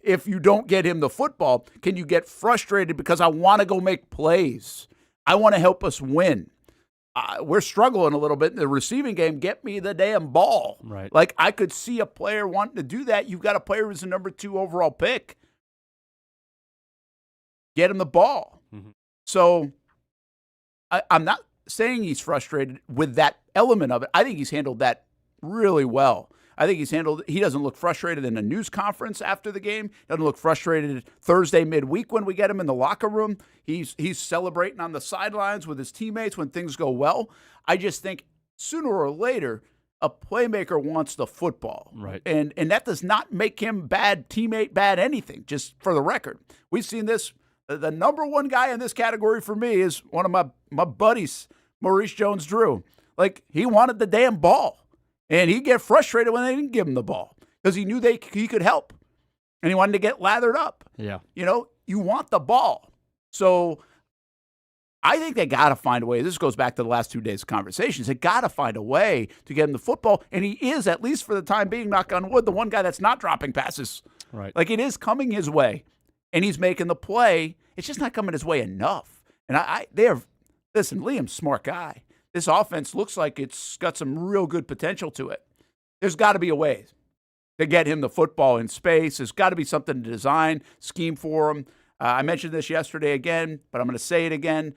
Speaker 2: if you don't get him the football? Can you get frustrated because I want to go make plays? I want to help us win. we're struggling a little bit in the receiving game. Get me the damn ball.
Speaker 3: Right.
Speaker 2: Like, I could see a player wanting to do that. You've got a player who's the number 2 overall pick. Get him the ball.
Speaker 3: Mm-hmm.
Speaker 2: So I'm not saying he's frustrated with that element of it. I think he's handled that really well. I think he doesn't look frustrated in a news conference after the game. Doesn't look frustrated Thursday midweek when we get him in the locker room. He's celebrating on the sidelines with his teammates when things go well. I just think sooner or later, a playmaker wants the football.
Speaker 3: Right.
Speaker 2: And that does not make him bad teammate, bad anything, just for the record. We've seen this. The number one guy in this category for me is one of my buddies, Maurice Jones-Drew. Like, he wanted the damn ball. And he'd get frustrated when they didn't give him the ball because he knew he could help. And he wanted to get lathered up.
Speaker 3: Yeah.
Speaker 2: You want the ball. So I think they got to find a way. This goes back to the last 2 days of conversations. They got to find a way to get him the football. And he is, at least for the time being, knock on wood, the one guy that's not dropping passes.
Speaker 3: Right.
Speaker 2: Like, it is coming his way. And he's making the play. It's just not coming his way enough. And listen, Liam's a smart guy. This offense looks like it's got some real good potential to it. There's got to be a way to get him the football in space. There's got to be something to design, scheme for him. I mentioned this yesterday again, but I'm going to say it again.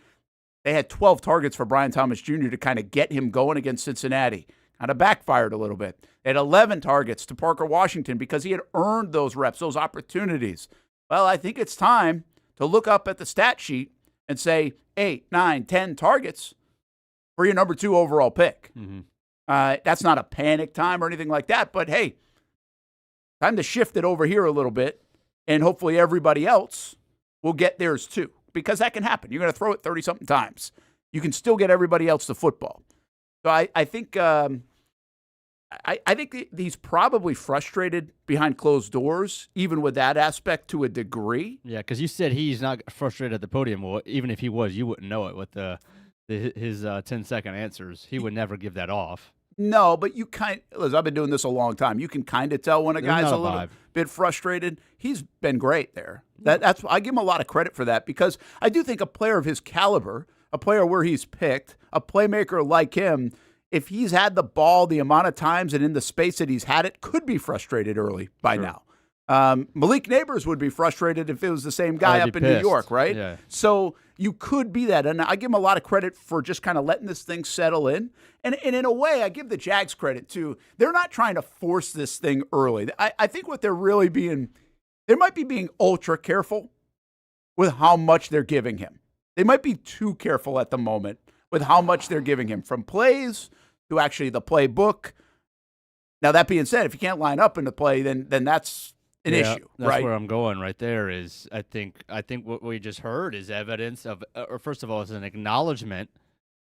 Speaker 2: They had 12 targets for Brian Thomas Jr. to kind of get him going against Cincinnati. Kind of backfired a little bit. They had 11 targets to Parker Washington because he had earned those reps, those opportunities. Well, I think it's time to look up at the stat sheet and say 8, 9, 10 targets for your number 2 overall pick.
Speaker 3: Mm-hmm.
Speaker 2: That's not a panic time or anything like that, but hey, time to shift it over here a little bit, and hopefully everybody else will get theirs too, because that can happen. You're going to throw it 30-something times. You can still get everybody else the football. So I think I think he's probably frustrated behind closed doors, even with that aspect to a degree.
Speaker 3: Yeah, because you said he's not frustrated at the podium. Well, even if he was, you wouldn't know it with his 10-second answers. He would never give that off.
Speaker 2: No, but listen, I've been doing this a long time. You can kind of tell when a guy's a little bit frustrated. He's been great there. That's I give him a lot of credit for that, because I do think a player of his caliber, a player where he's picked, a playmaker like him, if he's had the ball the amount of times and in the space that he's had it, could be frustrated early by now. Malik Neighbors would be frustrated if it was the same guy up in New York, right?
Speaker 3: Yeah.
Speaker 2: So you could be that. And I give him a lot of credit for just kind of letting this thing settle in. And in a way, I give the Jags credit, too. They're not trying to force this thing early. I think what they're really they might be being ultra careful with how much they're giving him. They might be too careful at the moment with how much they're giving him, from plays to actually the playbook. Now, that being said, if you can't line up in the play, then that's an issue,
Speaker 3: that's
Speaker 2: right?
Speaker 3: where I'm going right there is I think what we just heard is evidence of, or first of all, it's an acknowledgement,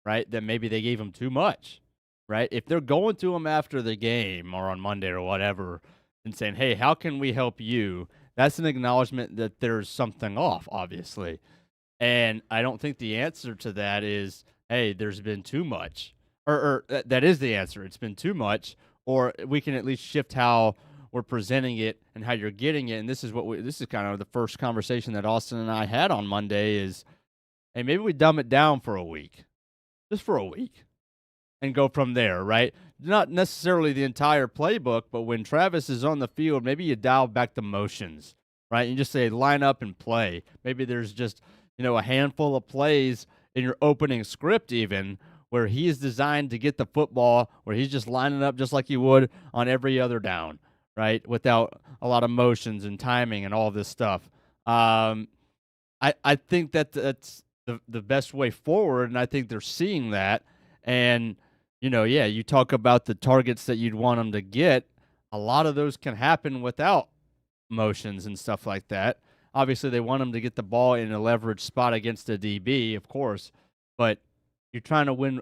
Speaker 3: right, that maybe they gave him too much, right? If they're going to him after the game or on Monday or whatever and saying, hey, how can we help you? That's an acknowledgement that there's something off, obviously. And I don't think the answer to that is, hey, there's been too much. Or that is the answer. It's been too much. Or we can at least shift how we're presenting it and how you're getting it. And this is kind of the first conversation that Austen and I had on Monday is, hey, maybe we dumb it down for a week. Just for a week. And go from there, right? Not necessarily the entire playbook, but when Travis is on the field, maybe you dial back the motions, right? And you just say line up and play. Maybe there's just, a handful of plays in your opening script even where he is designed to get the football, where he's just lining up just like you would on every other down, right? Without a lot of motions and timing and all this stuff. I think that's the best way forward, and I think they're seeing that. And, you talk about the targets that you'd want them to get. A lot of those can happen without motions and stuff like that. Obviously, they want them to get the ball in a leverage spot against a DB, of course, but you're trying to win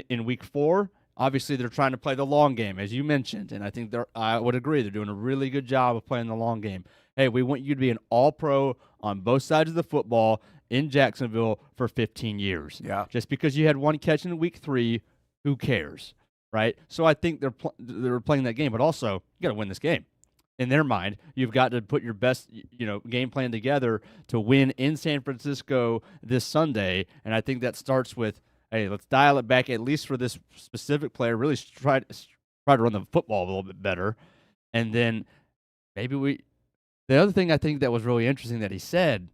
Speaker 3: in week 4. Obviously, they're trying to play the long game, as you mentioned, and I think I would agree. They're doing a really good job of playing the long game. Hey, we want you to be an all-pro on both sides of the football in Jacksonville for 15 years.
Speaker 2: Yeah.
Speaker 3: Just because you had one catch in week 3, who cares, right? So I think they're playing that game, but also you got to win this game. In their mind, you've got to put your best, game plan together to win in San Francisco this Sunday, and I think that starts with hey, let's dial it back, at least for this specific player, really try to run the football a little bit better. And then maybe the other thing I think that was really interesting that he said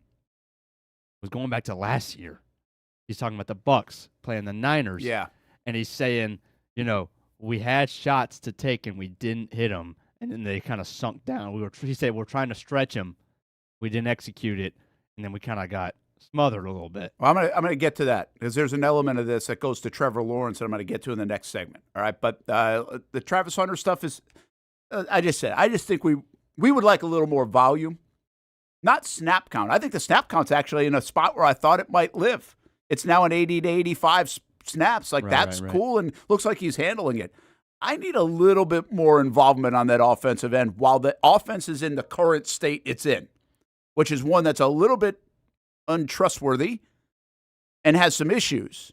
Speaker 3: was going back to last year. He's talking about the Bucs playing the Niners.
Speaker 2: Yeah.
Speaker 3: And he's saying, we had shots to take and we didn't hit them. And then they kind of sunk down. He said, we're trying to stretch them. We didn't execute it. And then we kind of got smothered a little bit.
Speaker 2: Well, I'm gonna get to that because there's an element of this that goes to Trevor Lawrence that I'm gonna get to in the next segment. All right, but the Travis Hunter stuff is, I just think we would like a little more volume, not snap count. I think the snap count's actually in a spot where I thought it might live. It's now an 80 to 85 snaps. That's cool and looks like he's handling it. I need a little bit more involvement on that offensive end while the offense is in the current state it's in, which is one that's a little bit untrustworthy and has some issues.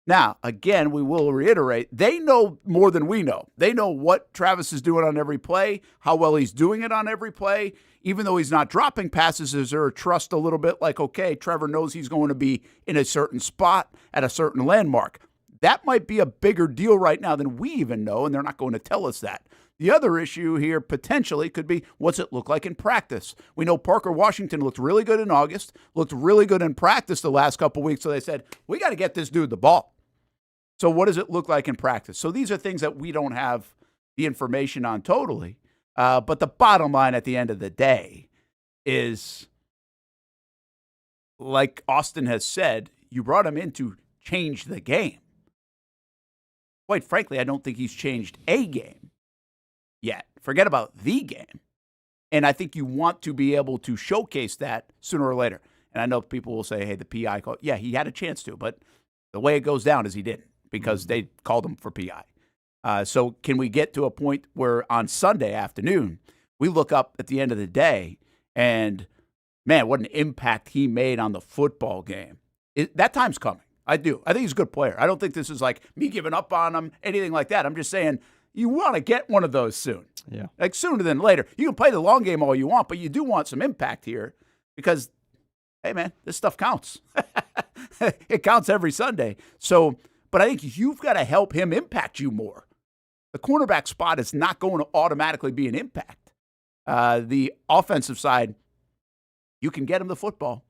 Speaker 2: Now, again, we will reiterate, they know more than we know. They know what Travis is doing on every play, how well he's doing it on every play. Even though he's not dropping passes, is there a trust a little bit like, okay, Trevor knows he's going to be in a certain spot at a certain landmark. That might be a bigger deal right now than we even know, and they're not going to tell us that. The other issue here potentially could be, what's it look like in practice? We know Parker Washington looked really good in August, looked really good in practice the last couple weeks, so they said, we got to get this dude the ball. So what does it look like in practice? So these are things that we don't have the information on totally. But the bottom line at the end of the day is, like Austen has said, you brought him in to change the game. Quite frankly, I don't think he's changed a game yet. Forget about the game. And I think you want to be able to showcase that sooner or later. And I know people will say, hey, the PI call. Yeah, he had a chance to, but the way it goes down is he didn't because they called him for PI. So can we get to a point where on Sunday afternoon, we look up at the end of the day and, man, what an impact he made on the football game. That time's coming. I do. I think he's a good player. I don't think this is like me giving up on him, anything like that. I'm just saying you want to get one of those soon.
Speaker 3: Yeah.
Speaker 2: Like sooner than later. You can play the long game all you want, but you do want some impact here because, hey, man, this stuff counts. It counts every Sunday. So, but I think you've got to help him impact you more. The cornerback spot is not going to automatically be an impact. The offensive side, you can get him the football.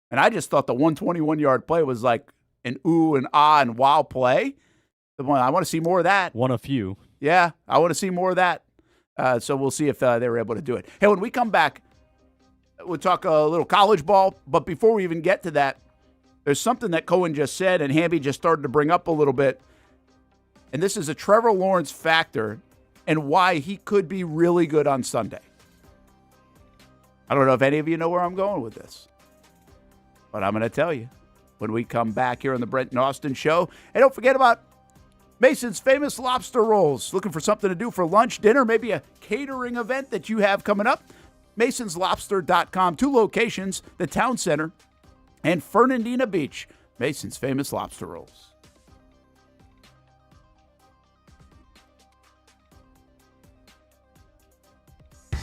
Speaker 2: And I just thought the 121-yard play was like an ooh and ah and wow play. I want to see more of that.
Speaker 3: One of few.
Speaker 2: Yeah, I want to see more of that. So we'll see if they were able to do it. Hey, when we come back, we'll talk a little college ball. But before we even get to that, there's something that Cohen just said and Hamby just started to bring up a little bit. And this is a Trevor Lawrence factor and why he could be really good on Sunday. I don't know if any of you know where I'm going with this, but I'm going to tell you when we come back here on the Brent and Austen Show. And don't forget about Mason's Famous Lobster Rolls. Looking for something to do for lunch, dinner, maybe a catering event that you have coming up? MasonsLobster.com. 2 locations, the Town Center and Fernandina Beach. Mason's Famous Lobster Rolls.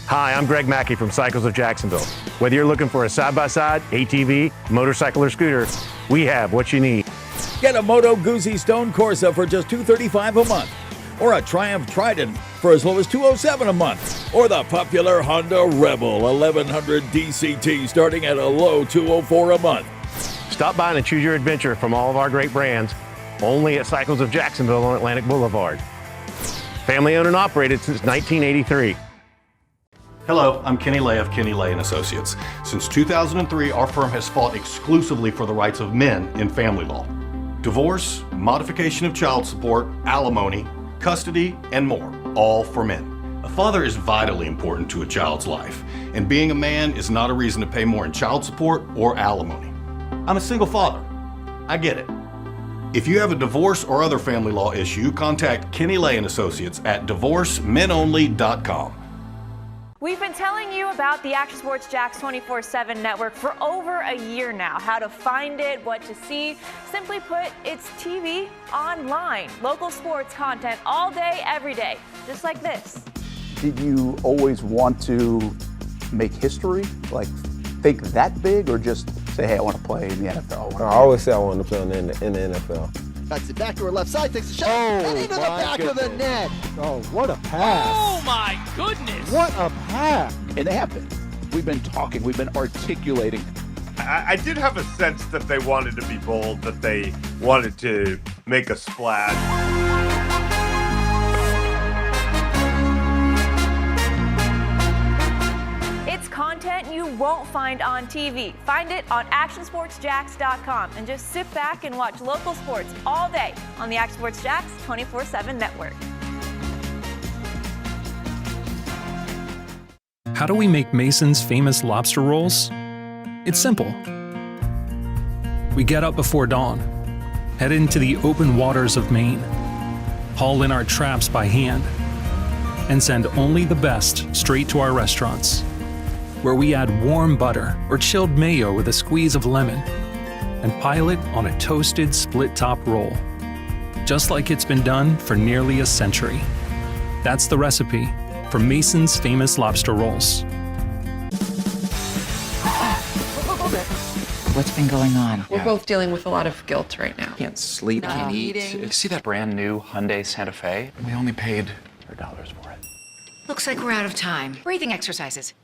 Speaker 13: Hi, I'm Greg Mackey from Cycles of Jacksonville. Whether you're looking for a side-by-side, ATV, motorcycle, or scooter, we have what you need.
Speaker 14: Get a Moto Guzzi Stone Corsa for just $235 a month, or a Triumph Trident for as low as $207 a month, or the popular Honda Rebel 1100 DCT starting at a low $204 a month.
Speaker 13: Stop by and choose your adventure from all of our great brands, only at Cycles of Jacksonville on Atlantic Boulevard. Family owned and operated since 1983.
Speaker 15: Hello, I'm Kenny Lay of Kenny Lay & Associates. Since 2003, our firm has fought exclusively for the rights of men in family law. Divorce, modification of child support, alimony, custody, and more, all for men. A father is vitally important to a child's life, and being a man is not a reason to pay more in child support or alimony. I'm a single father. I get it. If you have a divorce or other family law issue, contact Kenny Lay & Associates at divorcemenonly.com.
Speaker 6: We've been telling you about the Action Sports Jax 24/7 network for over a year now. How to find it, what to see. Simply put, it's TV online. Local sports content all day, every day, just like this.
Speaker 4: Did you always want to make history? Like, think that big, or just say, hey, I want to play in the NFL?
Speaker 16: I always say I wanted to play in the NFL.
Speaker 5: Cuts it back to her left side, takes a shot, and into the
Speaker 3: my
Speaker 5: back of the
Speaker 3: goodness.
Speaker 5: net.
Speaker 3: Oh, what a pass.
Speaker 16: Oh, my goodness.
Speaker 3: What a pass.
Speaker 4: And they have been. We've been talking. We've been articulating.
Speaker 12: I did have a sense that they wanted to be bold, that they wanted to make a splash.
Speaker 6: It's content you won't find on TV. Find it on actionsportsjax.com and just sit back and watch local sports all day on the Action Sports Jax 24/7 network.
Speaker 17: How do we make Mason's famous lobster rolls? It's simple. We get up before dawn, head into the open waters of Maine, haul in our traps by hand, and send only the best straight to our restaurants, where we add warm butter or chilled mayo with a squeeze of lemon and pile it on a toasted split-top roll, just like it's been done for nearly a century. That's the recipe for Mason's famous lobster rolls.
Speaker 18: What's been going on?
Speaker 19: We're both dealing with a lot of guilt right now.
Speaker 18: Can't sleep, can't eat. You see that brand new Hyundai Santa Fe? We only paid $4 for it.
Speaker 20: Looks like we're out of time. Breathing exercises.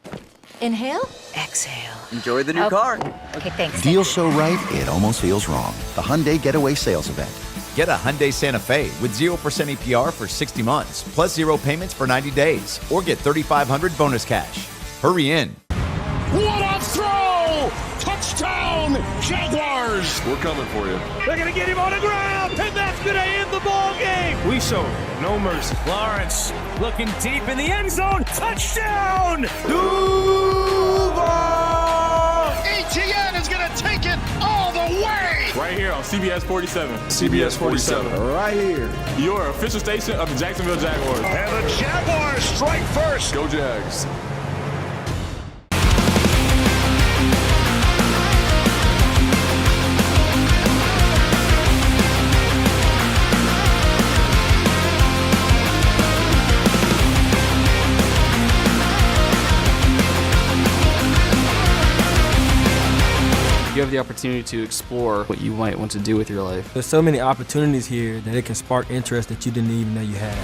Speaker 20: Inhale, exhale.
Speaker 21: Enjoy the new car.
Speaker 20: Okay, thanks.
Speaker 21: Deal so right, it almost feels wrong. The Hyundai Getaway Sales Event. Get a Hyundai Santa Fe with 0% APR for 60 months, plus 0 payments for 90 days, or get $3,500 bonus cash. Hurry in.
Speaker 22: What a throw! Touchdown, Jaguars!
Speaker 23: We're coming for you.
Speaker 22: They're going to get him on the ground, and that's going to end the ball game.
Speaker 23: We show no mercy.
Speaker 22: Lawrence looking deep in the end zone. Touchdown!
Speaker 23: Duval!
Speaker 22: ETN is going to take it all the way.
Speaker 23: Right here on CBS 47. CBS 47.
Speaker 22: Right here.
Speaker 23: Your official station of the Jacksonville Jaguars.
Speaker 22: And the Jaguars strike first.
Speaker 23: Go Jags.
Speaker 24: You have the opportunity to explore what you might want to do with your life.
Speaker 25: There's so many opportunities here that it can spark interest that you didn't even know you had.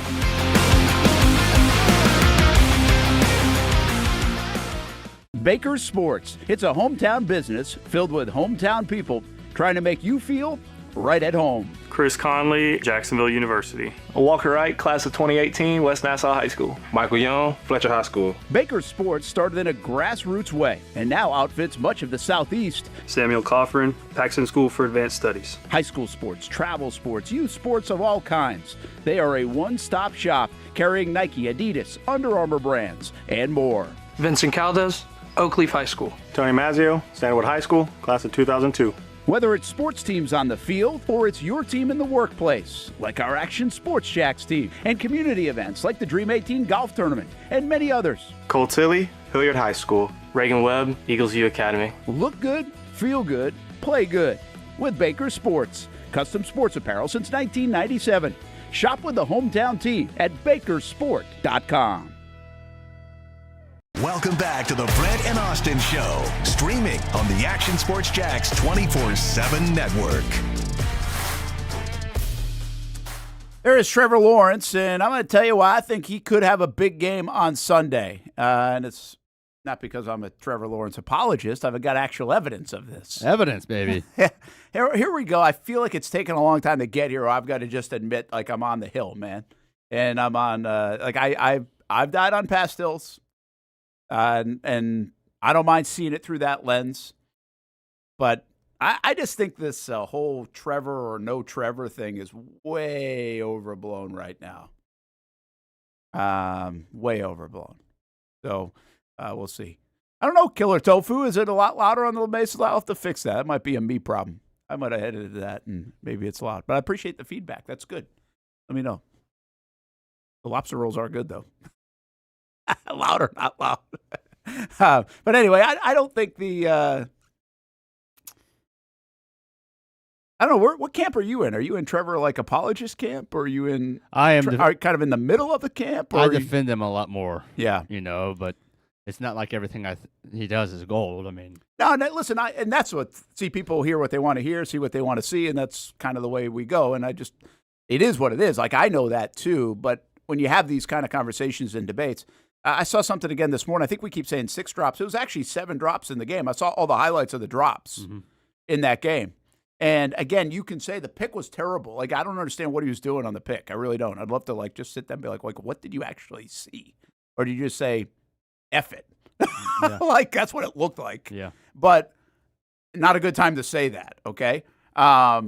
Speaker 4: Baker's Sports. It's a hometown business filled with hometown people trying to make you feel right at home.
Speaker 26: Chris Conley, Jacksonville University. Walker Wright, class of 2018, West Nassau High School.
Speaker 23: Michael Young, Fletcher High School.
Speaker 4: Baker's Sports started in a grassroots way and now outfits much of the Southeast.
Speaker 26: Samuel Coffrin, Paxton School for Advanced Studies.
Speaker 4: High school sports, travel sports, youth sports of all kinds. They are a one-stop shop carrying Nike, Adidas, Under Armour brands, and more.
Speaker 26: Vincent Caldes, Oakleaf High School. Tony Mazzio, Stanwood High School, class of 2002.
Speaker 4: Whether it's sports teams on the field or it's your team in the workplace, like our Action Sports Jax team, and community events like the Dream 18 Golf Tournament, and many others.
Speaker 26: Colt Tilly, Hilliard High School. Reagan Webb, Eagles View Academy.
Speaker 4: Look good, feel good, play good with Baker Sports. Custom sports apparel since 1997. Shop with the hometown team at bakersport.com.
Speaker 1: Welcome back to the Brent and Austen Show, streaming on the Action Sports Jax 24/7 network.
Speaker 2: There is Trevor Lawrence, and I'm going to tell you why I think he could have a big game on Sunday. And it's not because I'm a Trevor Lawrence apologist. I've got actual evidence of this.
Speaker 3: Evidence, baby.
Speaker 2: Here we go. I feel like it's taken a long time to get here. I've got to just admit, like, I'm on the hill, man. And I'm on, I've died on past hills. And I don't mind seeing it through that lens. But I just think this whole Trevor or no Trevor thing is way overblown right now. Way overblown. So we'll see. I don't know, Killer Tofu. Is it a lot louder on the Mesa? I'll have to fix that. It might be a me problem. I might have edited that, and maybe it's loud. But I appreciate the feedback. That's good. Let me know. The lobster rolls are good, though. Loud or not loud. But anyway, I don't think the I don't know, what camp are you in? Are you in Trevor like apologist camp, or are you in?
Speaker 3: I am
Speaker 2: are you kind of in the middle of the camp. Or
Speaker 3: I defend him a lot more.
Speaker 2: Yeah,
Speaker 3: but It's not like everything he does is gold. I mean,
Speaker 2: no. Listen, and that's what people hear what they want to hear, see what they want to see, and that's kind of the way we go. And it is what it is. Like I know that too, but when you have these kind of conversations and debates, I saw something again this morning. I think we keep saying 6 drops. It was actually 7 drops in the game. I saw all the highlights of the drops in that game. And again, you can say the pick was terrible. Like I don't understand what he was doing on the pick. I really don't. I'd love to just sit there and be like, what did you actually see? Or did you just say, F it? Yeah. Like that's what it looked like.
Speaker 3: Yeah.
Speaker 2: But not a good time to say that, okay? But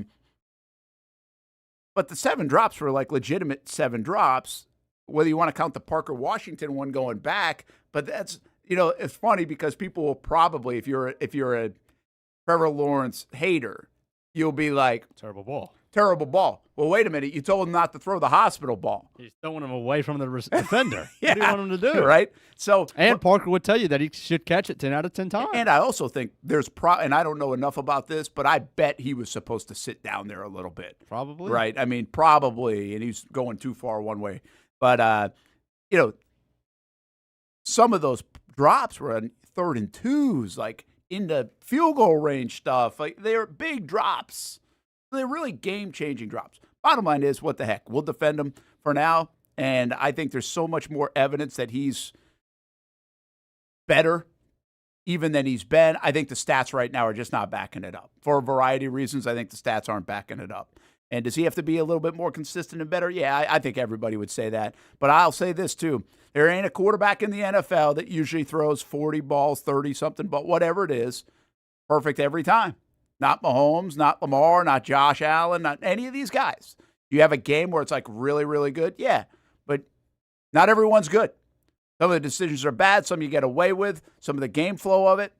Speaker 2: the 7 drops were like legitimate 7 drops, whether you want to count the Parker Washington one going back. But that's, it's funny because people will probably, if you're a Trevor Lawrence hater, you'll be like,
Speaker 3: terrible ball.
Speaker 2: Terrible ball. Well, wait a minute. You told him not to throw the hospital ball.
Speaker 3: He's throwing him away from the defender.
Speaker 2: Yeah,
Speaker 3: what do you want him to do?
Speaker 2: Right? So,
Speaker 3: and Parker would tell you that he should catch it 10 out of 10 times.
Speaker 2: And I also think there's and I don't know enough about this, but I bet he was supposed to sit down there a little bit.
Speaker 3: Probably.
Speaker 2: Right? I mean, probably, and he's going too far one way. But, some of those drops were on 3rd and 2s, like into field goal range stuff. Like they're big drops. They're really game-changing drops. Bottom line is, what the heck? We'll defend him for now, and I think there's so much more evidence that he's better even than he's been. I think the stats right now are just not backing it up. For a variety of reasons, I think the stats aren't backing it up. And does he have to be a little bit more consistent and better? Yeah, I think everybody would say that. But I'll say this, too. There ain't a quarterback in the NFL that usually throws 40 balls, 30-something, but whatever it is, perfect every time. Not Mahomes, not Lamar, not Josh Allen, not any of these guys. You have a game where it's like really, really good? Yeah, but not everyone's good. Some of the decisions are bad. Some you get away with. Some of the game flow of it.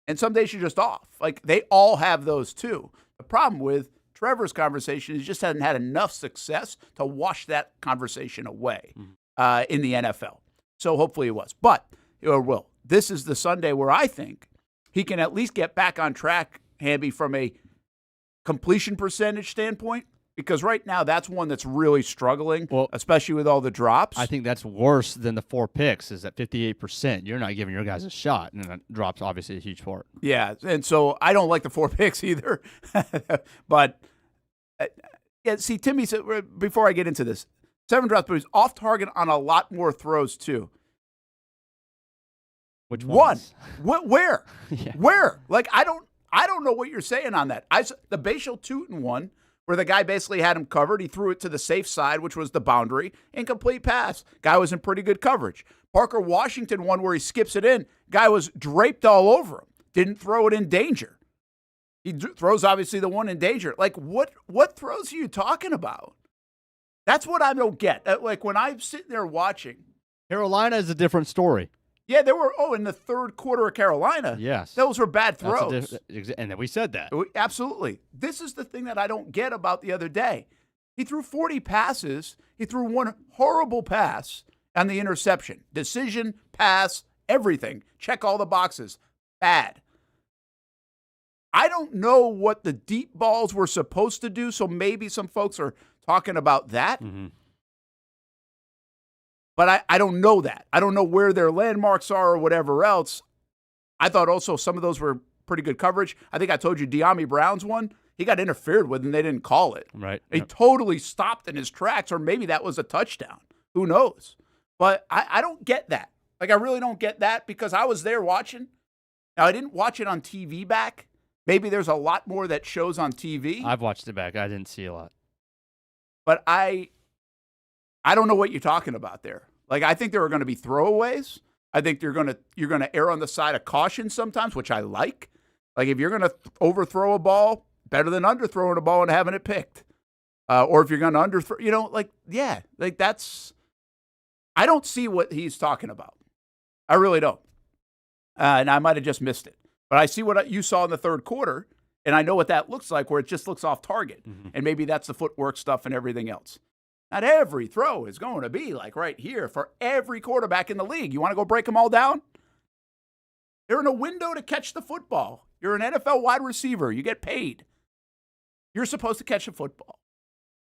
Speaker 2: And some days you're just off. Like, they all have those too. The problem with Trevor's conversation is he just hasn't had enough success to wash that conversation away in the NFL. So hopefully it was. But, or will. This is the Sunday where I think he can at least get back on track, Hamby, from a completion percentage standpoint, because right now that's one that's really struggling, especially with all the drops.
Speaker 3: I think that's worse than the 4 picks is at 58%. You're not giving your guys a shot, and that drops obviously a huge part.
Speaker 2: Yeah, and so I don't like the 4 picks either. But, see, Timmy said, before I get into this, 7 drops, but he's off target on a lot more throws too.
Speaker 3: Which ones?
Speaker 2: Where?
Speaker 3: Yeah.
Speaker 2: Where? Like, I don't know what you're saying on that. The Bashal Tootin one, where the guy basically had him covered. He threw it to the safe side, which was the boundary. Incomplete pass. Guy was in pretty good coverage. Parker Washington one where he skips it in. Guy was draped all over him. Didn't throw it in danger. He throws, obviously, the one in danger. Like, what throws are you talking about? That's what I don't get. Like, when I'm sitting there watching.
Speaker 3: Carolina is a different story.
Speaker 2: Yeah, there were, in the third quarter of Carolina.
Speaker 3: Yes.
Speaker 2: Those were bad throws.
Speaker 3: And we said that.
Speaker 2: Absolutely. This is the thing that I don't get about the other day. He threw 40 passes. He threw one horrible pass on the interception. Decision, pass, everything. Check all the boxes. Bad. I don't know what the deep balls were supposed to do, so maybe some folks are talking about that.
Speaker 3: Mm-hmm.
Speaker 2: But I don't know that. I don't know where their landmarks are or whatever else. I thought also some of those were pretty good coverage. I think I told you De'Ami Brown's one, he got interfered with and they didn't call it.
Speaker 3: Right.
Speaker 2: He totally stopped in his tracks, or maybe that was a touchdown. Who knows? But I don't get that. Like, I really don't get that because I was there watching. Now, I didn't watch it on TV back. Maybe there's a lot more that shows on TV.
Speaker 3: I've watched it back. I didn't see a lot.
Speaker 2: But I don't know what you're talking about there. Like, I think there are going to be throwaways. I think you're going to err on the side of caution sometimes, which I like. Like, if you're going to overthrow a ball, better than underthrowing a ball and having it picked. Or if you're going to underthrow, that's. I don't see what he's talking about. I really don't. And I might have just missed it. But I see what you saw in the third quarter, and I know what that looks like, where it just looks off target. Mm-hmm. And maybe that's the footwork stuff and everything else. Not every throw is going to be like right here for every quarterback in the league. You want to go break them all down? They're in a window to catch the football. You're an NFL wide receiver. You get paid. You're supposed to catch the football.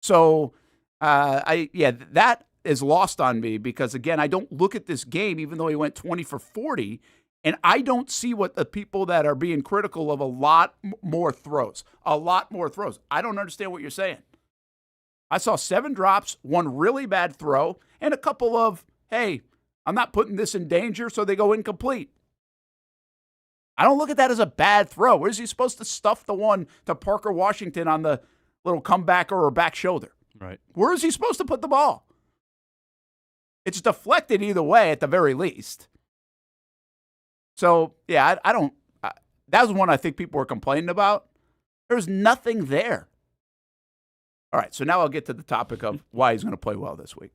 Speaker 2: So, that is lost on me because, again, I don't look at this game, even though he went 20 for 40, and I don't see what the people that are being critical of a lot more throws. I don't understand what you're saying. I saw 7 drops, 1 really bad throw, and a couple of, hey, I'm not putting this in danger, so they go incomplete. I don't look at that as a bad throw. Where's he supposed to stuff the one to Parker Washington on the little comebacker or back shoulder?
Speaker 3: Right. Where
Speaker 2: is he supposed to put the ball? It's deflected either way at the very least. So, yeah, I don't – that was one I think people were complaining about. There's nothing there. All right, so now I'll get to the topic of why he's going to play well this week.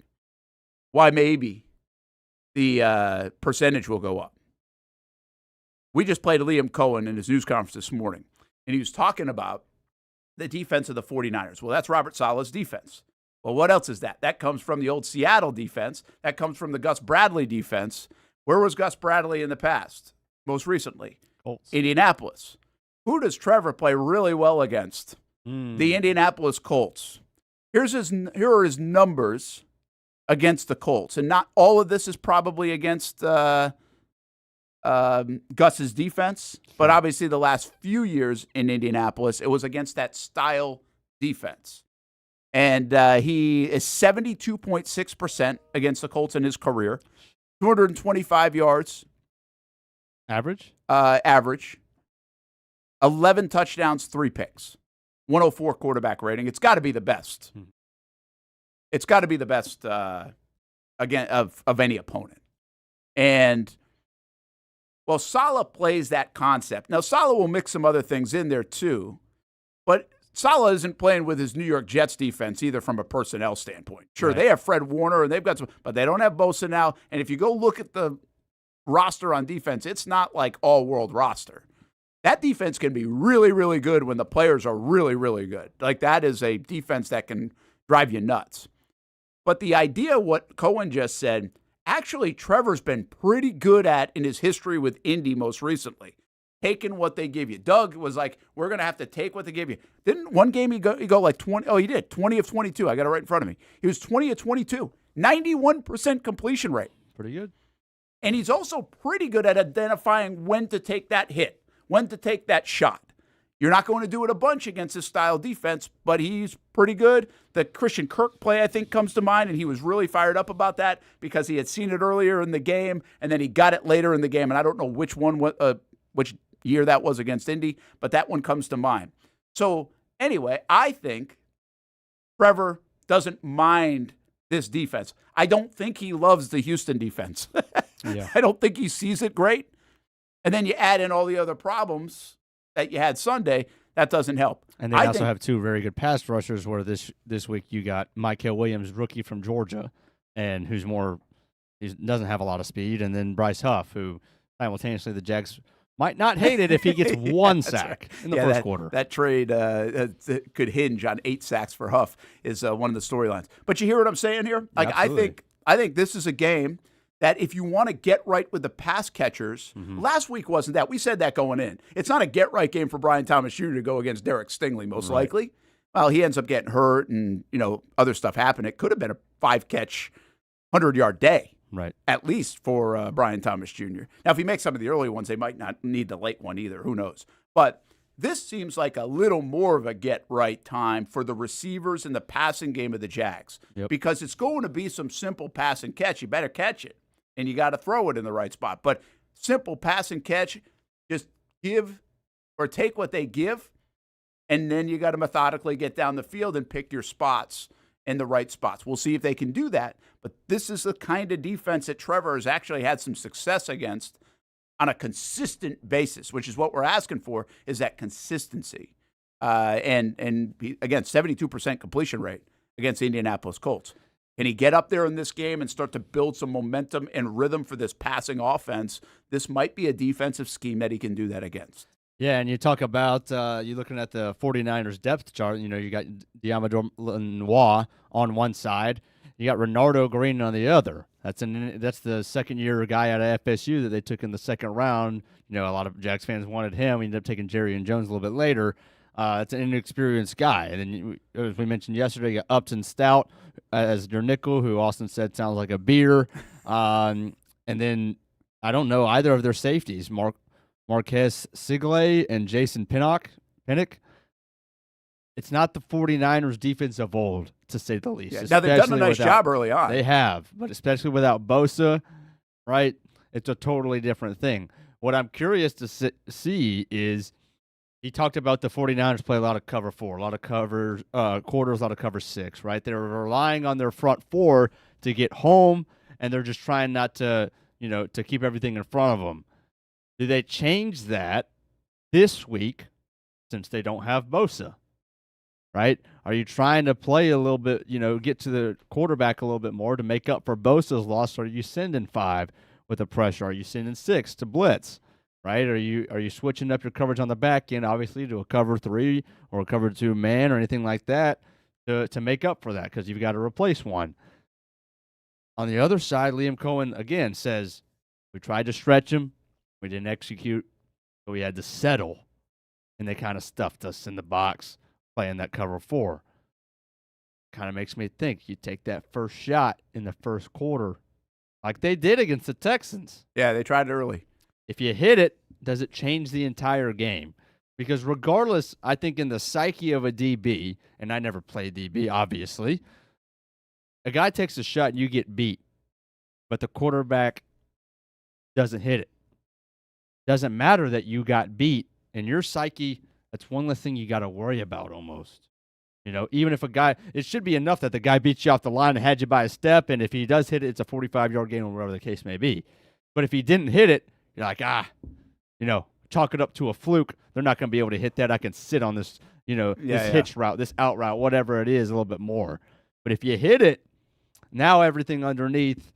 Speaker 2: Why maybe the percentage will go up. We just played Liam Cohen in his news conference this morning, and he was talking about the defense of the 49ers. Well, that's Robert Saleh's defense. Well, what else is that? That comes from the old Seattle defense. That comes from the Gus Bradley defense. Where was Gus Bradley in the past? Most recently,
Speaker 3: Colts.
Speaker 2: Indianapolis. Who does Trevor play really well against? The Indianapolis Colts. Here are his numbers against the Colts. And not all of this is probably against Gus's defense, but obviously the last few years in Indianapolis, it was against that style defense. And he is 72.6% against the Colts in his career, 225 yards.
Speaker 3: Average?
Speaker 2: Average. 11 touchdowns, 3 picks. 104 quarterback rating. It's got to be the best. It's got to be the best again of any opponent. And well, Saleh plays that concept. Now, Saleh will mix some other things in there too, but Saleh isn't playing with his New York Jets defense either from a personnel standpoint. Sure, right. They have Fred Warner and they've got some, but they don't have Bosa now. And if you go look at the roster on defense, it's not like all-world roster. That defense can be really, really good when the players are really, really good. Like that is a defense that can drive you nuts. But the idea, what Cohen just said, actually Trevor's been pretty good at in his history with Indy most recently. Taking what they give you. Doug was like, we're going to have to take what they give you. Didn't one game he go like 20? Oh, he did. 20 of 22. I got it right in front of me. He was 20 of 22. 91% completion rate.
Speaker 3: Pretty good.
Speaker 2: And he's also pretty good at identifying when to take that hit. When to take that shot. You're not going to do it a bunch against this style defense, but he's pretty good. The Christian Kirk play, I think, comes to mind, and he was really fired up about that because he had seen it earlier in the game, and then he got it later in the game, and I don't know which year that was against Indy, but that one comes to mind. So anyway, I think Trevor doesn't mind this defense. I don't think he loves the Houston defense.
Speaker 3: Yeah.
Speaker 2: I don't think he sees it great. And then you add in all the other problems that you had Sunday, that doesn't help.
Speaker 3: And they also have 2 very good pass rushers where this week you got Michael Williams, rookie from Georgia, and he doesn't have a lot of speed, and then Bryce Huff, who simultaneously the Jags might not hate it if he gets one sack in the first quarter.
Speaker 2: That trade could hinge on 8 sacks for Huff is one of the storylines. But you hear what I'm saying here? Like
Speaker 3: Absolutely.
Speaker 2: I think this is a game that if you want to get right with the pass catchers, last week wasn't that. We said that going in. It's not a get-right game for Brian Thomas Jr. to go against Derek Stingley, most likely. Well, he ends up getting hurt and, other stuff happened. It could have been a 5-catch, 100-yard day,
Speaker 3: right?
Speaker 2: At least for Brian Thomas Jr. Now, if he makes some of the early ones, they might not need the late one either. Who knows? But this seems like a little more of a get-right time for the receivers in the passing game of the Jags because it's going to be some simple pass and catch. You better catch it. And you got to throw it in the right spot. But simple pass and catch, just give or take what they give, and then you got to methodically get down the field and pick your spots in the right spots. We'll see if they can do that. But this is the kind of defense that Trevor has actually had some success against on a consistent basis, which is what we're asking for, is that consistency. And again, 72% completion rate against the Indianapolis Colts. Can he get up there in this game and start to build some momentum and rhythm for this passing offense? This might be a defensive scheme that he can do that against.
Speaker 3: Yeah, and you talk about you're looking at the 49ers depth chart. You got Diamador Lenoir on one side. You got Renardo Green on the other. That's the second-year guy out of FSU that they took in the second round. A lot of Jags fans wanted him. We ended up taking Jerry and Jones a little bit later. It's an inexperienced guy. And then, as we mentioned yesterday, you got Upton Stout, as your nickel, who Austen said sounds like a beer. And then I don't know either of their safeties, Marquez Sigley and Jason Pinnock. It's not the 49ers defense of old, to say the least.
Speaker 2: Yeah, now, they've done a nice job early on.
Speaker 3: They have, but especially without Bosa, right? It's a totally different thing. What I'm curious to see is he talked about the 49ers play a lot of cover 4, a lot of quarters, a lot of cover 6, right? They're relying on their front 4 to get home, and they're just trying not to, to keep everything in front of them. Do they change that this week since they don't have Bosa? Right? Are you trying to play a little bit, get to the quarterback a little bit more to make up for Bosa's loss? Or are you sending 5 with the pressure? Are you sending 6 to blitz? Right? Are you switching up your coverage on the back end, obviously, to a cover 3 or a cover 2 man or anything like that to make up for that because you've got to replace one? On the other side, Liam Cohen, again, says, we tried to stretch him. We didn't execute, so we had to settle. And they kind of stuffed us in the box playing that cover 4. Kind of makes me think you take that first shot in the first quarter like they did against the Texans.
Speaker 2: Yeah, they tried it early.
Speaker 3: If you hit it, does it change the entire game? Because regardless, I think in the psyche of a DB, and I never played DB, obviously, a guy takes a shot and you get beat, but the quarterback doesn't hit it. Doesn't matter that you got beat. In your psyche, that's one less thing you got to worry about almost. Even if a guy, it should be enough that the guy beats you off the line and had you by a step, and if he does hit it, it's a 45-yard gain or whatever the case may be. But if he didn't hit it, you're like, chalk it up to a fluke. They're not going to be able to hit that. I can sit on this, hitch route, this out route, whatever it is, a little bit more. But if you hit it, now everything underneath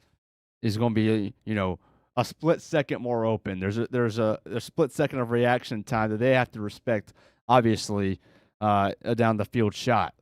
Speaker 3: is going to be, a split second more open. There's a split second of reaction time that they have to respect, obviously, down the field shot.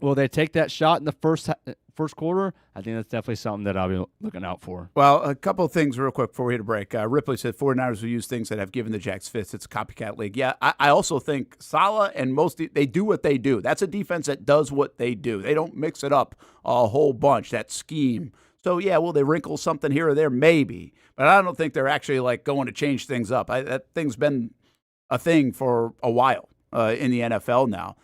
Speaker 3: Will they take that shot in the first quarter? I think that's definitely something that I'll be looking out for.
Speaker 2: Well, a couple of things real quick before we hit a break. Ripley said 49ers will use things that have given the Jags fits. It's a copycat league. Yeah, I also think Saleh and they do what they do. That's a defense that does what they do. They don't mix it up a whole bunch, that scheme. So, yeah, will they wrinkle something here or there? Maybe. But I don't think they're actually, going to change things up. That thing's been a thing for a while in the NFL now.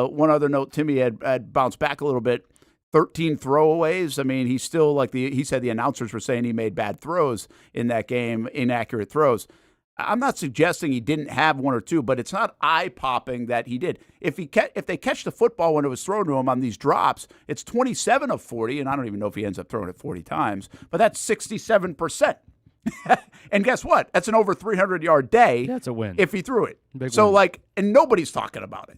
Speaker 2: One other note, Timmy had bounced back a little bit. 13 throwaways. I mean, he's still he said the announcers were saying he made bad throws in that game, inaccurate throws. I'm not suggesting he didn't have one or two, but it's not eye-popping that he did. If they catch the football when it was thrown to him on these drops, it's 27 of 40, and I don't even know if he ends up throwing it 40 times, but that's 67%. And guess what? That's an over 300-yard day.
Speaker 3: That's a win.
Speaker 2: If he threw it.
Speaker 3: Big
Speaker 2: so,
Speaker 3: win.
Speaker 2: And nobody's talking about it.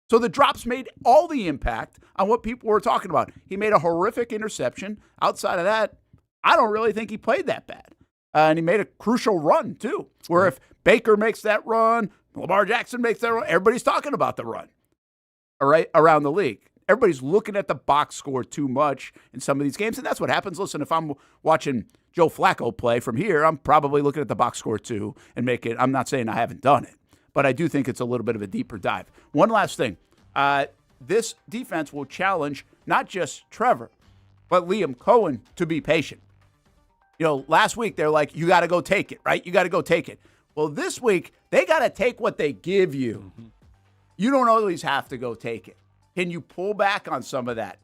Speaker 2: So the drops made all the impact on what people were talking about. He made a horrific interception. Outside of that, I don't really think he played that bad. And he made a crucial run, too, where if Baker makes that run, Lamar Jackson makes that run, everybody's talking about the run around the league. Everybody's looking at the box score too much in some of these games, and that's what happens. Listen, if I'm watching Joe Flacco play from here, I'm probably looking at the box score too and make it. I'm not saying I haven't done it, but I do think it's a little bit of a deeper dive. One last thing. This defense will challenge not just Trevor, but Liam Cohen to be patient. Last week they're like, you got to go take it, right? You got to go take it. Well, this week they got to take what they give you. Mm-hmm. You don't always have to go take it. Can you pull back on some of that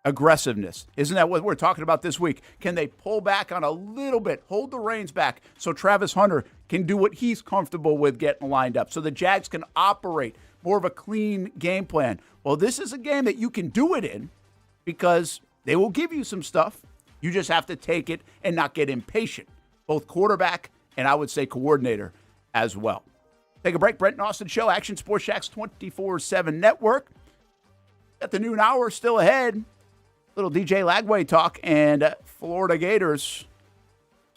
Speaker 2: aggressiveness? Isn't that what we're talking about this week? Can they pull back on a little bit, hold the reins back so Travis Hunter can do what he's comfortable with getting lined up so the Jags can operate more of a clean game plan? Well, this is a game that you can do it in because they will give you some stuff. You just have to take it and not get impatient, both quarterback and I would say coordinator as well. Take a break. Brent and Austen Show, Action Sports Jax 24/7 Network. Got the noon hour still ahead. Little DJ Lagway talk and Florida Gators.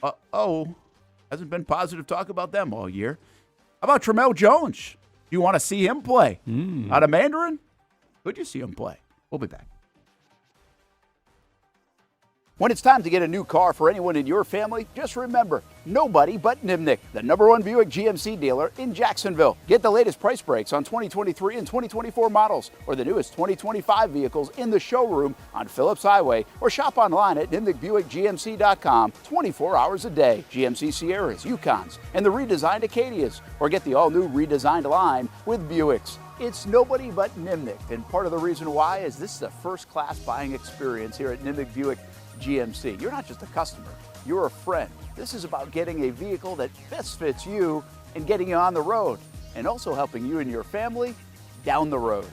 Speaker 2: Hasn't been positive talk about them all year. How about Tramel Jones? Do you want to see him play out of Mandarin? Could you see him play? We'll be back.
Speaker 4: When it's time to get a new car for anyone in your family, just remember, nobody but Nimnick, the #1 Buick GMC dealer in Jacksonville. Get the latest price breaks on 2023 and 2024 models or the newest 2025 vehicles in the showroom on Phillips Highway or shop online at nimnickbuickgmc.com 24 hours a day. GMC Sierras, Yukons, and the redesigned Acadias, or get the all-new redesigned line with Buicks. It's nobody but Nimnick, and part of the reason why is this is a first-class buying experience here at Nimnick Buick GMC. You're not just a customer, you're a friend. This is about getting a vehicle that best fits you and getting you on the road, and also helping you and your family down the road.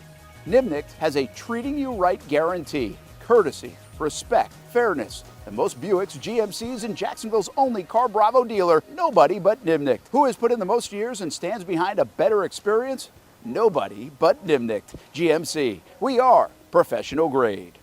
Speaker 4: Nimnick has a treating you right guarantee, courtesy, respect, fairness. And most Buicks, GMCs, and Jacksonville's only Car Bravo dealer, nobody but Nimnick. Who has put in the most years and stands behind a better experience? Nobody but Nimnick. GMC. We are professional grade.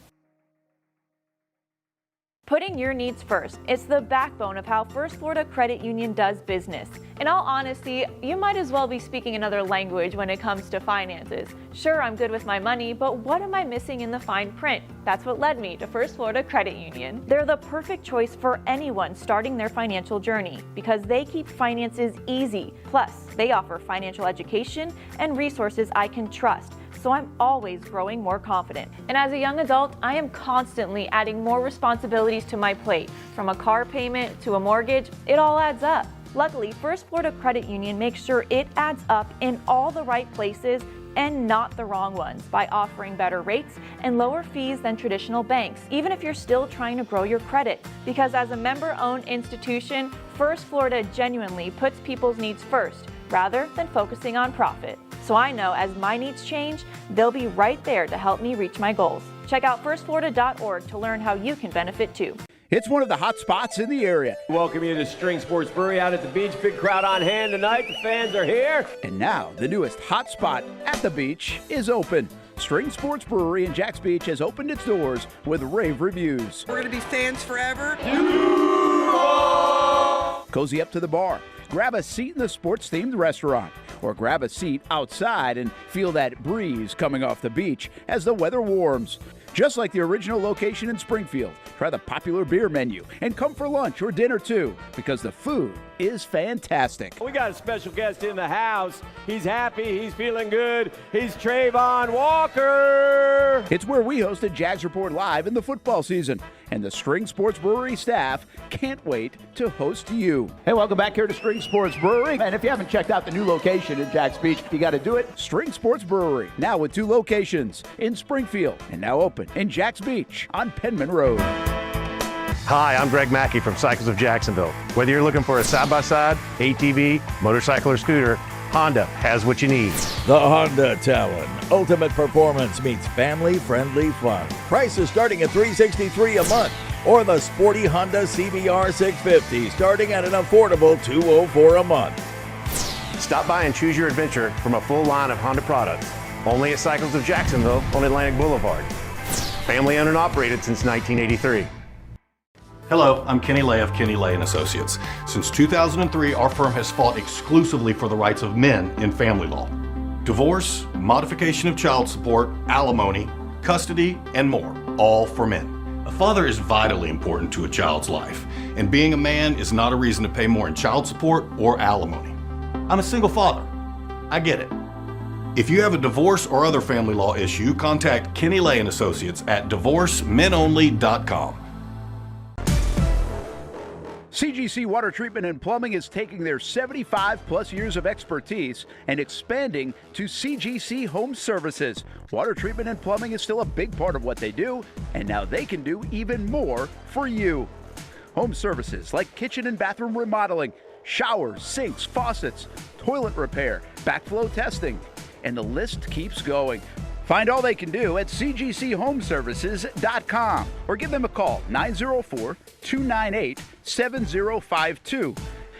Speaker 6: Putting your needs first. It's the backbone of how First Florida Credit Union does business. In all honesty, you might as well be speaking another language when it comes to finances. Sure, I'm good with my money, but what am I missing in the fine print? That's what led me to First Florida Credit Union. They're the perfect choice for anyone starting their financial journey because they keep finances easy. Plus, they offer financial education and resources I can trust. So I'm always growing more confident. And as a young adult, I am constantly adding more responsibilities to my plate. From a car payment to a mortgage, it all adds up. Luckily, First Florida Credit Union makes sure it adds up in all the right places and not the wrong ones by offering better rates and lower fees than traditional banks, even if you're still trying to grow your credit. Because as a member-owned institution, First Florida genuinely puts people's needs first rather than focusing on profit. So I know as my needs change, they'll be right there to help me reach my goals. Check out firstflorida.org to learn how you can benefit too.
Speaker 4: It's one of the hot spots in the area.
Speaker 7: Welcome you to String Sports Brewery out at the beach. Big crowd on hand tonight. The fans are here.
Speaker 4: And now the newest hot spot at the beach is open. String Sports Brewery in Jax Beach has opened its doors with rave reviews.
Speaker 8: We're going to be fans forever.
Speaker 4: Cozy up to the bar. Grab a seat in the sports-themed restaurant, or grab a seat outside and feel that breeze coming off the beach as the weather warms. Just like the original location in Springfield, try the popular beer menu and come for lunch or dinner too, because the food is fantastic.
Speaker 7: We got a special guest in the house. He's happy. He's feeling good. He's Trayvon Walker.
Speaker 4: It's where we hosted Jags Report Live in the football season, and the String Sports Brewery staff can't wait to host you. Hey, welcome back here to String Sports Brewery. And if you haven't checked out the new location in Jax Beach, you got to do it. String Sports Brewery, now with 2 locations in Springfield and now open in Jax Beach on Penman Road.
Speaker 13: Hi, I'm Greg Mackey from Cycles of Jacksonville. Whether you're looking for a side-by-side, ATV, motorcycle, or scooter, Honda has what you need.
Speaker 9: The Honda Talon. Ultimate performance meets family-friendly fun. Prices starting at $363 a month. Or the sporty Honda CBR 650 starting at an affordable $204 a month.
Speaker 13: Stop by and choose your adventure from a full line of Honda products. Only at Cycles of Jacksonville on Atlantic Boulevard. Family owned and operated since 1983.
Speaker 15: Hello, I'm Kenny Lay of Kenny Lay & Associates. Since 2003, our firm has fought exclusively for the rights of men in family law. Divorce, modification of child support, alimony, custody, and more, all for men. A father is vitally important to a child's life, and being a man is not a reason to pay more in child support or alimony. I'm a single father. I get it. If you have a divorce or other family law issue, contact Kenny Lay & Associates at divorcemenonly.com.
Speaker 4: CGC Water Treatment and Plumbing is taking their 75-plus years of expertise and expanding to CGC Home Services. Water treatment and plumbing is still a big part of what they do, and now they can do even more for you. Home services like kitchen and bathroom remodeling, showers, sinks, faucets, toilet repair, backflow testing, and the list keeps going. Find all they can do at cgchomeservices.com or give them a call, 904-298-7052.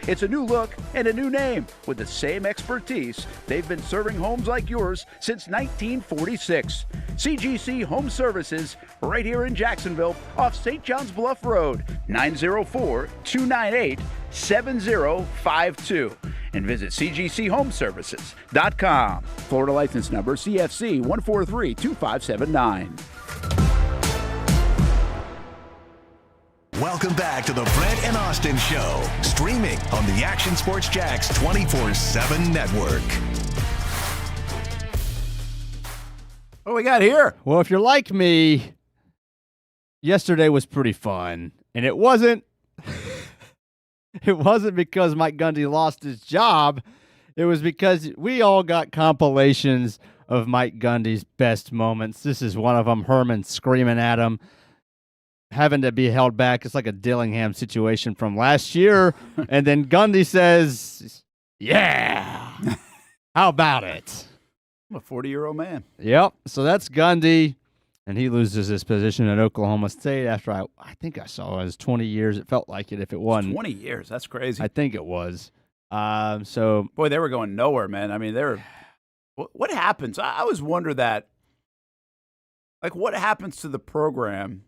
Speaker 4: It's a new look and a new name with the same expertise. They've been serving homes like yours since 1946. CGC Home Services, right here in Jacksonville off St. John's Bluff Road, 904-298-7052. And visit cgchomeservices.com. Florida license number CFC 1432579.
Speaker 1: Welcome back to the Brent and Austen Show, streaming on the Action Sports Jax 24/7 network.
Speaker 2: What do we got here?
Speaker 3: Well, if you're like me, yesterday was pretty fun, and it wasn't. It wasn't because Mike Gundy lost his job. It was because we all got compilations of Mike Gundy's best moments. This is one of them. Herman screaming at him, having to be held back. It's like a Dillingham situation from last year. And then Gundy says, yeah, how about it?
Speaker 2: I'm a 40-year-old man.
Speaker 3: Yep. So that's Gundy. And he loses his position at Oklahoma State after I think I saw it was 20 years. It felt like it if it wasn't.
Speaker 2: 20 years. That's crazy.
Speaker 3: I think it was. So
Speaker 2: boy, they were going nowhere, man. I mean, what happens? I always wonder that. Like, what happens to the program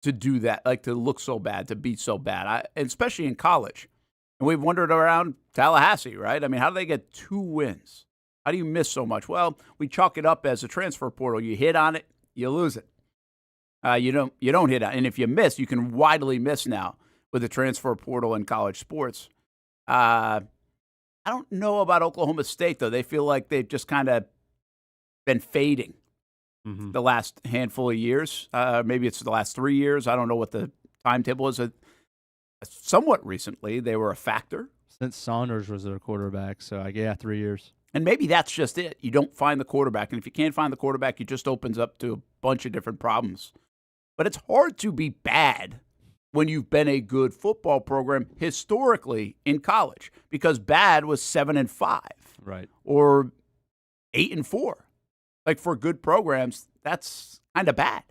Speaker 2: to do that? Like, to look so bad, to be so bad, and especially in college. And we've wondered around Tallahassee, right? I mean, how do they get 2 wins? How do you miss so much? Well, we chalk it up as a transfer portal. You hit on it, you lose it. You don't hit on it. And if you miss, you can widely miss now with the transfer portal in college sports. I don't know about Oklahoma State, though. They feel like they've just kind of been fading the last handful of years. Maybe it's the last 3 years. I don't know what the timetable is. Somewhat recently, they were a factor.
Speaker 3: Since Saunders was their quarterback, so 3 years.
Speaker 2: And maybe that's just it. You don't find the quarterback. And if you can't find the quarterback, it just opens up to a bunch of different problems. But it's hard to be bad when you've been a good football program historically in college, because bad was 7-5.
Speaker 3: Right.
Speaker 2: Or 8-4. Like, for good programs, that's kind of bad.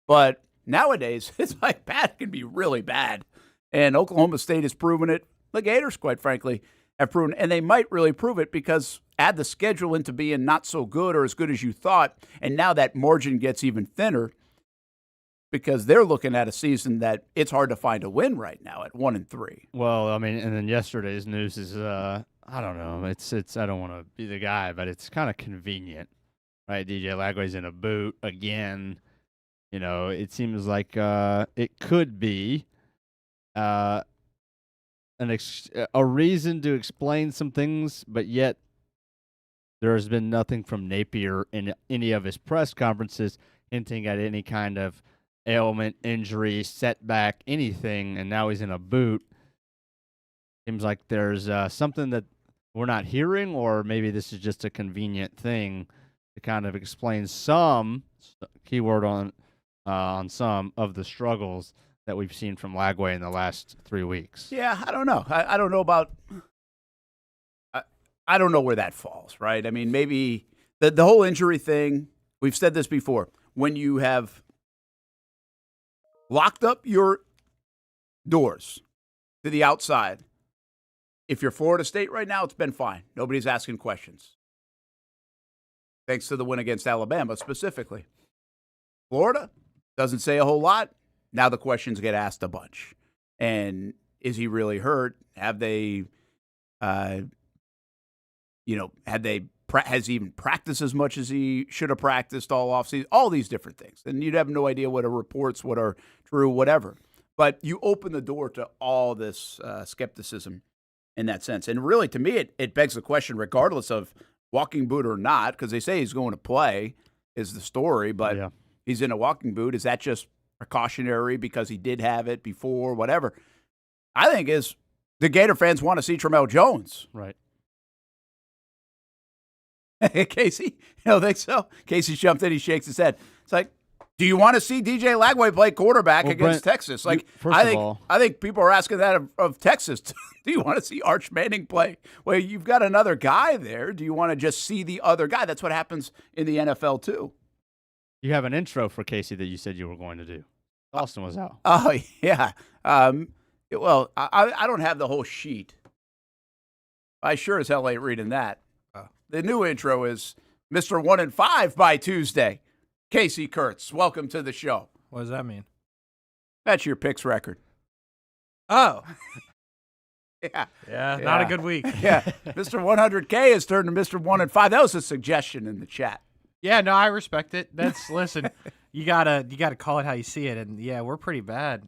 Speaker 2: But nowadays, it's like bad can be really bad. And Oklahoma State has proven it. The Gators, quite frankly, have proven it. And they might really prove it because add the schedule into being not so good or as good as you thought, and now that margin gets even thinner because they're looking at a season that it's hard to find a win right now at 1-3.
Speaker 3: Well, I mean, and then yesterday's news is, I don't know. It's I don't want to be the guy, but it's kind of convenient, right? DJ Lagway's in a boot again. You know, it seems like it could be a reason to explain some things, but yet there has been nothing from Napier in any of his press conferences hinting at any kind of ailment, injury, setback, anything, and now he's in a boot. Seems like there's something that we're not hearing, or maybe this is just a convenient thing to kind of explain some, keyword on some of the struggles that we've seen from Lagway in the last 3 weeks.
Speaker 2: Yeah, I don't know. I don't know about I don't know where that falls, right? I mean, maybe the whole injury thing, we've said this before. When you have locked up your doors to the outside, if you're Florida State right now, it's been fine. Nobody's asking questions. Thanks to the win against Alabama specifically. Florida doesn't say a whole lot. Now the questions get asked a bunch. And is he really hurt? Have they, has he even practiced as much as he should have practiced all offseason? All these different things. And you'd have no idea what are reports, what are true, whatever. But you open the door to all this skepticism in that sense. And really, to me, it begs the question, regardless of walking boot or not, because they say he's going to play is the story, but he's in a walking boot. Is that just precautionary because he did have it before, whatever? I think is the Gator fans want to see Tramel Jones.
Speaker 3: Right.
Speaker 2: Casey, you don't think so? Casey jumped in, he shakes his head. It's like, do you want to see DJ Lagway play quarterback against
Speaker 3: Brent,
Speaker 2: Texas? Like, I think people are asking that of Texas. Do you want to see Arch Manning play? Well, you've got another guy there. Do you want to just see the other guy? That's what happens in the NFL too.
Speaker 3: You have an intro for Casey that you said you were going to do. Austen was out.
Speaker 2: Oh, yeah. Well, I don't have the whole sheet. I sure as hell ain't reading that. The new intro is Mr. 1-5 by Tuesday. Casey Kurtz, welcome to the show.
Speaker 5: What does that mean?
Speaker 2: That's your picks record.
Speaker 5: Oh.
Speaker 2: Yeah,
Speaker 5: not a good week.
Speaker 2: Yeah. Mr. 100K has turned to Mr. 1-5. That was a suggestion in the chat.
Speaker 5: Yeah, no, I respect it. Listen, You gotta call it how you see it, and yeah, we're pretty bad.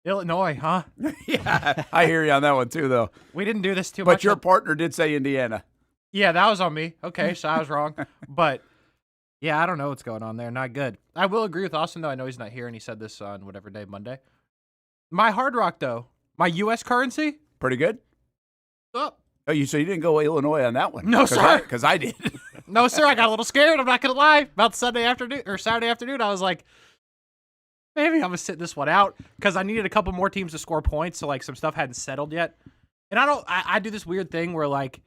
Speaker 5: Illinois, huh?
Speaker 2: Yeah, I hear you on that one too, though.
Speaker 5: We didn't do this too much.
Speaker 2: But your partner did say Indiana.
Speaker 5: Yeah, that was on me. Okay, so I was wrong. But yeah, I don't know what's going on there. Not good. I will agree with Austen, though. I know he's not here, and he said this on whatever day, Monday. My Hard Rock, though, my U.S. currency,
Speaker 2: pretty good.
Speaker 5: Up.
Speaker 2: Oh, so you didn't go Illinois on that one?
Speaker 5: No, sir.
Speaker 2: Because I did.
Speaker 5: No, sir. I got a little scared. I'm not gonna lie. About Sunday afternoon or Saturday afternoon, I was like, maybe I'm gonna sit this one out because I needed a couple more teams to score points, so like some stuff hadn't settled yet. And I do this weird thing where like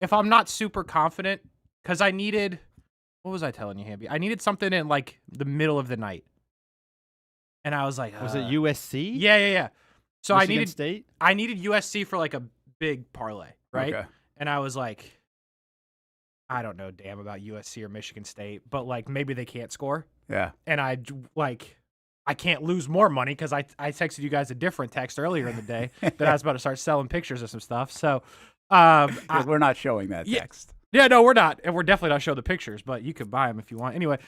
Speaker 5: if I'm not super confident, because I needed, what was I telling you, Hamby? I needed something in like the middle of the night, and I was like,
Speaker 3: was it USC?
Speaker 5: Yeah. So
Speaker 3: Michigan State?
Speaker 5: I needed USC for like a big parlay, right?
Speaker 2: Okay.
Speaker 5: And I was like, I don't know damn about USC or Michigan State, but like maybe they can't score.
Speaker 2: Yeah.
Speaker 5: And I can't lose more money because I texted you guys a different text earlier in the day that I was about to start selling pictures of some stuff. So
Speaker 2: we're not showing that text.
Speaker 5: Yeah, no, we're not. And we're definitely not showing the pictures, but you could buy them if you want. Anyway,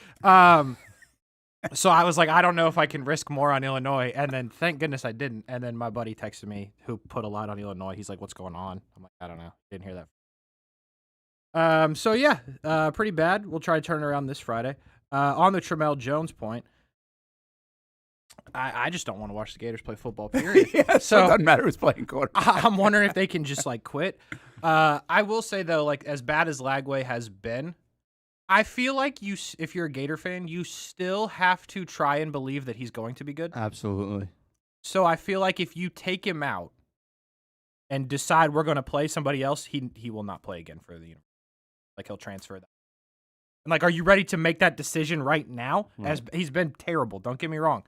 Speaker 5: so I was like, I don't know if I can risk more on Illinois. And then thank goodness I didn't. And then my buddy texted me who put a lot on Illinois. He's like, what's going on? I'm like, I don't know. Didn't hear that. So yeah, pretty bad. We'll try to turn it around this Friday. On the Tramel Jones point, I just don't want to watch the Gators play football, period.
Speaker 2: Yeah, so it doesn't matter who's playing quarterback.
Speaker 5: I'm wondering if they can just like quit. I will say though, like as bad as Lagway has been, I feel like if you're a Gator fan, you still have to try and believe that he's going to be good.
Speaker 3: Absolutely.
Speaker 5: So I feel like if you take him out and decide we're going to play somebody else, he will not play again for the university. Like he'll transfer that. And like, are you ready to make that decision right now? As he's been terrible, don't get me wrong.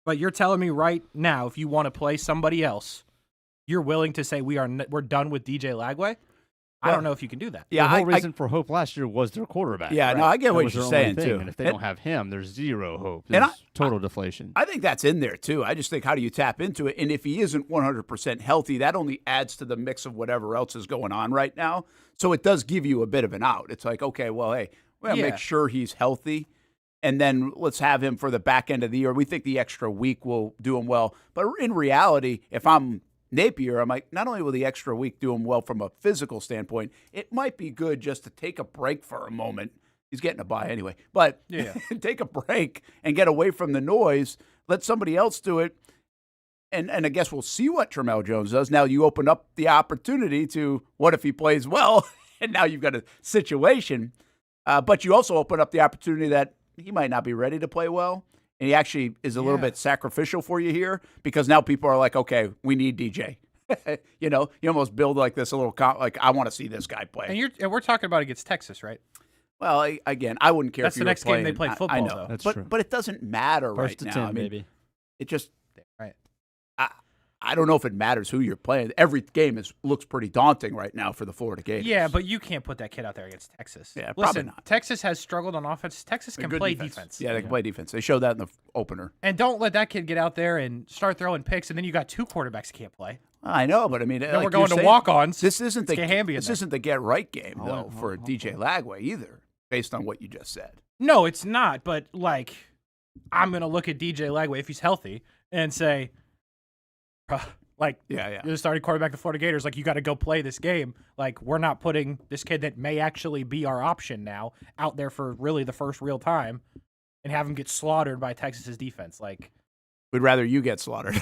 Speaker 5: But you're telling me right now, if you want to play somebody else, you're willing to say we're done with DJ Lagway? I don't know if you can do that.
Speaker 3: Yeah, the whole reason for hope last year was their quarterback.
Speaker 2: Yeah,
Speaker 3: right?
Speaker 2: no, I get what you're
Speaker 3: their
Speaker 2: saying
Speaker 3: only thing.
Speaker 2: too.
Speaker 3: And if they don't have him, there's zero hope. There's total deflation.
Speaker 2: I think that's in there too. I just think, how do you tap into it? And if he isn't 100% healthy, that only adds to the mix of whatever else is going on right now. So it does give you a bit of an out. It's like, okay, well, hey, we're going to make sure he's healthy, and then let's have him for the back end of the year. We think the extra week will do him well. But in reality, if I'm Napier, I'm like, not only will the extra week do him well from a physical standpoint, it might be good just to take a break for a moment. He's getting a bye anyway. But take a break and get away from the noise. Let somebody else do it. And I guess we'll see what Tramel Jones does. Now you open up the opportunity to what if he plays well, and now you've got a situation. But you also open up the opportunity that he might not be ready to play well. And he actually is a little bit sacrificial for you here because now people are like, okay, we need DJ. You know, you almost build like this a little like, I want to see this guy play.
Speaker 5: And we're talking about against Texas, right?
Speaker 2: Well, again, I wouldn't care.
Speaker 5: That's
Speaker 2: if you
Speaker 5: the next
Speaker 2: were playing.
Speaker 5: game they play football.
Speaker 2: I know,
Speaker 5: though.
Speaker 3: That's
Speaker 2: but
Speaker 3: true.
Speaker 2: But it doesn't matter
Speaker 3: First
Speaker 2: right
Speaker 3: to
Speaker 2: now.
Speaker 3: 10,
Speaker 2: I mean,
Speaker 3: baby.
Speaker 2: it just
Speaker 5: right.
Speaker 2: I don't know if it matters who you're playing. Every game looks pretty daunting right now for the Florida Gators.
Speaker 5: Yeah, but you can't put that kid out there against Texas.
Speaker 2: Yeah,
Speaker 5: Listen,
Speaker 2: probably not.
Speaker 5: Texas has struggled on offense. Texas can play defense.
Speaker 2: Yeah, they can play defense. They showed that in the opener.
Speaker 5: And don't let that kid get out there and start throwing picks, and then you got two quarterbacks that can't play.
Speaker 2: I know, but I mean,
Speaker 5: then we're going to walk-ons.
Speaker 2: This isn't the get right game
Speaker 5: Oh,
Speaker 2: though for DJ Lagway either, based on what you just said.
Speaker 5: No, it's not. But like, I'm gonna look at DJ Lagway if he's healthy and say, like, you're the starting quarterback of the Florida Gators. Like, you got to go play this game. Like, we're not putting this kid that may actually be our option now out there for really the first real time and have him get slaughtered by Texas's defense. Like,
Speaker 2: we'd rather you get slaughtered.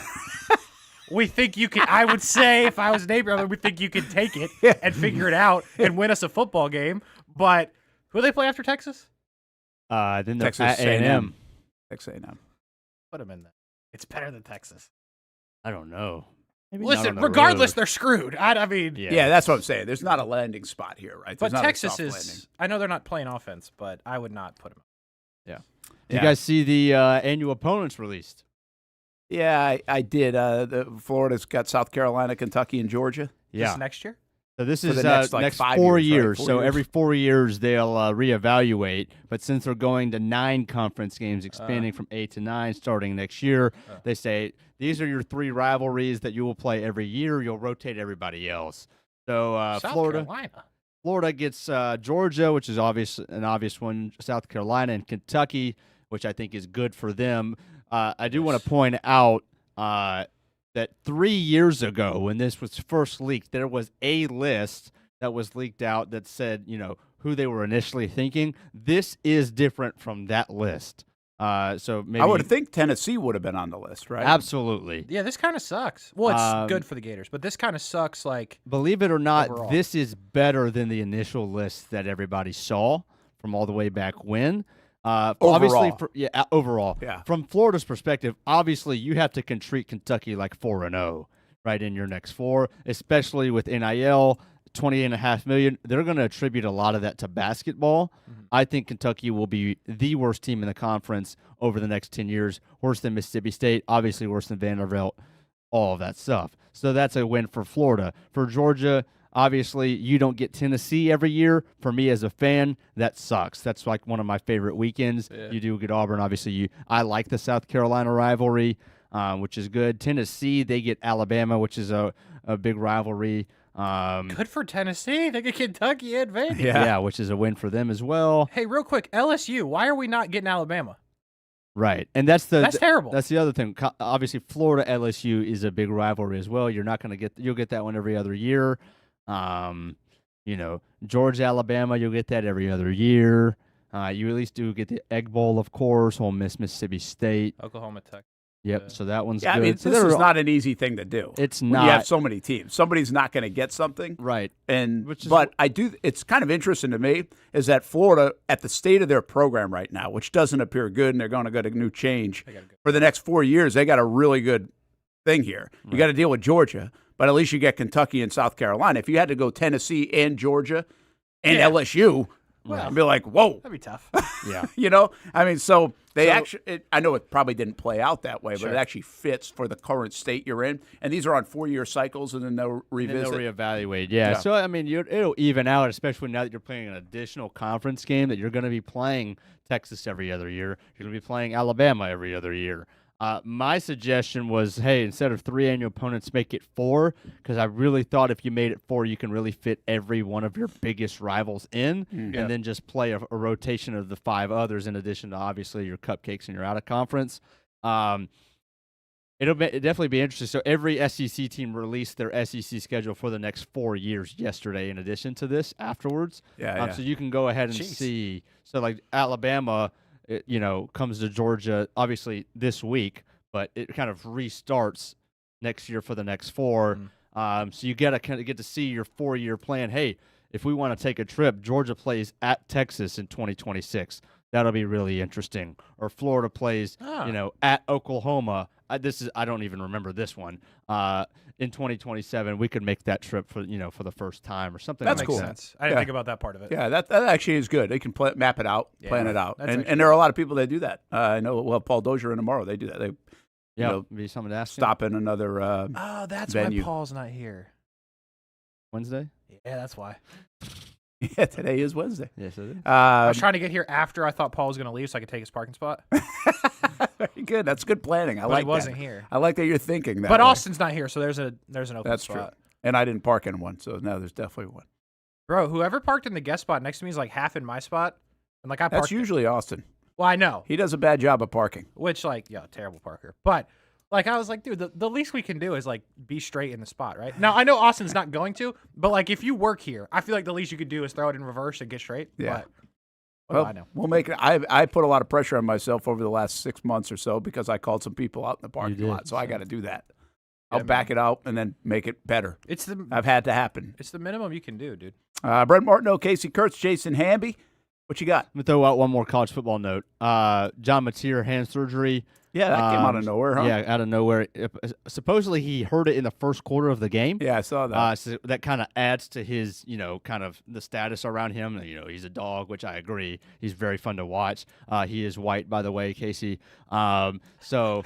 Speaker 5: We think you can. I would say if I was Napier, we think you can take it and figure it out and win us a football game. But who do they play after Texas?
Speaker 3: Then
Speaker 2: Texas
Speaker 3: A&M.
Speaker 2: Texas A&M.
Speaker 5: Put them in there. It's better than Texas.
Speaker 3: I don't know. Maybe
Speaker 5: Listen, regardless, they're screwed. I mean,
Speaker 2: yeah, that's what I'm saying. There's not a landing spot here, right?
Speaker 5: But
Speaker 2: There's not
Speaker 5: Texas
Speaker 2: a soft
Speaker 5: is.
Speaker 2: landing.
Speaker 5: I know they're not playing offense, but I would not put them.
Speaker 3: Yeah. Did you guys see the annual opponents released?
Speaker 2: Yeah, I did. Florida's got South Carolina, Kentucky, and Georgia.
Speaker 3: Yeah.
Speaker 5: This next year?
Speaker 3: So this
Speaker 2: For
Speaker 3: is
Speaker 2: the next, like,
Speaker 3: 4 years.
Speaker 2: Right? 4
Speaker 3: so
Speaker 2: years.
Speaker 3: every 4 years they'll reevaluate. But since they're going to 9 conference games, expanding from 8 to 9 starting next year, they say these are your 3 rivalries that you will play every year. You'll rotate everybody else. So
Speaker 5: South
Speaker 3: Florida
Speaker 5: Carolina
Speaker 3: gets Georgia, which is an obvious one. South Carolina and Kentucky, which I think is good for them. I do want to point out that 3 years ago, when this was first leaked, there was a list that was leaked out that said, who they were initially thinking. This is different from that list. So maybe
Speaker 2: I would think Tennessee would have been on the list, right?
Speaker 3: Absolutely.
Speaker 5: Yeah, this kind of sucks. Well, it's good for the Gators, but this kind of sucks. Like,
Speaker 3: believe it or not,
Speaker 5: overall.
Speaker 3: This is better than the initial list that everybody saw from all the way back when. Obviously, overall.
Speaker 2: Yeah.
Speaker 3: From Florida's perspective, obviously you have to treat Kentucky like 4-0, right, in your next four, especially with NIL. $28.5 million. They're going to attribute a lot of that to basketball. I think Kentucky will be the worst team in the conference over the next 10 years. Worse than Mississippi State, obviously worse than Vanderbilt, all of that stuff. So that's a win for Florida. For Georgia, obviously you don't get Tennessee every year. For me as a fan, that sucks. That's like one of my favorite weekends.
Speaker 5: Yeah.
Speaker 3: You do get Auburn. Obviously, I like the South Carolina rivalry, which is good. Tennessee, they get Alabama, which is a big rivalry.
Speaker 5: Good for Tennessee. They get Kentucky and Vandy.
Speaker 3: Yeah, which is a win for them as well.
Speaker 5: Hey, real quick, LSU. Why are we not getting Alabama?
Speaker 3: Right, and that's
Speaker 5: terrible.
Speaker 3: That's the other thing. Obviously, Florida LSU is a big rivalry as well. You're not going to get you'll get that one every other year. Georgia Alabama, you'll get that every other year. You at least do get the Egg Bowl, of course. Ole Miss, Mississippi State,
Speaker 5: Oklahoma Tech.
Speaker 3: Yep, so that one's
Speaker 2: yeah,
Speaker 3: good.
Speaker 2: I mean,
Speaker 3: so
Speaker 2: this is not an easy thing to do.
Speaker 3: It's
Speaker 2: when
Speaker 3: not.
Speaker 2: You have so many teams. Somebody's not going to get something.
Speaker 3: Right.
Speaker 2: But I do. It's kind of interesting to me is that Florida, at the state of their program right now, which doesn't appear good, and they're going to get a new change for the next 4 years, they got a really good thing here. You got to deal with Georgia, but at least you get Kentucky and South Carolina. If you had to go Tennessee and Georgia and LSU, I'd be like, whoa.
Speaker 5: That'd be tough.
Speaker 3: Yeah.
Speaker 2: I mean, so they I know it probably didn't play out that way,
Speaker 5: Sure.
Speaker 2: but it actually fits for the current state you're in. And these are on 4-year cycles, and then they'll revisit.
Speaker 3: And they'll reevaluate. Yeah. So, I mean, it'll even out, especially now that you're playing an additional conference game, that you're going to be playing Texas every other year. You're going to be playing Alabama every other year. My suggestion was, hey, instead of 3 annual opponents, make it 4, because I really thought if you made it 4, you can really fit every one of your biggest rivals in, and then just play a rotation of the 5 others in addition to, obviously, your cupcakes and your out-of-conference. It'll definitely be interesting. So every SEC team released their SEC schedule for the next 4 years yesterday in addition to this afterwards. So you can go ahead and see. So, like, Alabama – comes to Georgia obviously this week, but it kind of restarts next year for the next 4. So you got to kind of get to see your 4-year plan. Hey, if we want to take a trip, Georgia plays at Texas in 2026. That'll be really interesting. Or Florida plays, at Oklahoma. I don't even remember this one. In 2027, we could make that trip for the first time or something.
Speaker 2: That's
Speaker 3: like
Speaker 2: cool.
Speaker 3: that.
Speaker 5: I didn't think about that part of it.
Speaker 2: Yeah, that actually is good. They can map it out, plan it out, and there are a lot of people that do that. I know. Well, Paul Dozier in tomorrow. They do that. They
Speaker 3: be something to ask.
Speaker 2: Stop in another.
Speaker 5: That's
Speaker 2: venue.
Speaker 5: why Paul's not here.
Speaker 3: Wednesday.
Speaker 5: Yeah, that's why.
Speaker 2: Yeah, today is Wednesday.
Speaker 3: Yes, it is.
Speaker 5: I was trying to get here after I thought Paul was going to leave so I could take his parking spot.
Speaker 2: Very good. That's good planning. I
Speaker 5: But
Speaker 2: like
Speaker 5: he wasn't
Speaker 2: that.
Speaker 5: here.
Speaker 2: I like that you're thinking that.
Speaker 5: But
Speaker 2: way.
Speaker 5: Austen's not here, so there's an open
Speaker 2: That's
Speaker 5: spot.
Speaker 2: true. And I didn't park in one, so now there's definitely one.
Speaker 5: Bro, whoever parked in the guest spot next to me is like half in my spot. And like I parked.
Speaker 2: That's usually Austen.
Speaker 5: Well, I know.
Speaker 2: He does a bad job of parking.
Speaker 5: Which, like, terrible parker. But, like, I was like, dude, the least we can do is, like, be straight in the spot, right? Now, I know Austin's not going to, but, like, if you work here, I feel like the least you could do is throw it in reverse and get straight.
Speaker 2: Yeah.
Speaker 5: But what do I know?
Speaker 2: We'll make it. I put a lot of pressure on myself over the last 6 months or so because I called some people out in the parking lot, so I got to do that. I'll back it out and then make it better. I've had to happen.
Speaker 5: It's the minimum you can do, dude.
Speaker 2: Brent Martineau, Casey Kurtz, Jason Hamby. What you got?
Speaker 3: Let me throw out one more college football note. John Mateer, hand surgery.
Speaker 2: Yeah, that came out of nowhere, huh?
Speaker 3: Yeah, out of nowhere. Supposedly he heard it in the first quarter of the game.
Speaker 2: Yeah, I saw that.
Speaker 3: So that kind of adds to his, kind of the status around him. He's a dog, which I agree. He's very fun to watch. He is white, by the way, Casey. So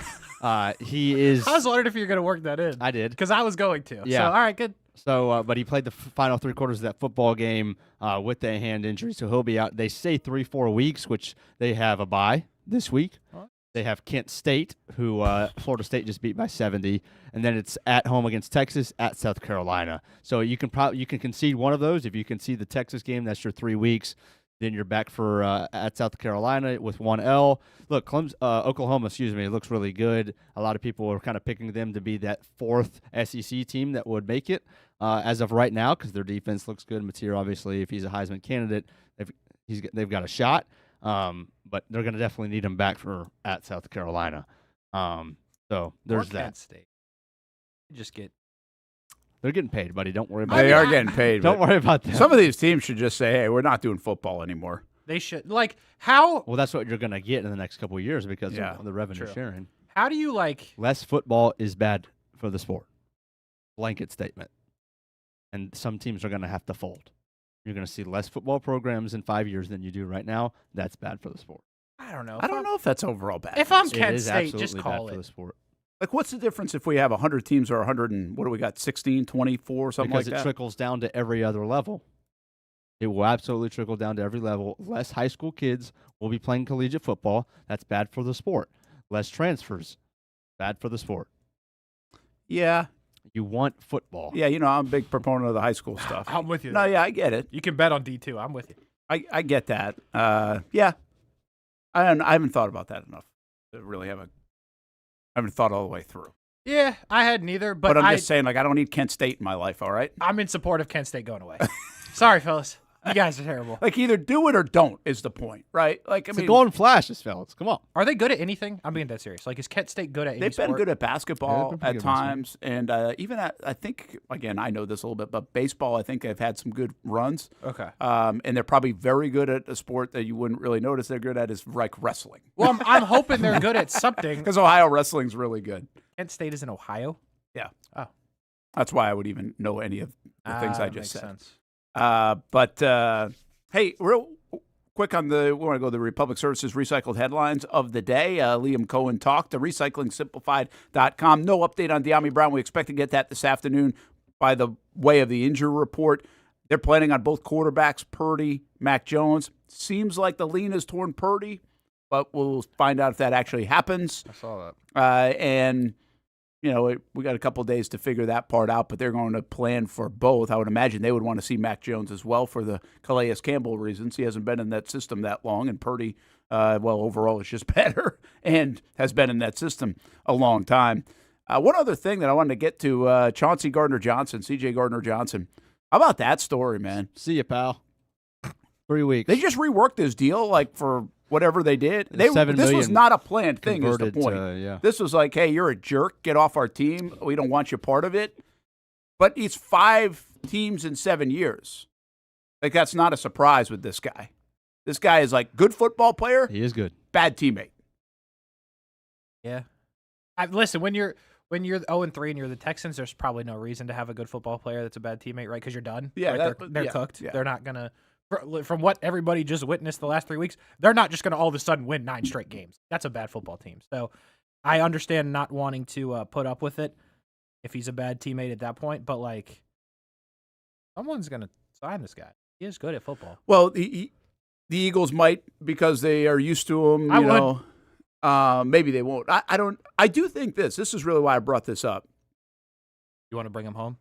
Speaker 3: he is.
Speaker 5: I was wondering if you were going to work that in.
Speaker 3: I did.
Speaker 5: Because I was going to.
Speaker 3: Yeah.
Speaker 5: So, all right, good.
Speaker 3: So, but he played the final 3 quarters of that football game with the hand injury, so he'll be out. They say 3-4 weeks, which they have a bye this week.
Speaker 5: What?
Speaker 3: They have Kent State, who Florida State just beat by 70, and then it's at home against Texas, at South Carolina. So you can concede one of those. If you concede the Texas game, that's your 3 weeks. Then you're back for at South Carolina with 1L. Look, Oklahoma, looks really good. A lot of people are kind of picking them to be that fourth SEC team that would make it as of right now because their defense looks good. Mateer, obviously, if he's a Heisman candidate, they've got a shot. But they're going to definitely need him back for at South Carolina. So there's that.
Speaker 5: State.
Speaker 3: They're getting paid, buddy. Don't worry about
Speaker 2: They are getting paid.
Speaker 3: Don't worry about that.
Speaker 2: Some of these teams should just say, hey, we're not doing football anymore.
Speaker 5: They should. Like, how?
Speaker 3: Well, that's what you're going to get in the next couple of years because of the revenue sharing.
Speaker 5: How do you, like...
Speaker 3: Less football is bad for the sport. Blanket statement. And some teams are going to have to fold. You're going to see less football programs in 5 years than you do right now. That's bad for the sport.
Speaker 5: I don't know.
Speaker 2: I don't know if that's overall bad.
Speaker 5: If I'm Kent State, just call
Speaker 3: bad
Speaker 5: it.
Speaker 3: For the sport.
Speaker 2: Like, what's the difference if we have 100 teams or 100 and what do we got, 16, 24, something
Speaker 3: because
Speaker 2: like that?
Speaker 3: It trickles down to every other level. It will absolutely trickle down to every level. Less high school kids will be playing collegiate football. That's bad for the sport. Less transfers. Bad for the sport.
Speaker 2: Yeah.
Speaker 3: You want football.
Speaker 2: Yeah, I'm a big proponent of the high school stuff.
Speaker 5: I'm with you.
Speaker 2: No, yeah, I get it.
Speaker 5: You can bet on D2. I'm with you.
Speaker 2: I get that. Yeah. I haven't thought about that enough to really I haven't thought all the way through.
Speaker 5: Yeah, I hadn't either. But
Speaker 2: I'm just saying, like, I don't need Kent State in my life, all right?
Speaker 5: I'm in support of Kent State going away. Sorry, fellas. You guys are terrible.
Speaker 2: Like, either do it or don't is the point, right? Like,
Speaker 3: It's the golden flashes, fellas. Come on.
Speaker 5: Are they good at anything? I'm being dead serious. Like, is Kent State good at any
Speaker 2: They've been
Speaker 5: sport?
Speaker 2: good at basketball
Speaker 3: Yeah,
Speaker 2: at times, and even at, I think, again, I know this a little bit, but baseball, I think they've had some good runs.
Speaker 5: Okay.
Speaker 2: And they're probably very good at a sport that you wouldn't really notice they're good at is like wrestling.
Speaker 5: Well, I'm hoping they're good at something.
Speaker 2: Because Ohio wrestling's really good.
Speaker 5: Kent State is in Ohio?
Speaker 2: Yeah.
Speaker 5: Oh.
Speaker 2: That's why I would even know any of the things I just
Speaker 5: makes
Speaker 2: said.
Speaker 5: sense.
Speaker 2: But hey, real quick on we want to go to the Republic Services recycled headlines of the day. Liam Cohen talked to recyclingsimplified.com. No update on De'Ami Brown. We expect to get that this afternoon by the way of the injury report. They're planning on both quarterbacks, Purdy, Mac Jones. Seems like the lean is toward Purdy, but we'll find out if that actually happens.
Speaker 5: I saw that.
Speaker 2: And we got a couple of days to figure that part out, but they're going to plan for both. I would imagine they would want to see Mac Jones as well for the Calais Campbell reasons. He hasn't been in that system that long, and Purdy, overall is just better and has been in that system a long time. One other thing that I wanted to get to, Chauncey Gardner-Johnson, CJ Gardner-Johnson. How about that story, man?
Speaker 3: See you, pal. 3 weeks.
Speaker 2: They just reworked his deal, like, for whatever they did. This was not a planned thing, is the point. This was like, hey, you're a jerk. Get off our team. We don't want you part of it. But it's 5 teams in 7 years. Like, that's not a surprise with this guy. This guy is like good football player.
Speaker 3: He is good.
Speaker 2: Bad teammate.
Speaker 5: Yeah. Listen, when you're 0-3 and you're the Texans, there's probably no reason to have a good football player that's a bad teammate, right? Because you're done.
Speaker 2: Yeah,
Speaker 5: right? They're cooked.
Speaker 2: Yeah.
Speaker 5: They're not going to. From what everybody just witnessed the last 3 weeks, they're not just going to all of a sudden win 9 straight games. That's a bad football team. So I understand not wanting to put up with it if he's a bad teammate at that point. But, like, someone's going to sign this guy. He is good at football.
Speaker 2: Well, the Eagles might because they are used to him. You know, maybe they won't. I don't. I do think this is really why I brought this up.
Speaker 5: You want to bring him home?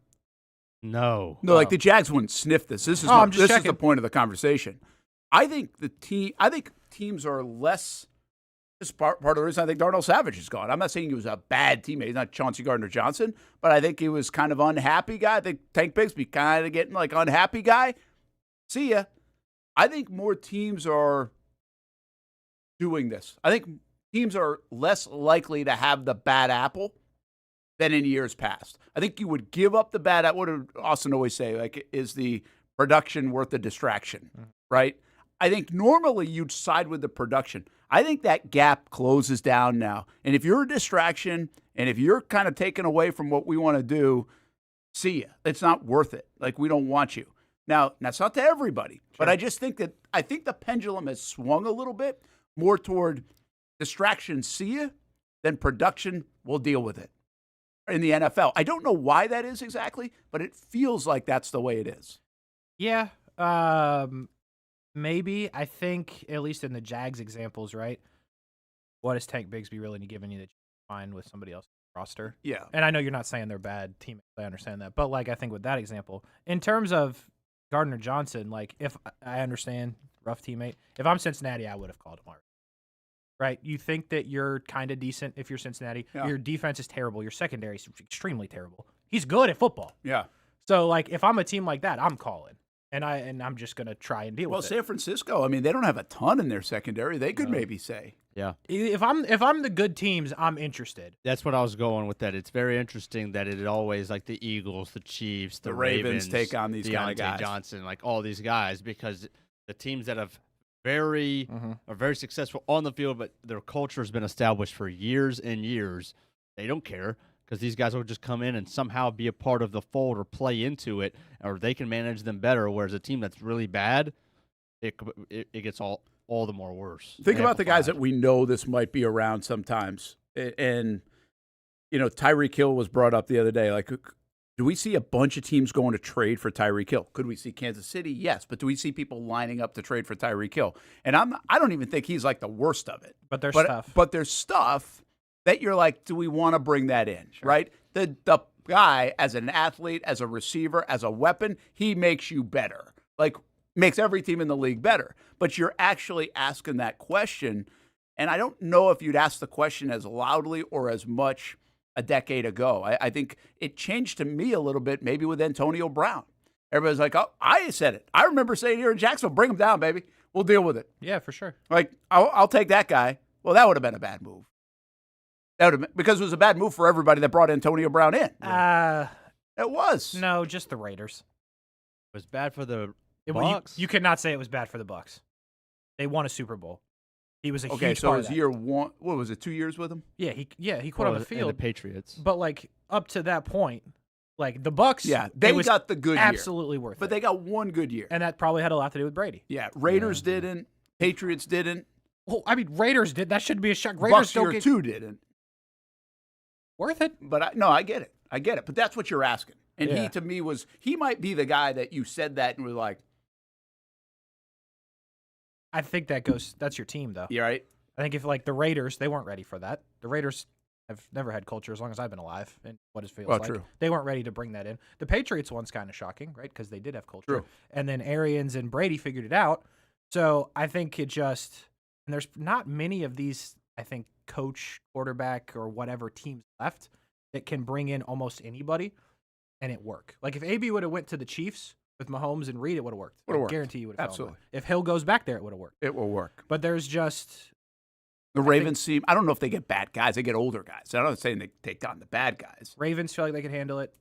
Speaker 3: No.
Speaker 2: Like the Jags wouldn't sniff this. This is the point of the conversation. I think teams are less. This is part of the reason I think Darnell Savage is gone. I'm not saying he was a bad teammate. He's not Chauncey Gardner-Johnson, but I think he was kind of unhappy guy. I think Tank Bigsby kind of getting like unhappy guy. See ya. I think more teams are doing this. I think teams are less likely to have the bad apple than in years past. I think you would give up the bad apple. What did Austen always say? Like, is the production worth the distraction, right? I think normally you'd side with the production. I think that gap closes down now. And if you're a distraction and if you're kind of taken away from what we want to do, see ya. It's not worth it. Like, we don't want you. Now, that's not to everybody, but I just think I think the pendulum has swung a little bit more toward distraction, see ya, than production, we'll deal with it in the NFL. I don't know why that is exactly, but it feels like that's the way it is.
Speaker 5: Yeah, maybe. I think, at least in the Jags examples, right? What is Tank Bigsby really giving you that you find with somebody else's roster?
Speaker 2: Yeah.
Speaker 5: And I know you're not saying they're bad teammates. I understand that. But, like, I think with that example, in terms of Gardner-Johnson, like, if I understand rough teammate. If I'm Cincinnati, I would have called him already. Right? You think that you're kind of decent if you're Cincinnati. Yeah. Your defense is terrible. Your secondary is extremely terrible. He's good at football.
Speaker 2: Yeah.
Speaker 5: So, like, if I'm a team like that, I'm calling. And I'm just going to try and deal with it.
Speaker 2: Well, San Francisco, I mean, they don't have a ton in their secondary. They could maybe say.
Speaker 3: Yeah.
Speaker 5: If I'm the good teams, I'm interested.
Speaker 3: That's what I was going with that. It's very interesting that it always, like, the Eagles, the Chiefs, the Ravens
Speaker 2: take on these kind of guys.
Speaker 3: Johnson, like all these guys, because the teams that have are very successful on the field, but their culture has been established for years and years. They don't care because these guys will just come in and somehow be a part of the fold or play into it, or they can manage them better. Whereas a team that's really bad, it gets all the more worse.
Speaker 2: Think about the guys that we know this might be around sometimes. And, you know, Tyreek Hill was brought up the other day. Like, do we see a bunch of teams going to trade for Tyreek Hill? Could we see Kansas City? Yes. But do we see people lining up to trade for Tyreek Hill? And I don't even think he's like the worst of it.
Speaker 5: But there's stuff.
Speaker 2: But there's stuff that you're like, do we want to bring that in, right? The guy, as an athlete, as a receiver, as a weapon, he makes you better. Like, makes every team in the league better. But you're actually asking that question, and I don't know if you'd ask the question as loudly or as much a decade ago. I think it changed to me a little bit, maybe with Antonio Brown. Everybody's like, oh, I said it. I remember saying here in Jacksonville, bring him down, baby. We'll deal with it.
Speaker 5: Yeah, for sure.
Speaker 2: Like, I'll take that guy. Well, that would have been a bad move. That would have been, because it was a bad move for everybody that brought Antonio Brown in. It was.
Speaker 5: No, just the Raiders.
Speaker 3: It was bad for the Bucs.
Speaker 5: You could not say it was bad for the Bucs. They won a Super Bowl. He was a huge
Speaker 2: so
Speaker 5: part
Speaker 2: it was
Speaker 5: of that.
Speaker 2: year one. What was it? 2 years with him?
Speaker 5: Yeah, he quit on the field.
Speaker 3: And the Patriots.
Speaker 5: But like up to that point, like the Bucs,
Speaker 2: they got the good year.
Speaker 5: Absolutely worth it.
Speaker 2: But they got one good year.
Speaker 5: And that probably had a lot to do with Brady.
Speaker 2: Yeah, Raiders didn't. Patriots didn't.
Speaker 5: Well, I mean, Raiders did. That shouldn't be a shock. Raiders
Speaker 2: Bucs
Speaker 5: don't
Speaker 2: year
Speaker 5: get
Speaker 2: 2 didn't.
Speaker 5: Worth it.
Speaker 2: But I get it. I get it. But that's what you're asking. And he, to me, he might be the guy that you said that and was like.
Speaker 5: I think that's your team, though.
Speaker 2: Yeah, right.
Speaker 5: I think if, like, the Raiders, they weren't ready for that. The Raiders have never had culture as long as I've been alive, and what it feels like.
Speaker 2: True.
Speaker 5: They weren't ready to bring that in. The Patriots one's kind of shocking, right, because they did have culture.
Speaker 2: True.
Speaker 5: And then Arians and Brady figured it out. So I think and there's not many of these, I think, coach, quarterback, or whatever teams left that can bring in almost anybody and it work. Like, if AB would have went to the Chiefs with Mahomes and Reed, it would have worked. I guarantee you would have.
Speaker 2: Absolutely.
Speaker 5: If Hill goes back there, it would have worked.
Speaker 2: It will work.
Speaker 5: But there's just
Speaker 2: the Ravens seem. I don't know if they get bad guys. They get older guys. I'm not saying they take on the bad guys.
Speaker 5: Ravens feel like they could handle it.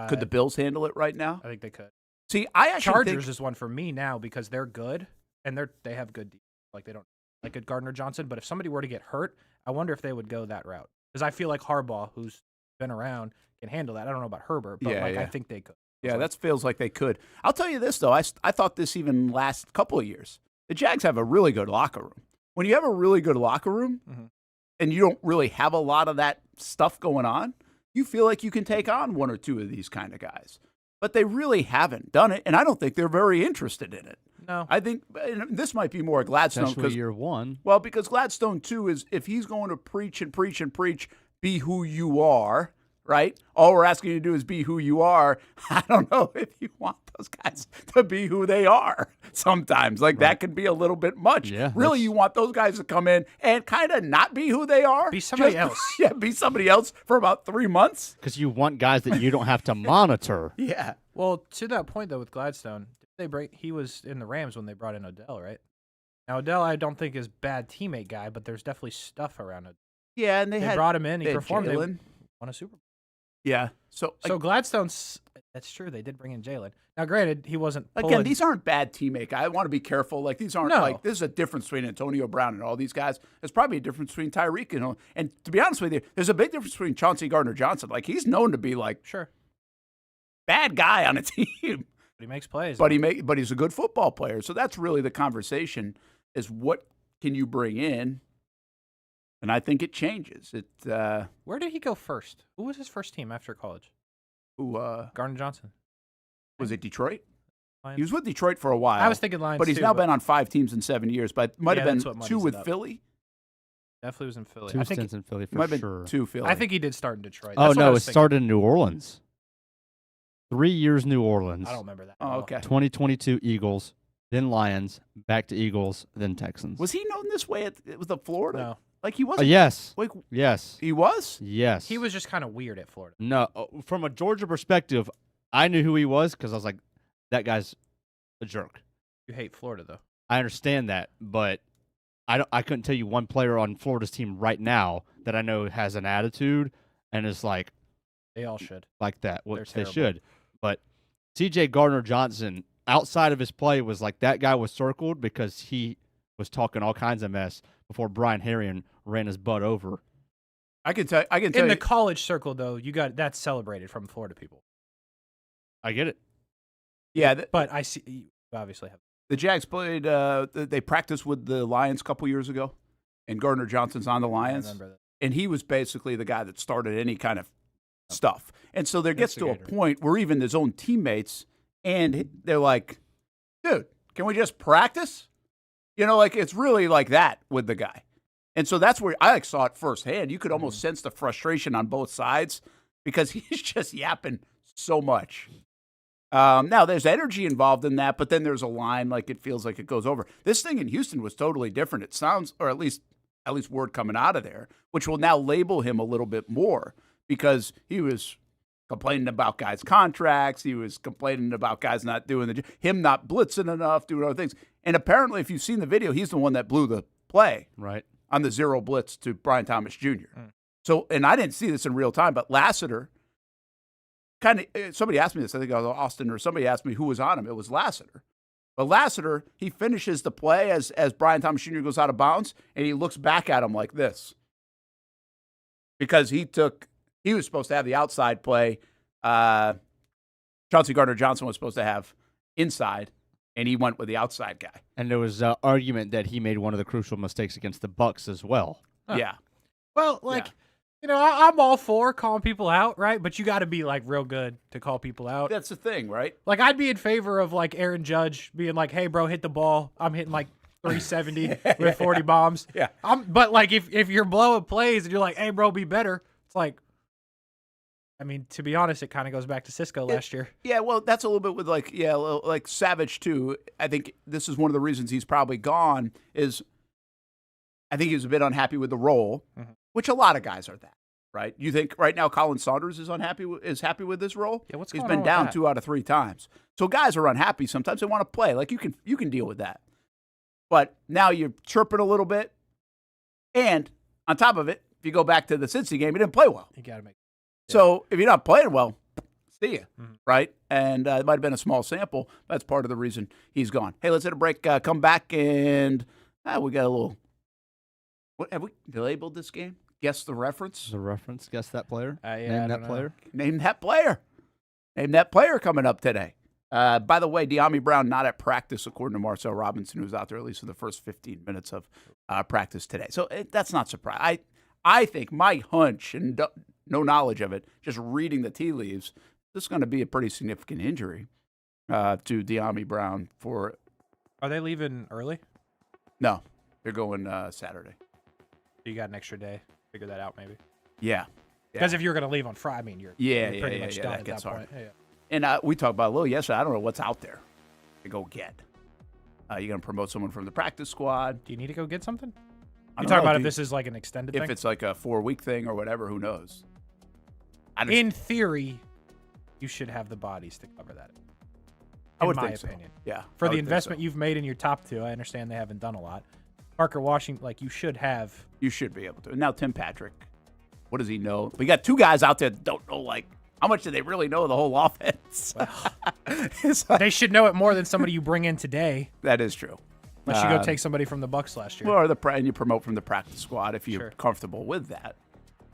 Speaker 2: Could the Bills handle it right now?
Speaker 5: I think they could.
Speaker 2: See, I actually
Speaker 5: Chargers is one for me now because they're good and they have good defense. Like, they don't like a Gardner-Johnson. But if somebody were to get hurt, I wonder if they would go that route because I feel like Harbaugh, who's been around, can handle that. I don't know about Herbert, but I think they could.
Speaker 2: Yeah, that feels like they could. I'll tell you this, though. I thought this even last couple of years. The Jags have a really good locker room. When you have a really good locker room and you don't really have a lot of that stuff going on, you feel like you can take on one or two of these kind of guys. But they really haven't done it, and I don't think they're very interested in it.
Speaker 5: No.
Speaker 2: I think this might be more Gladstone.
Speaker 3: Especially year one.
Speaker 2: Well, because Gladstone, too, is if he's going to preach and preach and preach, be who you are, right? All we're asking you to do is be who you are. I don't know if you want those guys to be who they are sometimes. Like, that could be a little bit much.
Speaker 3: Yeah,
Speaker 2: really, you want those guys to come in and kind of not be who they are.
Speaker 5: Be somebody else.
Speaker 2: Yeah, be somebody else for about 3 months.
Speaker 3: Because you want guys that you don't have to monitor.
Speaker 2: Yeah.
Speaker 5: Well, to that point, though, with Gladstone, he was in the Rams when they brought in Odell, right? Now, Odell, I don't think is bad teammate guy, but there's definitely stuff around it.
Speaker 2: Yeah, and they
Speaker 5: brought him in. He performed. They
Speaker 2: Jalen.
Speaker 5: won a Super Bowl.
Speaker 2: Yeah. So
Speaker 5: Gladstone's. That's true. They did bring in Jalen. Now, granted, he wasn't.
Speaker 2: Again, these aren't bad teammate guys. I want to be careful. Like, these aren't like, this is a difference between Antonio Brown and all these guys. There's probably a difference between Tyreek and to be honest with you, there's a big difference between Chauncey Gardner-Johnson. Like, he's known to be like bad guy on a team.
Speaker 5: But he makes plays.
Speaker 2: But he's a good football player. So that's really the conversation: is what can you bring in? And I think it changes.
Speaker 5: Where did he go first? Who was his first team after college? Gardner-Johnson.
Speaker 2: Was it Detroit?
Speaker 5: Lions?
Speaker 2: He was with Detroit for a while.
Speaker 5: I was thinking Lions,
Speaker 2: but he's now been on 5 teams in 7 years. But might have been 2 with Philly.
Speaker 5: Definitely was in Philly.
Speaker 3: Two stints in Philly for
Speaker 2: might have
Speaker 3: sure.
Speaker 2: been 2 Philly.
Speaker 5: I think he did start in Detroit.
Speaker 3: Oh, no, it started in New Orleans. 3 years New Orleans.
Speaker 5: I don't remember that.
Speaker 2: Oh, okay.
Speaker 3: 2022 Eagles, then Lions, back to Eagles, then Texans.
Speaker 2: Was he known this way with the Florida?
Speaker 5: No.
Speaker 2: Like he wasn't.
Speaker 3: Yes.
Speaker 2: Like,
Speaker 3: yes.
Speaker 2: He was?
Speaker 3: Yes.
Speaker 5: He was just kind of weird at Florida.
Speaker 3: No, from a Georgia perspective, I knew who he was because I was like, that guy's a jerk.
Speaker 5: You hate Florida, though.
Speaker 3: I understand that, but I couldn't tell you one player on Florida's team right now that I know has an attitude and is like.
Speaker 5: They all should.
Speaker 3: Like that. Well, they
Speaker 5: terrible.
Speaker 3: should. But CJ Gardner-Johnson, outside of his play, was like that guy was circled because he was talking all kinds of mess before Brian Herrien ran his butt over.
Speaker 2: I can tell
Speaker 5: In
Speaker 2: you.
Speaker 5: the college circle, though, that's celebrated from Florida people.
Speaker 3: I get it.
Speaker 2: Yeah.
Speaker 5: But I see you obviously have.
Speaker 2: The Jags played, they practiced with the Lions a couple years ago, and Gardner-Johnson's on the Lions.
Speaker 5: I remember that.
Speaker 2: And he was basically the guy that started any kind of stuff. And so there gets to a point where even his own teammates, and they're like, dude, can we just practice? You know, like it's really like that with the guy. And so that's where I saw it firsthand. You could almost sense the frustration on both sides because he's just yapping so much. Now, there's energy involved in that, but then there's a line like it feels like it goes over. This thing in Houston was totally different. It sounds, or at least word coming out of there, which will now label him a little bit more because he was complaining about guys' contracts. He was complaining about guys not doing him not blitzing enough, doing other things. And apparently, if you've seen the video, he's the one that blew the play on the 0 blitz to Brian Thomas Jr. So, and I didn't see this in real time, but Lassiter somebody asked me this. I think it was Austen or somebody asked me who was on him. It was Lassiter. But Lassiter, he finishes the play as Brian Thomas Jr. goes out of bounds, and he looks back at him like this because he was supposed to have the outside play. Chauncey Gardner-Johnson was supposed to have inside, and he went with the outside guy.
Speaker 3: And there was an argument that he made one of the crucial mistakes against the Bucs as well.
Speaker 2: Yeah.
Speaker 5: Well, you know, I'm all for calling people out, right? But you got to be like real good to call people out.
Speaker 2: That's the thing, right?
Speaker 5: Like I'd be in favor of like Aaron Judge being like, "Hey, bro, hit the ball. I'm hitting like 370 with 40 bombs."
Speaker 2: Yeah.
Speaker 5: But like if you're blowing plays and you're like, "Hey, bro, be better," it's like. I mean, to be honest, it kind of goes back to Cisco last year.
Speaker 2: Yeah, well, that's a little bit with like Savage too. I think this is one of the reasons he's probably gone is I think he was a bit unhappy with the role, which a lot of guys are that, right? You think right now Colin Saunders is happy with this role?
Speaker 5: Yeah, what's
Speaker 2: He's
Speaker 5: going
Speaker 2: been
Speaker 5: on with
Speaker 2: down
Speaker 5: that?
Speaker 2: 2 out of 3 times. So guys are unhappy sometimes. They want to play. Like you can deal with that. But now you're chirping a little bit. And on top of it, if you go back to the Cincy game, he didn't play well.
Speaker 5: You got to make.
Speaker 2: So if you're not playing well, see you, right? And it might have been a small sample. That's part of the reason he's gone. Hey, let's hit a break, come back, and we got a little – what have we labeled this game? Guess the reference?
Speaker 3: The reference? Guess that player?
Speaker 5: Name
Speaker 3: that player?
Speaker 2: Name that player. Name that player coming up today. By the way, De'Ami Brown not at practice, according to Marcel Robinson, who's out there at least for the first 15 minutes of practice today. So that's not surprising. I think my hunch and – no knowledge of it, just reading the tea leaves, this is going to be a pretty significant injury to De'Ami Brown for.
Speaker 5: Are they leaving early?
Speaker 2: No, they're going Saturday.
Speaker 5: You got an extra day. Figure that out, maybe.
Speaker 2: Yeah.
Speaker 5: Because if you're going to leave on Friday, I mean, you're pretty much done
Speaker 2: that
Speaker 5: at
Speaker 2: gets
Speaker 5: that
Speaker 2: hard.
Speaker 5: point. Yeah.
Speaker 2: And we talked about a little yesterday. I don't know what's out there to go get. You're going to promote someone from the practice squad.
Speaker 5: Do you need to go get something?
Speaker 2: I
Speaker 5: You
Speaker 2: don't
Speaker 5: talking
Speaker 2: know,
Speaker 5: about if this is like an extended thing?
Speaker 2: If it's like a 4-week thing or whatever, who knows?
Speaker 5: In theory, you should have the bodies to cover that.
Speaker 2: I would
Speaker 5: in my
Speaker 2: think so.
Speaker 5: opinion.
Speaker 2: Yeah.
Speaker 5: For
Speaker 2: I
Speaker 5: the
Speaker 2: would think
Speaker 5: investment
Speaker 2: so.
Speaker 5: you've made in your top 2, I understand they haven't done a lot. Parker Washington, like you should have.
Speaker 2: You should be able to. And now Tim Patrick, what does he know? We got 2 guys out there that don't know, like, how much do they really know of the whole offense?
Speaker 5: Well, they should know it more than somebody you bring in today.
Speaker 2: That is true.
Speaker 5: Unless you go take somebody from the Bucs last year.
Speaker 2: Well, and you promote from the practice squad if you're comfortable with that.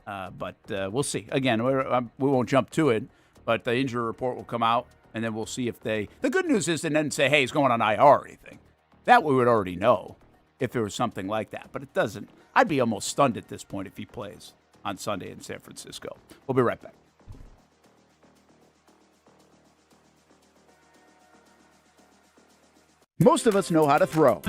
Speaker 2: But we'll see. Again, we won't jump to it, but the injury report will come out, and then we'll see if they – the good news is they didn't say, hey, he's going on IR or anything. That we would already know if there was something like that. But it doesn't – I'd be almost stunned at this point if he plays on Sunday in San Francisco. We'll be right back. Most of us know how to throw.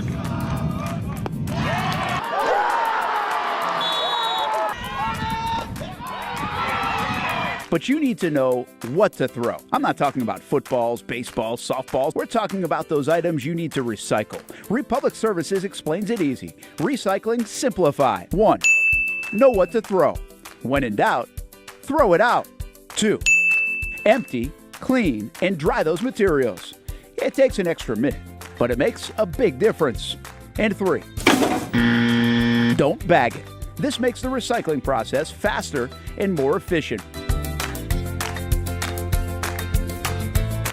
Speaker 4: but you need to know what to throw. I'm not talking about footballs, baseballs, softballs. We're talking about those items you need to recycle. Republic Services explains it easy. Recycling simplified. 1. Know what to throw. When in doubt, throw it out. 2. Empty, clean, and dry those materials. It takes an extra minute, but it makes a big difference. And 3. Don't bag it. This makes the recycling process faster and more efficient.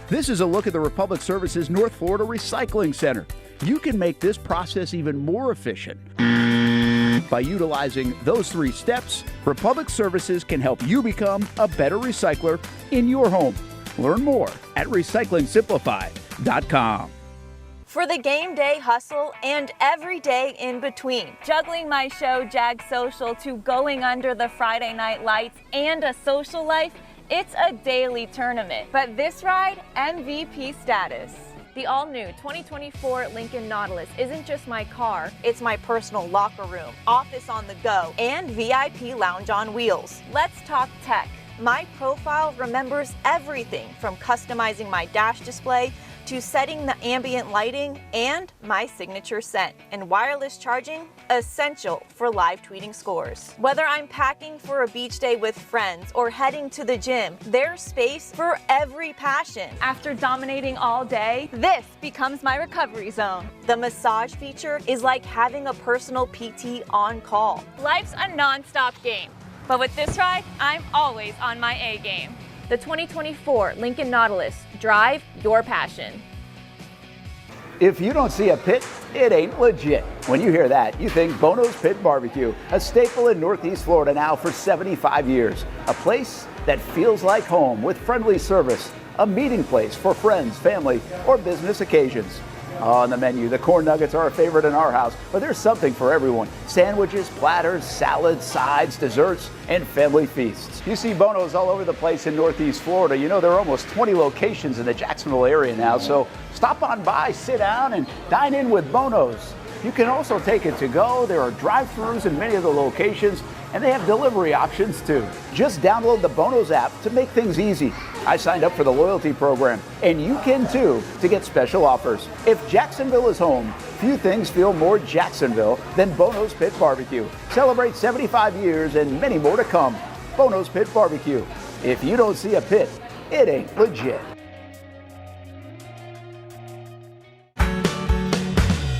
Speaker 4: This is a look at the Republic Services North Florida Recycling Center. You can make this process even more efficient. By utilizing those 3 steps, Republic Services can help you become a better recycler in your home. Learn more at recyclingsimplified.com.
Speaker 6: For the game day hustle and every day in between, juggling my show Jags Social to going under the Friday night lights and a social life, it's a daily tournament. But this ride, MVP status. The all-new 2024 Lincoln Nautilus isn't just my car, it's my personal locker room, office on the go, and VIP lounge on wheels. Let's talk tech. My profile remembers everything from customizing my dash display to setting the ambient lighting and my signature scent. And wireless charging, essential for live tweeting scores. Whether I'm packing for a beach day with friends or heading to the gym, there's space for every passion. After dominating all day, this becomes my recovery zone. The massage feature is like having a personal PT on call. Life's a non-stop game, but with this ride, I'm always on my A game. The 2024 Lincoln Nautilus. Drive your passion.
Speaker 4: If you don't see a pit, it ain't legit. When you hear that, you think Bono's Pit Barbecue, a staple in Northeast Florida now for 75 years. A place that feels like home with friendly service, a meeting place for friends, family, or business occasions. On the menu, the corn nuggets are a favorite in our house, but there's something for everyone. Sandwiches, platters, salads, sides, desserts, and family feasts. You see Bono's all over the place in Northeast Florida. You know, there are almost 20 locations in the Jacksonville area now, so stop on by, sit down, and dine in with Bono's. You can also take it to go. There are drive-thrus in many of the locations, and they have delivery options too. Just download the Bono's app to make things easy. I signed up for the loyalty program, and you can too, to get special offers. If Jacksonville is home, few things feel more Jacksonville than Bono's Pit Barbecue. Celebrate 75 years and many more to come. Bono's Pit Barbecue. If you don't see a pit, it ain't legit.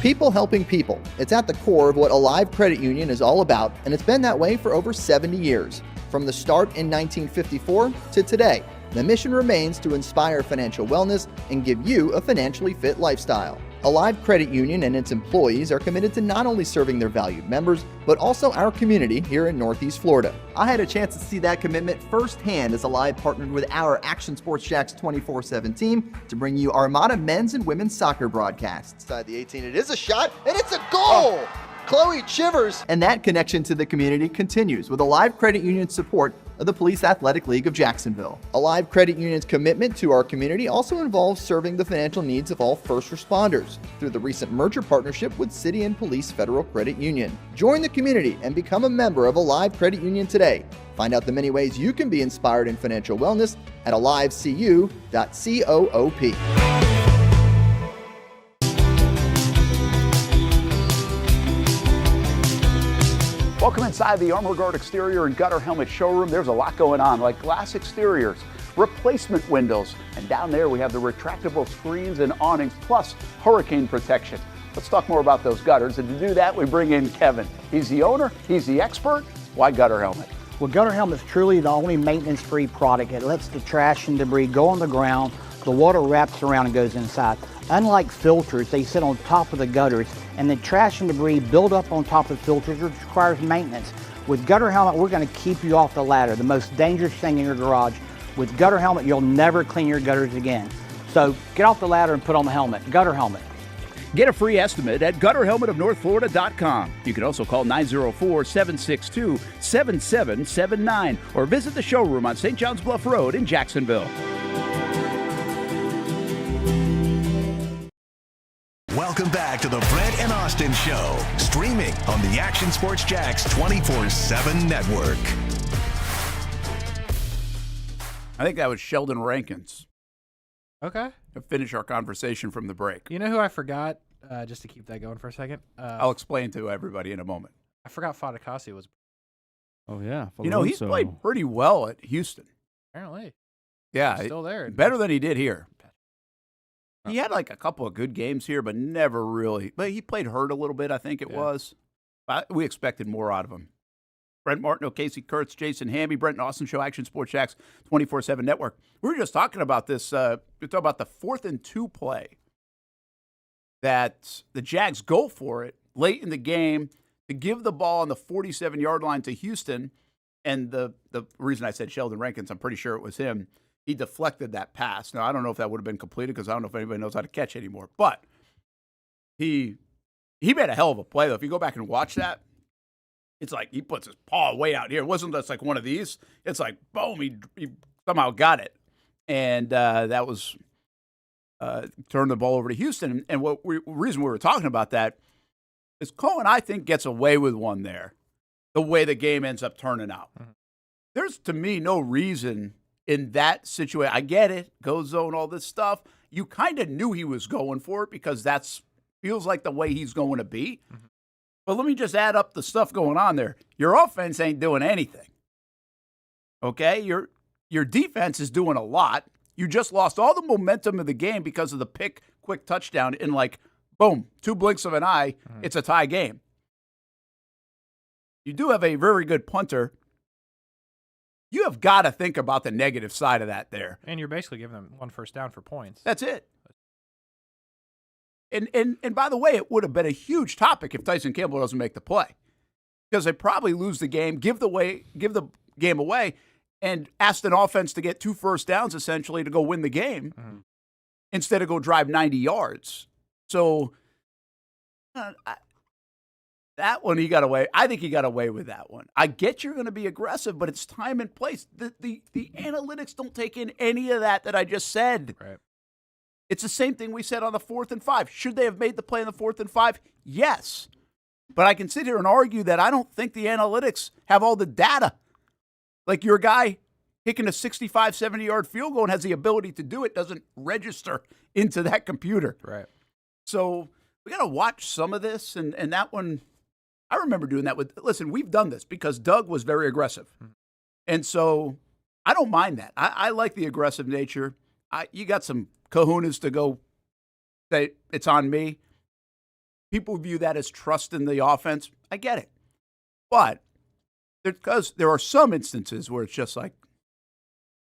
Speaker 8: People helping people. It's at the core of what Alive Credit Union is all about, and it's been that way for over 70 years. From the start in 1954 to today, the mission remains to inspire financial wellness and give you a financially fit lifestyle. Alive Credit Union and its employees are committed to not only serving their valued members, but also our community here in Northeast Florida. I had a chance to see that commitment firsthand as Alive partnered with our Action Sports Jacks 24/7 team to bring you Armada men's and women's soccer broadcasts. Inside the 18, it is a shot, and it's a goal! Chloe Chivers! And that connection to the community continues with Alive Credit Union's support of the Police Athletic League of Jacksonville. Alive Credit Union's commitment to our community also involves serving the financial needs of all first responders through the recent merger partnership with City and Police Federal Credit Union. Join the community and become a member of Alive Credit Union today. Find out the many ways you can be inspired in financial wellness at alivecu.coop.
Speaker 4: Welcome inside the Armor Guard exterior and gutter helmet showroom. There's a lot going on, like glass exteriors, replacement windows, and down there we have the retractable screens and awnings, plus hurricane protection. Let's talk more about those gutters, and to do that, we bring in Kevin. He's the owner, he's the expert. Why gutter helmet?
Speaker 10: Well, gutter helmet is truly the only maintenance-free product. It lets the trash and debris go on the ground, the water wraps around and goes inside. Unlike filters, they sit on top of the gutters, and the trash and debris build up on top of filters, which requires maintenance. With gutter helmet, we're going to keep you off the ladder, the most dangerous thing in your garage. With gutter helmet, you'll never clean your gutters again. So get off the ladder and put on the helmet. Gutter helmet.
Speaker 4: Get a free estimate at gutterhelmetofnorthflorida.com. You can also call 904-762-7779 or visit the showroom on St. John's Bluff Road in Jacksonville.
Speaker 1: Welcome back to the Brent and Austen Show, streaming on the Action Sports Jacks 24/7 network.
Speaker 2: I think that was Sheldon Rankins.
Speaker 5: Okay.
Speaker 2: To finish our conversation from the break.
Speaker 5: You know who I forgot? Just to keep that going for a second.
Speaker 2: I'll explain to everybody in a moment.
Speaker 5: I forgot Fadakasi was.
Speaker 3: Oh, yeah.
Speaker 2: He's played pretty well at Houston.
Speaker 5: Apparently.
Speaker 2: Yeah.
Speaker 5: He's still there.
Speaker 2: Better than he did here. He had like a couple of good games here, but never really. But he played hurt a little bit, I think it was. We expected more out of him. Brent Martineau, Casey Kurtz, Jason Hamby, Brent and Austen Show, Action Sports Jax 24/7 Network. We were just talking about this. We're talking about the 4th and 2 play that the Jags go for it late in the game to give the ball on the 47-yard line to Houston. And the reason I said Sheldon Rankins, I'm pretty sure it was him. He deflected that pass. Now, I don't know if that would have been completed because I don't know if anybody knows how to catch anymore. But he made a hell of a play, though. If you go back and watch that, it's like he puts his paw way out here. It wasn't just like one of these. It's like, boom, he somehow got it. And that was turned the ball over to Houston. And reason we were talking about that is Cohen, I think, gets away with one there, the way the game ends up turning out. Mm-hmm. There's, to me, no reason in that situation. I get it, go zone, all this stuff. You kind of knew he was going for it because that's feels like the way he's going to be. Mm-hmm. But let me just add up the stuff going on there. Your offense ain't doing anything. Okay? Your defense is doing a lot. You just lost all the momentum of the game because of the quick touchdown in like, boom, 2 blinks of an eye, It's a tie game. You do have a very good punter. You have got to think about the negative side of that there.
Speaker 5: And you're basically giving them 1 first down for points.
Speaker 2: That's it. And by the way, it would have been a huge topic if Tyson Campbell doesn't make the play. Because they probably lose the game, give the game away, and ask an offense to get 2 first downs, essentially, to go win the game instead of go drive 90 yards. So that one, he got away. I think he got away with that one. I get you're going to be aggressive, but it's time and place. The analytics don't take in any of that I just said.
Speaker 5: Right.
Speaker 2: It's the same thing we said on the 4th and 5. Should they have made the play on the 4th and 5? Yes. But I can sit here and argue that I don't think the analytics have all the data. Like your guy kicking a 65, 70-yard field goal and has the ability to do it doesn't register into that computer.
Speaker 5: Right.
Speaker 2: So we got to watch some of this. And that one, I remember doing that listen, we've done this because Doug was very aggressive. And so I don't mind that. I like the aggressive nature. You got some kahunas to go say it's on me. People view that as trust in the offense. I get it. But because there are some instances where it's just like,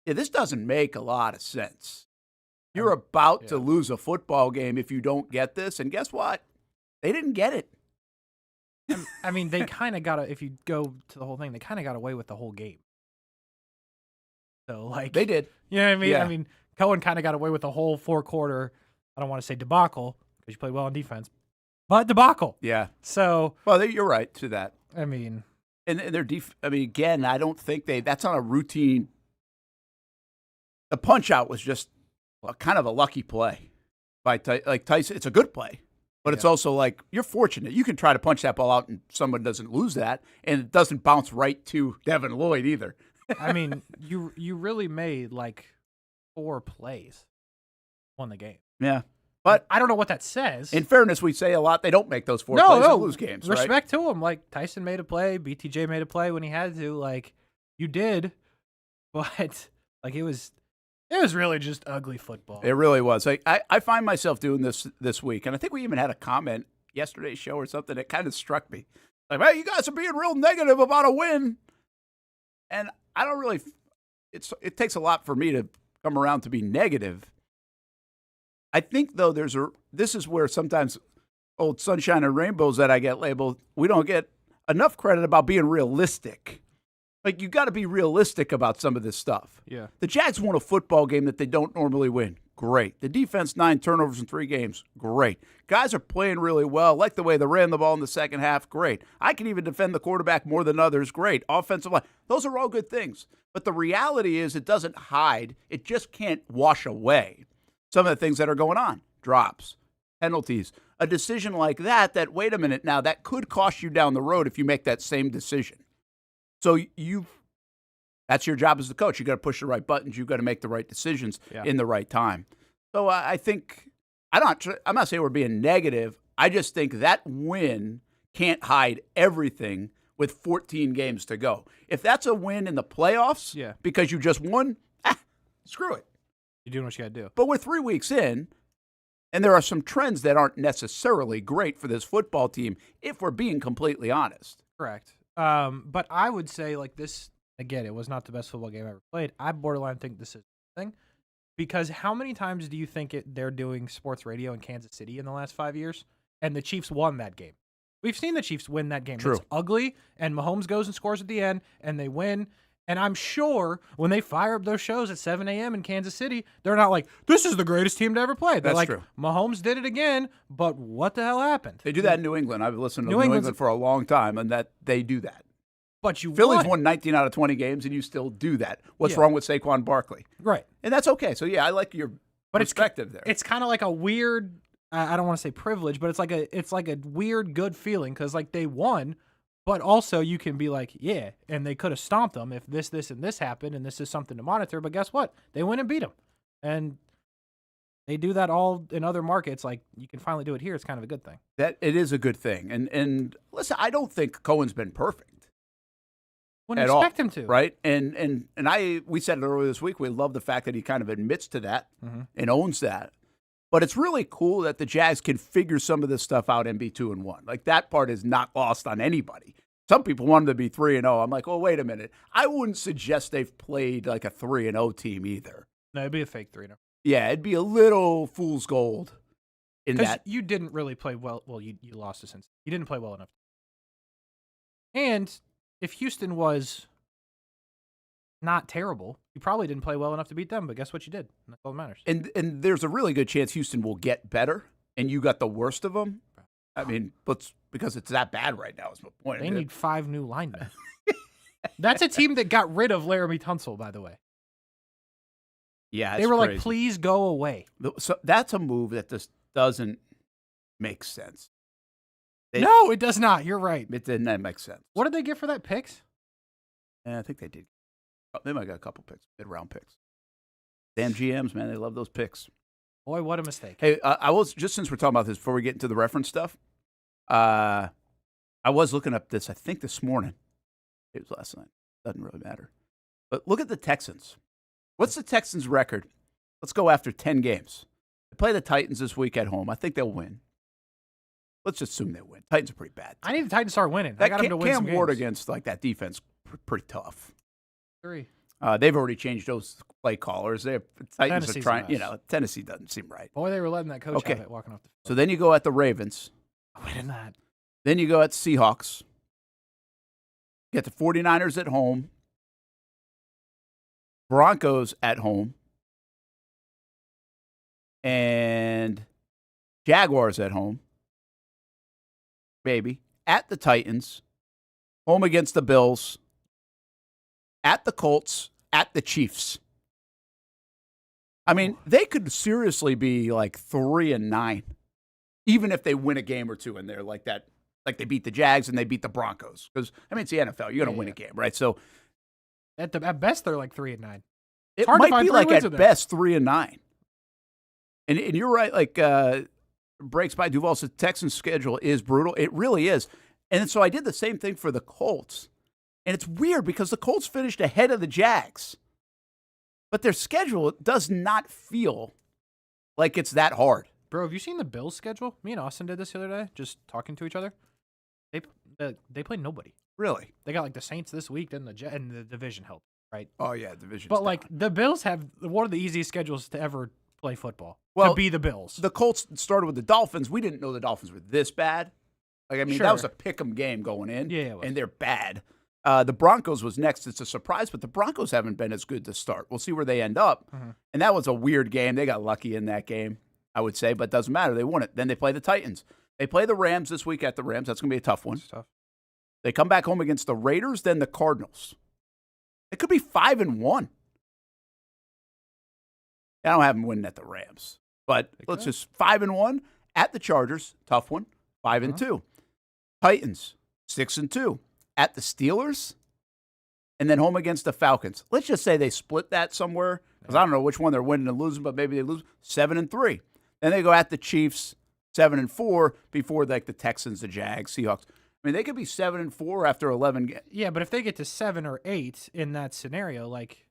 Speaker 2: yeah, this doesn't make a lot of sense. You're about to lose a football game if you don't get this. And guess what? They didn't get it.
Speaker 5: I mean, they kind of got if you go to the whole thing, they kind of got away with the whole game. So, like.
Speaker 2: They did.
Speaker 5: You know what I mean?
Speaker 2: Yeah.
Speaker 5: I mean, Cohen kind of got away with the whole 4-quarter, I don't want to say debacle, because you played well on defense, but debacle.
Speaker 2: Yeah.
Speaker 5: So.
Speaker 2: Well, you're right to that.
Speaker 5: I mean.
Speaker 2: And their again, I don't think that's on a routine. The punch out was just kind of a lucky play by Tyson. It's a good play, but it's also like you're fortunate. You can try to punch that ball out and someone doesn't lose that, and it doesn't bounce right to Devin Lloyd either.
Speaker 5: I mean, you really made like 4 plays, won the game.
Speaker 2: Yeah. But
Speaker 5: I don't know what that says.
Speaker 2: In fairness, we say a lot they don't make those 4 plays and lose games.
Speaker 5: Respect
Speaker 2: right?
Speaker 5: to him. Like Tyson made a play, BTJ made a play when he had to. Like you did, but like it was really just ugly football.
Speaker 2: It really was. I find myself doing this week, and I think we even had a comment yesterday's show or something that kind of struck me. Like, hey, you guys are being real negative about a win, and I don't really. It takes a lot for me to come around to be negative. I think, though, this is where sometimes old sunshine and rainbows that I get labeled, we don't get enough credit about being realistic. Like, you got to be realistic about some of this stuff.
Speaker 5: Yeah.
Speaker 2: The Jags won a football game that they don't normally win. Great. The defense, 9 turnovers in 3 games. Great. Guys are playing really well. Like the way they ran the ball in the second half. Great. I can even defend the quarterback more than others. Great. Offensive line. Those are all good things. But the reality is it doesn't hide. It just can't wash away some of the things that are going on. Drops, penalties, a decision like that, wait a minute now, that could cost you down the road if you make that same decision. So That's your job as the coach. You got to push the right buttons. You got to make the right decisions in the right time. So I think I'm not saying we're being negative. I just think that win can't hide everything with 14 games to go. If that's a win in the playoffs because you just won, screw it.
Speaker 5: You're doing what you got to do.
Speaker 2: But we're 3 weeks in, and there are some trends that aren't necessarily great for this football team, if we're being completely honest.
Speaker 5: Correct. But I would say, like, this, again, it was not the best football game I ever played. I borderline think this is a thing. Because how many times do you think they're doing sports radio in Kansas City in the last 5 years? And the Chiefs won that game. We've seen the Chiefs win that game.
Speaker 2: True.
Speaker 5: It's ugly, and Mahomes goes and scores at the end, and they win. And I'm sure when they fire up those shows at 7 a.m. in Kansas City, they're not like, this is the greatest team to ever play. They're
Speaker 2: That's
Speaker 5: like,
Speaker 2: true.
Speaker 5: Mahomes did it again, but what the hell happened?
Speaker 2: They do that in New England. I've listened to New England for a long time, and that they do that.
Speaker 5: But
Speaker 2: Phillies won 19 out of 20 games, and you still do that. What's wrong with Saquon Barkley?
Speaker 5: Right.
Speaker 2: And that's okay. So, I like your perspective there.
Speaker 5: It's kind of like a weird, I don't want to say privilege, but it's like a weird good feeling because, like, they won, but also you can be like, yeah, and they could have stomped them if this, and this happened, and this is something to monitor. But guess what? They went and beat them. And they do that all in other markets. Like, you can finally do it here. It's kind of a good thing.
Speaker 2: That it is a good thing. And listen, I don't think Cohen's been perfect.
Speaker 5: Wouldn't expect him to.
Speaker 2: Right? And we said it earlier this week, we love the fact that he kind of admits to that and owns that. But it's really cool that the Jags can figure some of this stuff out and be 2-1. Like, that part is not lost on anybody. Some people want them to be 3-0. I'm like, oh, wait a minute. I wouldn't suggest they've played like a 3-0 team either.
Speaker 5: No, it'd be a fake 3-0.
Speaker 2: Yeah, it'd be a little fool's gold in that.
Speaker 5: You didn't really play well. Well, you lost to Cincinnati. You didn't play well enough. And if Houston was not terrible, you probably didn't play well enough to beat them, but guess what you did? That's all that matters.
Speaker 2: And there's a really good chance Houston will get better, and you got the worst of them. I mean, because it's that bad right now is my point.
Speaker 5: They need 5 new linemen. That's a team that got rid of Laramie Tunsil, by the way.
Speaker 2: Yeah,
Speaker 5: they were crazy. Like, please go away.
Speaker 2: So that's a move that just doesn't make sense.
Speaker 5: No, it does not. You're right.
Speaker 2: It didn't make sense.
Speaker 5: What did they get for that, picks?
Speaker 2: Yeah, I think they did. They might have got a couple picks, mid-round picks. Damn GMs, man. They love those picks.
Speaker 5: Boy, what a mistake.
Speaker 2: Hey, I was, just since we're talking about this, before we get into the reference stuff, I was looking up this, I think this morning. It was last night. Doesn't really matter. But look at the Texans. What's the Texans' record? Let's go after 10 games. They play the Titans this week at home. I think they'll win. Let's just assume they win. Titans are pretty bad.
Speaker 5: I need the Titans to start winning. I got them to win some games.
Speaker 2: Cam Ward against like that defense, pretty tough.
Speaker 5: 3.
Speaker 2: They've already changed those play callers. Titans
Speaker 5: Tennessee's
Speaker 2: are trying. Tennessee doesn't seem right.
Speaker 5: Boy, they were letting that coach have it walking off the field.
Speaker 2: So then you go at the Ravens.
Speaker 5: Why didn't that?
Speaker 2: Then you go at Seahawks. You get the 49ers at home. Broncos at home. And Jaguars at home. Baby. At the Titans. Home against the Bills. At the Colts. At the Chiefs. I mean, they could seriously be like 3-9. Even if they win a game or two in there like that. Like they beat the Jags and they beat the Broncos. Because, I mean, it's the NFL. You're going to win a game, right? So
Speaker 5: at best, they're like 3-9.
Speaker 2: It might be like at best 3-9. And you're right, like breaks by Duval said, Texans' schedule is brutal. It really is. And so I did the same thing for the Colts. And it's weird because the Colts finished ahead of the Jags. But their schedule does not feel like it's that hard.
Speaker 5: Bro, have you seen the Bills' schedule? Me and Austen did this the other day, just talking to each other. They play nobody.
Speaker 2: Really?
Speaker 5: They got like the Saints this week, then and the division helped, right?
Speaker 2: Oh, yeah, division.
Speaker 5: But like the Bills have one of the easiest schedules to ever play football.
Speaker 2: Well,
Speaker 5: to be the Bills.
Speaker 2: The Colts started with the Dolphins. We didn't know the Dolphins were this bad. Like, I mean, that was a pick 'em game going in.
Speaker 5: Yeah, it was.
Speaker 2: And they're bad. The Broncos was next. It's a surprise, but the Broncos haven't been as good to start. We'll see where they end up.
Speaker 5: Mm-hmm.
Speaker 2: And that was a weird game. They got lucky in that game, I would say, but it doesn't matter. They won it. Then they play the Titans. They play the Rams this week at the Rams. That's going to be a tough one.
Speaker 5: It's tough.
Speaker 2: They come back home against the Raiders, then the Cardinals. It could be 5-1. I don't have them winning at the Rams, but let's just 5-1 at the Chargers. Tough one. 5-2. Titans 6-2 at the Steelers. and then home against the Falcons. Let's just say they split that somewhere, because I don't know which one they're winning and losing, but maybe they lose 7-3. Then they go at the Chiefs 7-4 before like the Texans, the Jags, Seahawks. I mean, they could be 7-4 after 11 games.
Speaker 5: Yeah, but if they get to 7 or 8 in that scenario, like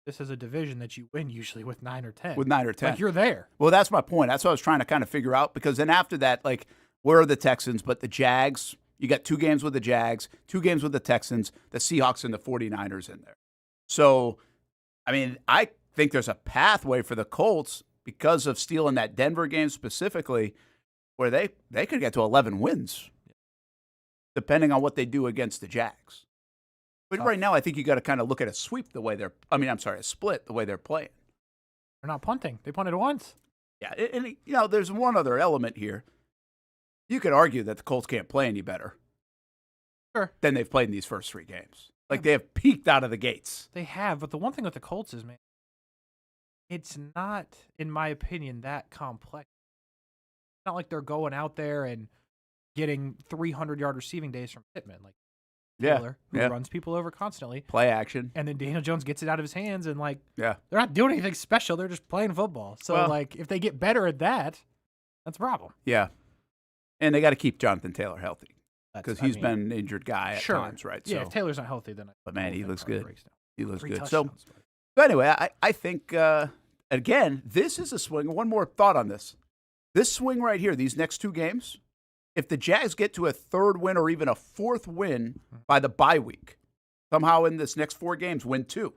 Speaker 5: this is a division that you win usually with 9 or 10.
Speaker 2: With 9 or 10.
Speaker 5: Like you're there.
Speaker 2: Well, that's my point. That's what I was trying to kind of figure out, because then after that, like, where are the Texans? But the Jags, you got 2 games with the Jags, 2 games with the Texans, the Seahawks and the 49ers in there. So, I mean, I think there's a pathway for the Colts because of stealing that Denver game specifically, where they could get to 11 wins, depending on what they do against the Jags. But right now, I think you got to kind of look at a sweep the way a split the way they're playing.
Speaker 5: They're not punting. They punted once.
Speaker 2: Yeah, and there's one other element here. You could argue that the Colts can't play any better than they've played in these first 3 games. Like, they have peaked out of the gates.
Speaker 5: They have, but the one thing with the Colts is, man, it's not, in my opinion, that complex. It's not like they're going out there and getting 300-yard receiving days from Pittman, like Taylor, who runs people over constantly.
Speaker 2: Play action.
Speaker 5: And then Daniel Jones gets it out of his hands, and, like,
Speaker 2: they're
Speaker 5: not doing anything special. They're just playing football. So, like, if they get better at that, that's a problem.
Speaker 2: Yeah. And they got to keep Jonathan Taylor healthy, because he's been an injured guy at times, right?
Speaker 5: Yeah,
Speaker 2: so,
Speaker 5: if Taylor's not healthy, then
Speaker 2: but, man, he looks good. He looks good.
Speaker 5: So,
Speaker 2: but anyway, I think, again, this is a swing. One more thought on this. This swing right here, these next 2 games, if the Jags get to a 3rd win or even a 4th win by the bye week, somehow in this next 4 games, win 2.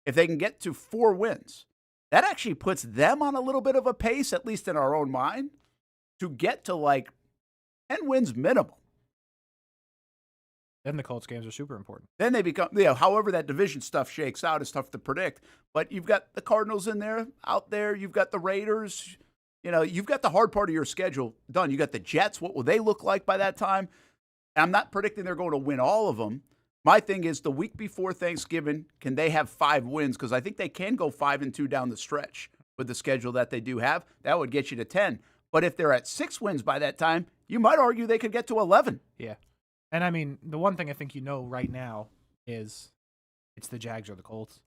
Speaker 2: If they can get to 4 wins, that actually puts them on a little bit of a pace, at least in our own mind, to get to like 10 wins minimum.
Speaker 5: Then the Colts games are super important.
Speaker 2: Then they become, however that division stuff shakes out is tough to predict. But you've got the Cardinals out there. You've got the Raiders. You've got the hard part of your schedule done. You got the Jets. What will they look like by that time? And I'm not predicting they're going to win all of them. My thing is, the week before Thanksgiving, can they have 5 wins? Because I think they can go 5-2 down the stretch with the schedule that they do have. That would get you to 10. But if they're at 6 wins by that time, you might argue they could get to 11.
Speaker 5: Yeah. And I mean, the one thing I think right now is it's the Jags or the Colts.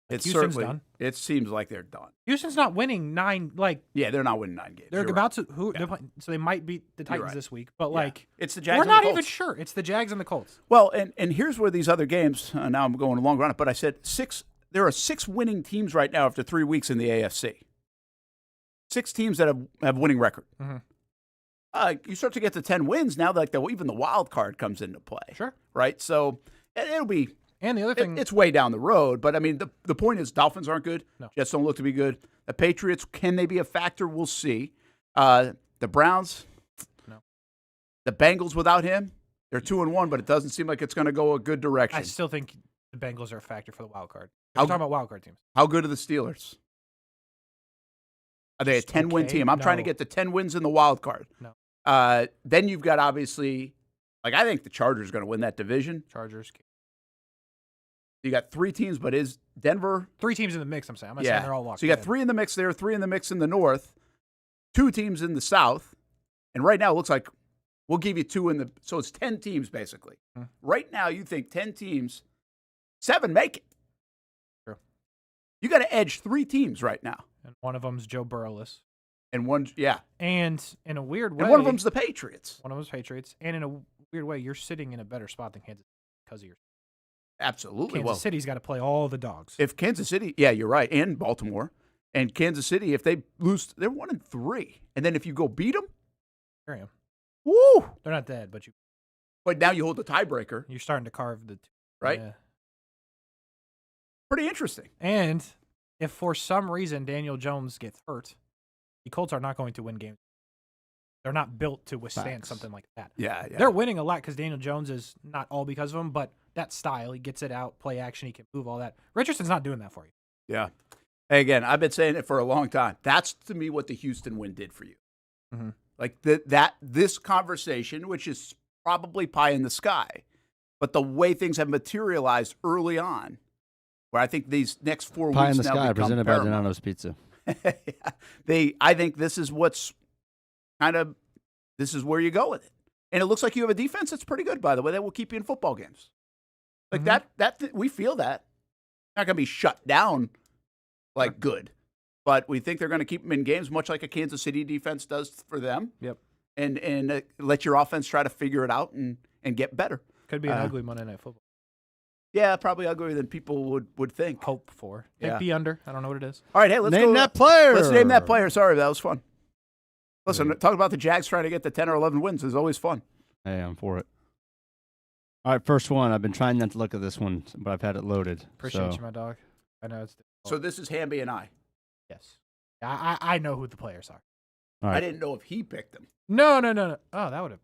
Speaker 2: It's
Speaker 5: Houston's
Speaker 2: certainly
Speaker 5: done.
Speaker 2: It seems like they're done.
Speaker 5: Houston's not winning 9.
Speaker 2: They're not winning 9 games.
Speaker 5: They're about to. They're playing, so they might beat the Titans this week. But
Speaker 2: it's the Jags.
Speaker 5: We're
Speaker 2: and
Speaker 5: not
Speaker 2: the Colts.
Speaker 5: even sure. It's the Jags and the Colts.
Speaker 2: Well, and here's where these other games. Now I'm going longer on it, but I said 6. There are 6 winning teams right now after 3 weeks in the AFC. 6 teams that have winning record.
Speaker 5: Mm-hmm.
Speaker 2: You start to get to 10 wins now. Like even the wild card comes into play.
Speaker 5: Sure.
Speaker 2: Right. So it'll be.
Speaker 5: And the other thing,
Speaker 2: it's way down the road. But I mean, the point is, Dolphins aren't good.
Speaker 5: No.
Speaker 2: Jets don't look to be good. The Patriots, can they be a factor? We'll see. The Browns,
Speaker 5: no.
Speaker 2: The Bengals without him, they're 2-1, but it doesn't seem like it's going to go a good direction.
Speaker 5: I still think the Bengals are a factor for the wild card. We're talking about wild card teams.
Speaker 2: How good are the Steelers? Are they a 10-win team? I'm trying to get to 10 wins in the wild card.
Speaker 5: No.
Speaker 2: Then you've got, obviously, I think the Chargers are going to win that division.
Speaker 5: Chargers.
Speaker 2: You got 3 teams, but is Denver
Speaker 5: 3 teams in the mix? I'm saying. I'm not saying they're all locked.
Speaker 2: So you got 3 in the mix there, 3 in the mix in the north, 2 teams in the south, and right now it looks like we'll give you 2 in the. So it's 10 teams basically. Right now, you think 10 teams, 7 make it.
Speaker 5: Sure.
Speaker 2: You got to edge 3 teams right now,
Speaker 5: and one of them's Joe Burrowless,
Speaker 2: and one,
Speaker 5: and in a weird way,
Speaker 2: and one of them's the Patriots.
Speaker 5: One of them's Patriots, and in a weird way, you're sitting in a better spot than Kansas because of your.
Speaker 2: Absolutely.
Speaker 5: Kansas City's got to play all the dogs.
Speaker 2: If Kansas City, you're right, and Baltimore, and Kansas City, if they lose, they're 1-3, and then if you go beat them,
Speaker 5: Here I am.
Speaker 2: Woo!
Speaker 5: They're not dead, but you.
Speaker 2: But now you hold the tiebreaker.
Speaker 5: You're starting to carve the.
Speaker 2: Right. Pretty interesting.
Speaker 5: And if for some reason Daniel Jones gets hurt, the Colts are not going to win games. They're not built to withstand something like that.
Speaker 2: Yeah.
Speaker 5: They're winning a lot because Daniel Jones is not all because of him, but that style, he gets it out, play action, he can move all that. Richardson's not doing that for you.
Speaker 2: Yeah. Hey, again, I've been saying it for a long time. That's, to me, what the Houston win did for you.
Speaker 5: Mm-hmm.
Speaker 2: Like this conversation, which is probably pie in the sky, but the way things have materialized early on, where I think these next 4
Speaker 3: pie
Speaker 2: weeks
Speaker 3: in the
Speaker 2: now
Speaker 3: sky
Speaker 2: become
Speaker 3: presented by
Speaker 2: paramount.
Speaker 3: Donato's Pizza.
Speaker 2: I think this is what's this is where you go with it. And it looks like you have a defense that's pretty good, by the way, that will keep you in football games. Like we feel that. Not going to be shut down like good, but we think they're going to keep them in games, much like a Kansas City defense does for them.
Speaker 5: Yep.
Speaker 2: And let your offense try to figure it out and get better.
Speaker 5: Could be an ugly Monday Night Football.
Speaker 2: Yeah, probably uglier than people would think.
Speaker 5: Hope for.
Speaker 2: Yeah.
Speaker 5: Be under. I don't know what it is.
Speaker 2: All right, hey, let's
Speaker 3: name
Speaker 2: go.
Speaker 3: that player.
Speaker 2: Let's name that player. Sorry, that was fun. Listen, talk about the Jags trying to get to 10 or 11 wins is always fun.
Speaker 3: Hey, I'm for it. All right, first one. I've been trying not to look at this one, but I've had it loaded.
Speaker 5: Appreciate you, my dog. I know it's difficult.
Speaker 2: So this is Hamby and I.
Speaker 5: Yes. I know who the players are.
Speaker 3: All right.
Speaker 2: I didn't know if he picked them.
Speaker 5: No. Oh, that would have.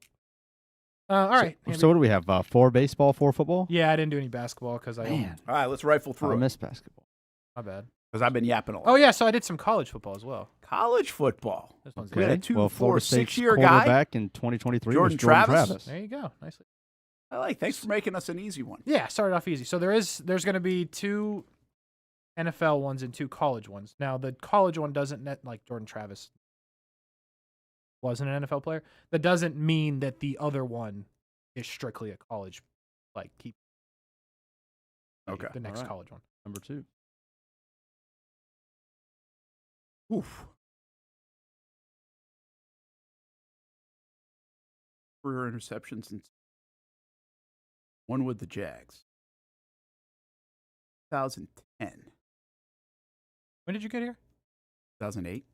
Speaker 5: All right.
Speaker 3: So what do we have? 4 baseball, 4 football?
Speaker 5: Yeah, I didn't do any basketball because I.
Speaker 3: Man.
Speaker 2: All right, let's rifle through.
Speaker 3: I missed basketball.
Speaker 5: My bad.
Speaker 2: Because I've been yapping a lot.
Speaker 5: Oh yeah, so I did some college football as well.
Speaker 2: College football.
Speaker 5: This one's
Speaker 2: We had a
Speaker 5: good.
Speaker 2: 2, 4,
Speaker 3: Florida State's
Speaker 2: 6-year guy.
Speaker 3: quarterback in 2023
Speaker 2: Jordan
Speaker 3: was Jordan
Speaker 2: Travis.
Speaker 3: Travis.
Speaker 5: There you go. Nicely.
Speaker 2: Thanks for making us an easy one.
Speaker 5: Yeah, started off easy. So there's going to be 2 NFL ones and 2 college ones. Now the college one doesn't like Jordan Travis wasn't an NFL player. That doesn't mean that the other one is strictly a college. Like keep.
Speaker 2: Okay.
Speaker 5: The next
Speaker 3: All right.
Speaker 5: college one.
Speaker 3: Number 2.
Speaker 2: Oof. Career interceptions and one with the Jags. 2010.
Speaker 5: When did you get here?
Speaker 2: 2008.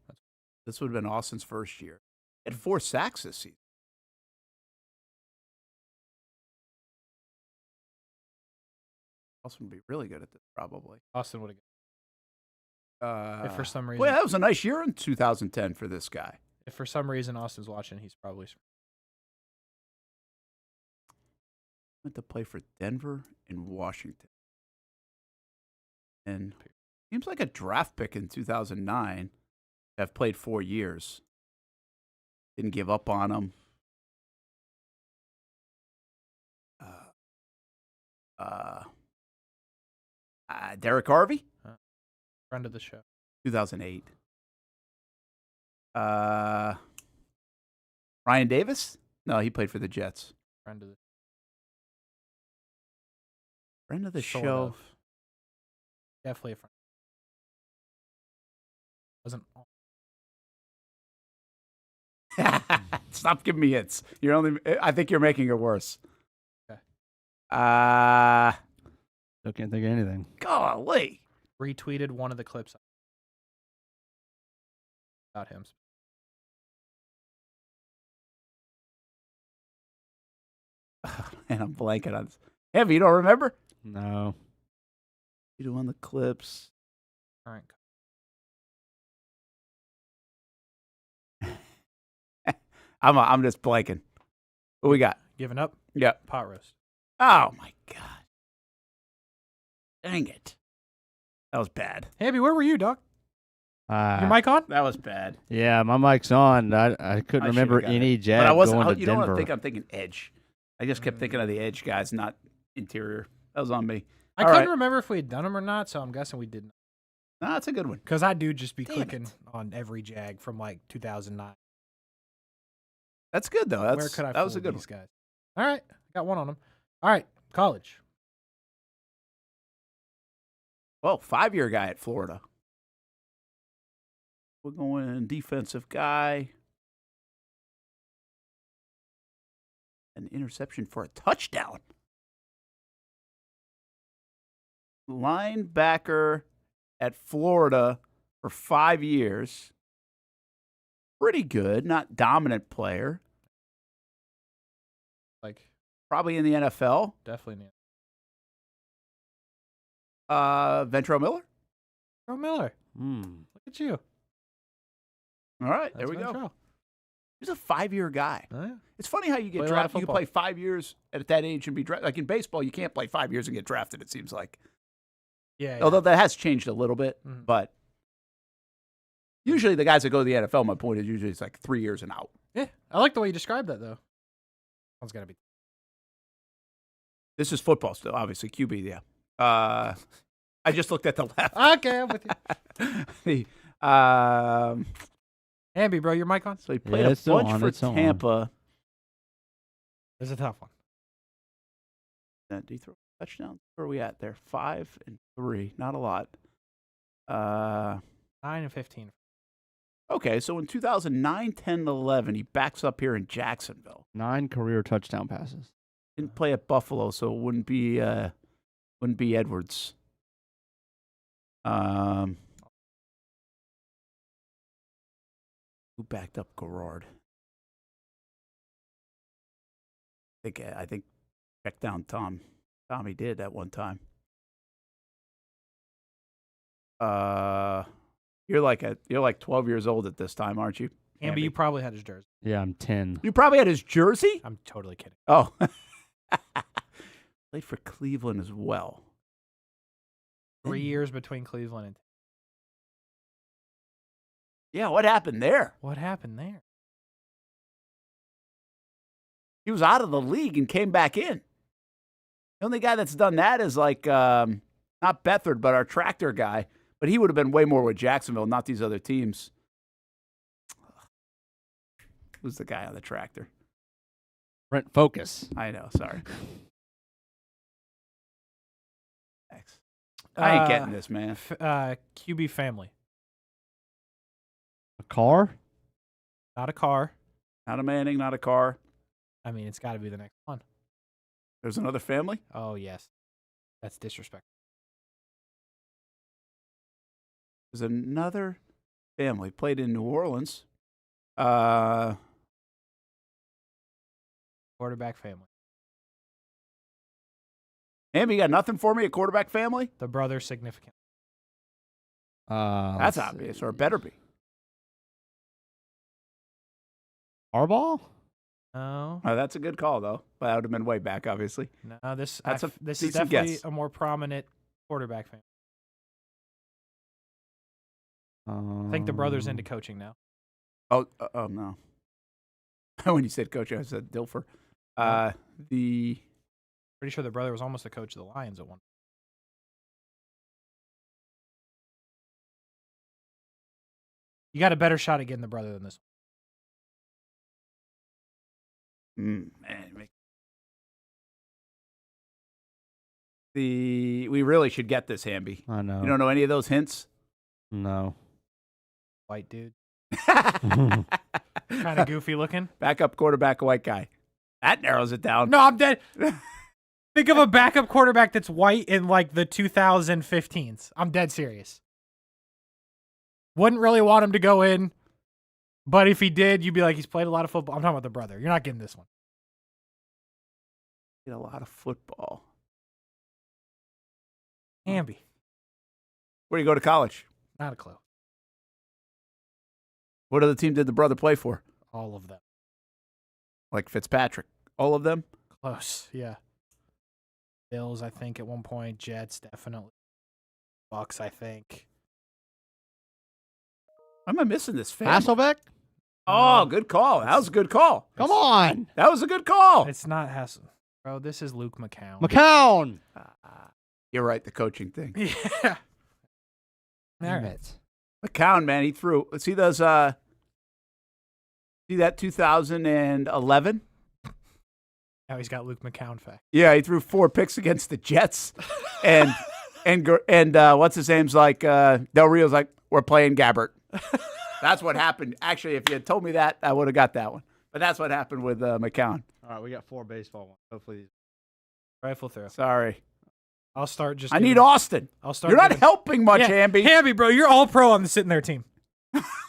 Speaker 2: This would have been Austen's first year. He had 4 sacks this season. Austen would be really good at this, probably.
Speaker 5: Austen would have. If for some reason.
Speaker 2: Well, that was a nice year in 2010 for this guy.
Speaker 5: If for some reason Austen's watching, he's probably.
Speaker 2: Went to play for Denver and Washington. And seems like a draft pick in 2009. Have played 4 years. Didn't give up on him. Derek Harvey?
Speaker 5: Friend of the show.
Speaker 2: 2008. Ryan Davis? No, he played for the Jets.
Speaker 5: Friend of the
Speaker 2: show.
Speaker 5: of. Definitely a friend. Wasn't.
Speaker 2: Stop giving me hits. I think you're making it worse.
Speaker 5: Okay.
Speaker 3: Still can't think of anything.
Speaker 2: Golly.
Speaker 5: Retweeted one of the clips about him.
Speaker 2: And I'm blanking on this. Heavy, you don't remember?
Speaker 3: No.
Speaker 2: You doing the clips?
Speaker 5: All right.
Speaker 2: I'm just blanking. What we got?
Speaker 5: Giving up?
Speaker 2: Yeah.
Speaker 5: Pot roast.
Speaker 2: Oh my God. Dang it. That was bad.
Speaker 5: Hamby, where were you, dog? Your mic on?
Speaker 2: That was bad.
Speaker 3: Yeah, my mic's on. I couldn't remember any Jag
Speaker 2: But I wasn't.
Speaker 3: going to
Speaker 2: You know
Speaker 3: Denver.
Speaker 2: what I'm thinking edge. I just kept thinking of the edge guys, not interior. That was on me.
Speaker 5: I couldn't remember if we had done them or not, so I'm guessing we didn't.
Speaker 2: No, that's a good one.
Speaker 5: Because I do just be clicking on every Jag from like 2009.
Speaker 2: That's good though.
Speaker 5: Where could I
Speaker 2: that was a
Speaker 5: fool
Speaker 2: good
Speaker 5: these
Speaker 2: one.
Speaker 5: guys? All right, got one on them. All right, college.
Speaker 2: Well, 5-year guy at Florida. We're going defensive guy. An interception for a touchdown. Linebacker at Florida for 5 years. Pretty good, not dominant player.
Speaker 5: Like
Speaker 2: probably in the NFL.
Speaker 5: Definitely.
Speaker 2: Ventrell Miller.
Speaker 5: Ventrell Miller. Look at you.
Speaker 2: All right,
Speaker 5: That's
Speaker 2: there we go.
Speaker 5: Ventrell.
Speaker 2: He's a 5-year guy.
Speaker 5: Oh, yeah.
Speaker 2: It's funny how you get
Speaker 5: Play a lot of
Speaker 2: drafted. You can
Speaker 5: football.
Speaker 2: play 5 years at that age and be drafted. Like in baseball, you can't play 5 years and get drafted, it seems like.
Speaker 5: Yeah.
Speaker 2: Although that has changed a little bit.
Speaker 5: Mhm.
Speaker 2: But usually the guys that go to the NFL, my point is usually it's like 3 years and out.
Speaker 5: Yeah, I like the way you described that though. One's gotta be.
Speaker 2: This is football still, obviously. QB, yeah. I just looked at the left.
Speaker 5: Okay, I'm with you. Hamby, bro, your mic on?
Speaker 2: So he played a bunch for Tampa.
Speaker 5: It's a tough one.
Speaker 2: Did he throw a touchdown? Where are we at there? 5 and 3. Not a lot.
Speaker 5: 9 and 15.
Speaker 2: Okay, so in 2009, 10, 11, he backs up here in Jacksonville.
Speaker 3: 9 career touchdown passes.
Speaker 2: Didn't play at Buffalo, so it wouldn't be Edwards. Who backed up Garrard? I think check down Tommy did at one time. You're like 12 years old at this time, aren't you?
Speaker 5: Hamby, you probably had his jersey.
Speaker 3: Yeah, I'm 10.
Speaker 2: You probably had his jersey?
Speaker 5: I'm totally kidding.
Speaker 2: Oh. Played for Cleveland as well.
Speaker 5: 3 years between Cleveland and.
Speaker 2: Yeah, what happened there?
Speaker 5: What happened there?
Speaker 2: He was out of the league and came back in. The only guy that's done that is like, not Beathard, but our tractor guy. But he would have been way more with Jacksonville, not these other teams. Who's the guy on the tractor?
Speaker 3: Brent Focus.
Speaker 2: I know, sorry. Thanks. I ain't getting this, man.
Speaker 5: QB family.
Speaker 3: A car?
Speaker 5: Not a car.
Speaker 2: Not a Manning, not a car.
Speaker 5: I mean, it's got to be the next one.
Speaker 2: There's another family?
Speaker 5: Oh, yes. That's disrespectful.
Speaker 2: There's another family. Played in New Orleans.
Speaker 5: Quarterback family.
Speaker 2: Hamby, you got nothing for me? A quarterback family?
Speaker 5: The brother's significant.
Speaker 2: That's obvious, or it better be.
Speaker 3: Harbaugh?
Speaker 5: No.
Speaker 2: Oh, that's a good call, though. But that would have been way back, obviously.
Speaker 5: No, this
Speaker 2: is
Speaker 5: definitely
Speaker 2: guess.
Speaker 5: a more prominent quarterback family. I think the brother's into coaching now.
Speaker 2: Oh no. When you said coach, I said Dilfer.
Speaker 5: Pretty sure the brother was almost the coach of the Lions at one. You got a better shot at getting the brother than this
Speaker 2: one. We really should get this, Hamby.
Speaker 3: I know.
Speaker 2: You don't know any of those hints?
Speaker 3: No.
Speaker 5: White dude. Kind of goofy looking.
Speaker 2: Backup quarterback, white guy. That narrows it down.
Speaker 5: No, I'm dead. Think of a backup quarterback that's white in like the 2015s. I'm dead serious. Wouldn't really want him to go in, but if he did, you'd be like, he's played a lot of football. I'm talking about the brother. You're not getting this one.
Speaker 2: Played a lot of football.
Speaker 5: Hamby.
Speaker 2: Where do you go to college?
Speaker 5: Not a clue.
Speaker 2: What other team did the brother play for?
Speaker 5: All of them.
Speaker 2: Like Fitzpatrick. All of them?
Speaker 5: Close, yeah. Bills, I think, at one point. Jets, definitely. Bucks, I think.
Speaker 2: Why am I missing this family?
Speaker 3: Hasselbeck?
Speaker 2: Oh, good call. That was a good call.
Speaker 3: Come on.
Speaker 2: That was a good call.
Speaker 5: It's not Hassel. Bro, this is Luke McCown.
Speaker 3: McCown.
Speaker 2: You're right, the coaching thing.
Speaker 5: Yeah.
Speaker 3: Damn it.
Speaker 2: McCown, man, he threw. See those? See that 2011?
Speaker 5: Now he's got Luke McCown fact.
Speaker 2: Yeah, he threw 4 picks against the Jets, and what's his name's like? Del Rio's like, we're playing Gabbert. That's what happened. Actually, if you had told me that, I would have got that one. But that's what happened with McCown.
Speaker 3: All right, we got 4 baseball ones. Hopefully,
Speaker 5: Rifle throw.
Speaker 2: Sorry.
Speaker 5: I'll start just.
Speaker 2: I need Austen.
Speaker 5: I'll start.
Speaker 2: You're not helping much,
Speaker 5: yeah,
Speaker 2: Hamby.
Speaker 5: Hamby, bro, you're all pro on the sitting there team.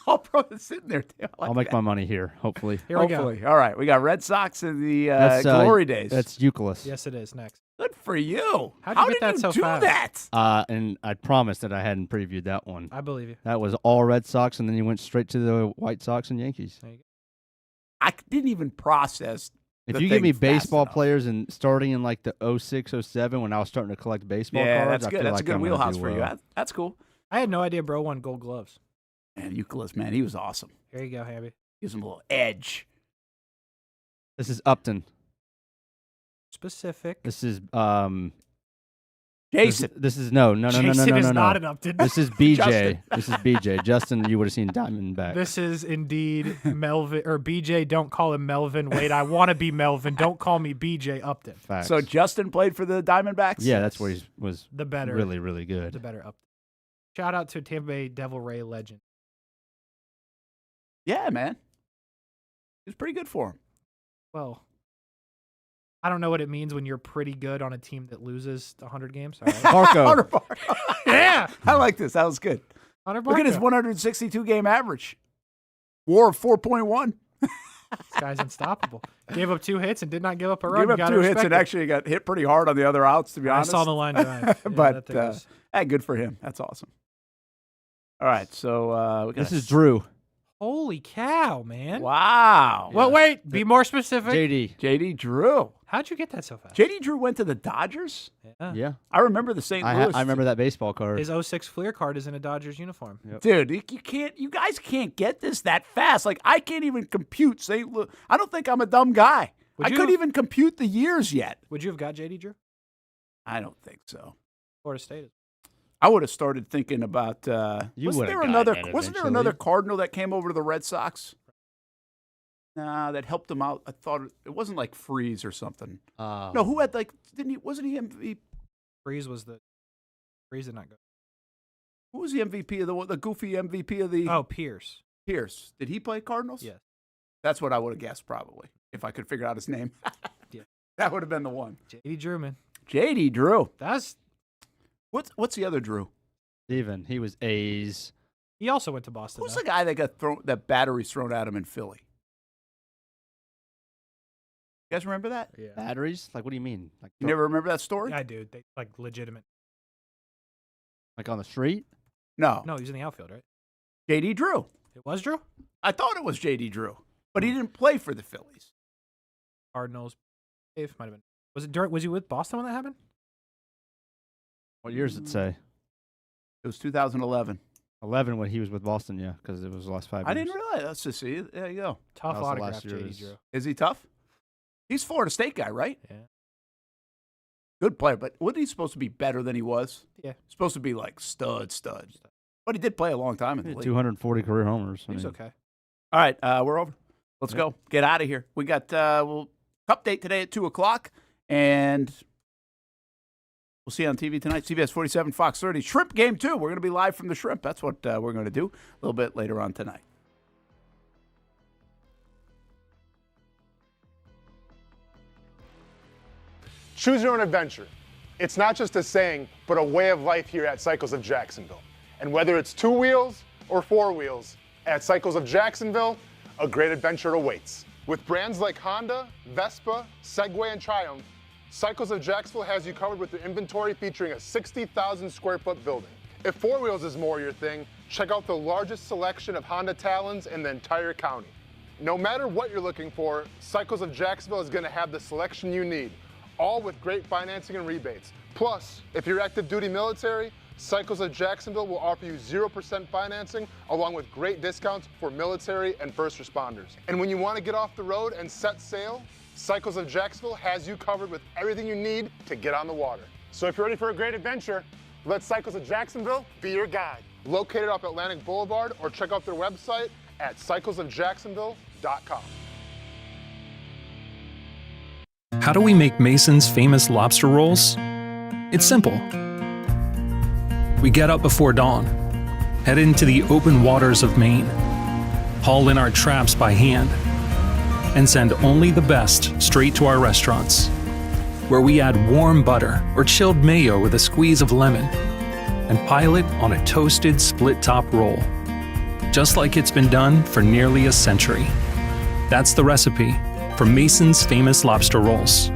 Speaker 2: All pro is sitting there.
Speaker 3: I'll make my money here. Hopefully.
Speaker 5: Here we go.
Speaker 2: All right, we got Red Sox in the glory days.
Speaker 3: That's Euclid.
Speaker 5: Yes, it is. Next.
Speaker 2: Good for you.
Speaker 5: How'd
Speaker 2: How
Speaker 5: you get
Speaker 2: did
Speaker 5: that
Speaker 2: you
Speaker 5: so
Speaker 2: do
Speaker 5: fast?
Speaker 2: that?
Speaker 3: And I promised that I hadn't previewed that one.
Speaker 5: I believe you.
Speaker 3: That was all Red Sox, and then you went straight to the White Sox and Yankees.
Speaker 5: There you go.
Speaker 2: I didn't even process.
Speaker 3: If you give me baseball players and starting in like the 06, 07 when I was starting to collect baseball cards,
Speaker 2: that's good. That's a good wheelhouse for you. That's cool.
Speaker 5: I had no idea bro won Gold Gloves.
Speaker 2: And Euclid, man, he was awesome.
Speaker 5: Here you go, Hamby.
Speaker 2: Gives him a little edge.
Speaker 3: This is Upton.
Speaker 5: Specific.
Speaker 3: This is
Speaker 2: Jason.
Speaker 3: This is no.
Speaker 5: Jason is not an Upton.
Speaker 3: This is BJ. This is BJ. Justin, you would have seen Diamondback.
Speaker 5: This is indeed Melvin or BJ. Don't call him Melvin. Wait, I want to be Melvin. Don't call me BJ Upton.
Speaker 3: Facts.
Speaker 2: So Justin played for the Diamondbacks?
Speaker 3: Yeah, that's where he was
Speaker 5: the better,
Speaker 3: really, really good.
Speaker 5: The better Upton. Shout out to Tampa Bay Devil Ray legend.
Speaker 2: Yeah, man. It was pretty good for him.
Speaker 5: Well, I don't know what it means when you're pretty good on a team that loses 100 games. All right.
Speaker 3: Barco.
Speaker 2: Yeah, I like this. That was good. Look at his 162 game average. WAR of 4.1.
Speaker 5: This guy's unstoppable. Gave up 2 hits and did not give up a run.
Speaker 2: Gave up 2 hits and actually got hit pretty hard on the other outs, to be honest.
Speaker 5: I saw the line drive.
Speaker 2: But hey, good for him. That's awesome. All right, so
Speaker 3: this is Drew.
Speaker 5: Holy cow, man.
Speaker 2: Wow.
Speaker 5: Well, wait. Be more specific.
Speaker 2: JD Drew.
Speaker 5: How'd you get that so fast?
Speaker 2: JD Drew went to the Dodgers?
Speaker 3: Yeah.
Speaker 2: I remember the St. Louis.
Speaker 3: I remember that baseball card.
Speaker 5: His 06 Fleer card is in a Dodgers uniform.
Speaker 3: Yep.
Speaker 2: Dude, you guys can't get this that fast. Like, I can't even compute St. Louis. I don't think I'm a dumb guy. I couldn't even compute the years yet.
Speaker 5: Would you have got JD Drew?
Speaker 2: I don't think so.
Speaker 5: Florida State.
Speaker 2: I would have started thinking about. Wasn't there another Cardinal that came over to the Red Sox? That helped him out. I thought it wasn't like Freeze or something. No, who had wasn't he MVP?
Speaker 5: Freeze did not go.
Speaker 2: Who was the MVP of the goofy MVP of the?
Speaker 5: Oh, Pierce.
Speaker 2: Pierce. Did he play Cardinals?
Speaker 5: Yes.
Speaker 2: That's what I would have guessed probably if I could figure out his name.
Speaker 5: Yeah.
Speaker 2: That would have been the one.
Speaker 5: JD Drew, man.
Speaker 2: JD Drew.
Speaker 5: That's.
Speaker 2: What's the other Drew?
Speaker 3: Steven. He was A's.
Speaker 5: He also went to Boston.
Speaker 2: Who's the guy that got that batteries thrown at him in Philly? You guys remember that?
Speaker 5: Yeah.
Speaker 3: Batteries? Like, what do you mean? Like,
Speaker 2: you never remember that story?
Speaker 5: Yeah, I do. They, like, legitimate.
Speaker 3: Like on the street?
Speaker 2: No.
Speaker 5: No, he was in the outfield, right?
Speaker 2: JD Drew.
Speaker 5: It was Drew?
Speaker 2: I thought it was JD Drew, but he didn't play for the Phillies.
Speaker 5: Cardinals. Might have been. Was he with Boston when that happened?
Speaker 3: What years did it say?
Speaker 2: It was 2011.
Speaker 3: 11 when he was with Boston, yeah, because it was the last 5 years.
Speaker 2: I didn't realize. Let's just see. There you go.
Speaker 5: Tough autograph, JD Drew.
Speaker 2: Is he tough? He's Florida State guy, right?
Speaker 5: Yeah.
Speaker 2: Good player, but wasn't he supposed to be better than he was?
Speaker 5: Yeah.
Speaker 2: Supposed to be like stud. But he did play a long time in the league.
Speaker 3: 240 career homers.
Speaker 5: He's okay.
Speaker 2: All right, we're over. Let's go. Get out of here. We got cup date today at 2 o'clock, and we'll see you on TV tonight. CBS 47, Fox 30. Shrimp game, too. We're going to be live from the Shrimp. That's what we're going to do a little bit later on tonight.
Speaker 11: Choose your own adventure. It's not just a saying, but a way of life here at Cycles of Jacksonville. And whether it's 2 wheels or 4 wheels, at Cycles of Jacksonville, a great adventure awaits. With brands like Honda, Vespa, Segway, and Triumph, Cycles of Jacksonville has you covered with their inventory featuring a 60,000 square foot building. If 4 wheels is more your thing, check out the largest selection of Honda Talons in the entire county. No matter what you're looking for, Cycles of Jacksonville is going to have the selection you need, all with great financing and rebates. Plus, if you're active duty military, Cycles of Jacksonville will offer you 0% financing along with great discounts for military and first responders. And when you want to get off the road and set sail, Cycles of Jacksonville has you covered with everything you need to get on the water. So if you're ready for a great adventure, let Cycles of Jacksonville be your guide. Located off Atlantic Boulevard, or check out their website at cyclesofjacksonville.com.
Speaker 12: How do we make Mason's famous lobster rolls? It's simple. We get up before dawn, head into the open waters of Maine, haul in our traps by hand, and send only the best straight to our restaurants, where we add warm butter or chilled mayo with a squeeze of lemon, and pile it on a toasted split-top roll, just like it's been done for nearly a century. That's the recipe for Mason's famous lobster rolls.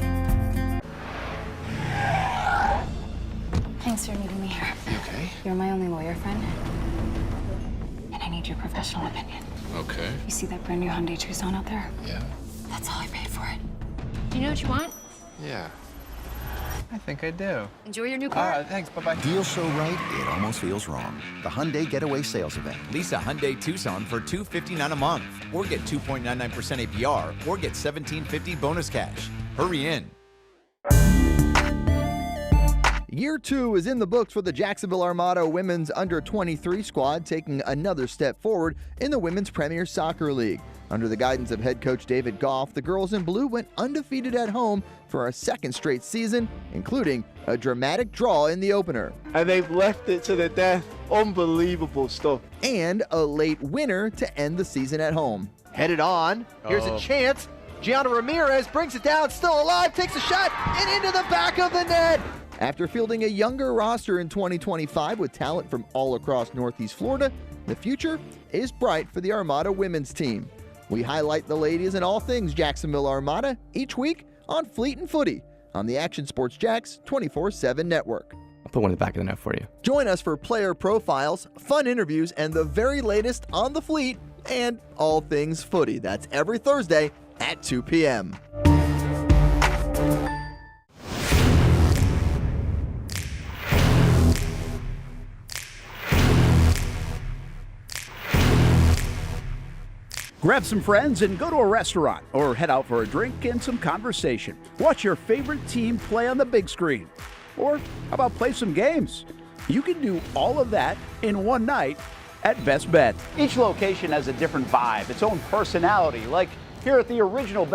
Speaker 14: Thanks for meeting me here.
Speaker 18: Okay.
Speaker 14: You're my only lawyer friend, and I need your professional opinion.
Speaker 18: Okay.
Speaker 14: You see that brand new Hyundai Tucson out there?
Speaker 18: Yeah.
Speaker 14: That's all I paid for it. Do you know what you want?
Speaker 18: Yeah. I think I do.
Speaker 14: Enjoy your new car.
Speaker 18: Thanks. Bye-bye.
Speaker 21: Deal so right, it almost feels wrong. The Hyundai Getaway Sales Event. Lease a Hyundai Tucson for $259 a month, or get 2.99% APR, or get $1,750 bonus cash. Hurry in.
Speaker 8: Year 2 is in the books for the Jacksonville Armada women's under-23 squad, taking another step forward in the Women's Premier Soccer League. Under the guidance of head coach David Goff, the girls in blue went undefeated at home for a second straight season, including a dramatic draw in the opener.
Speaker 16: And they've left it to the death. Unbelievable stuff.
Speaker 8: And a late winner to end the season at home.
Speaker 17: Headed on. Here's a chance. Gianna Ramirez brings it down, still alive, takes a shot, and into the back of the net.
Speaker 8: After fielding a younger roster in 2025 with talent from all across Northeast Florida, the future is bright for the Armada women's team. We highlight the ladies and all things Jacksonville Armada each week on Fleet and Footy on the Action Sports Jax 24/7 network.
Speaker 19: I'll put one in the back of the net for you.
Speaker 8: Join us for player profiles, fun interviews, and the very latest on the Fleet and all things footy. That's every Thursday at 2 p.m.
Speaker 4: Grab some friends and go to a restaurant or head out for a drink and some conversation. Watch your favorite team play on the big screen. Or how about play some games? You can do all of that in one night at Best Bet. Each location has a different vibe, its own personality, like here at the original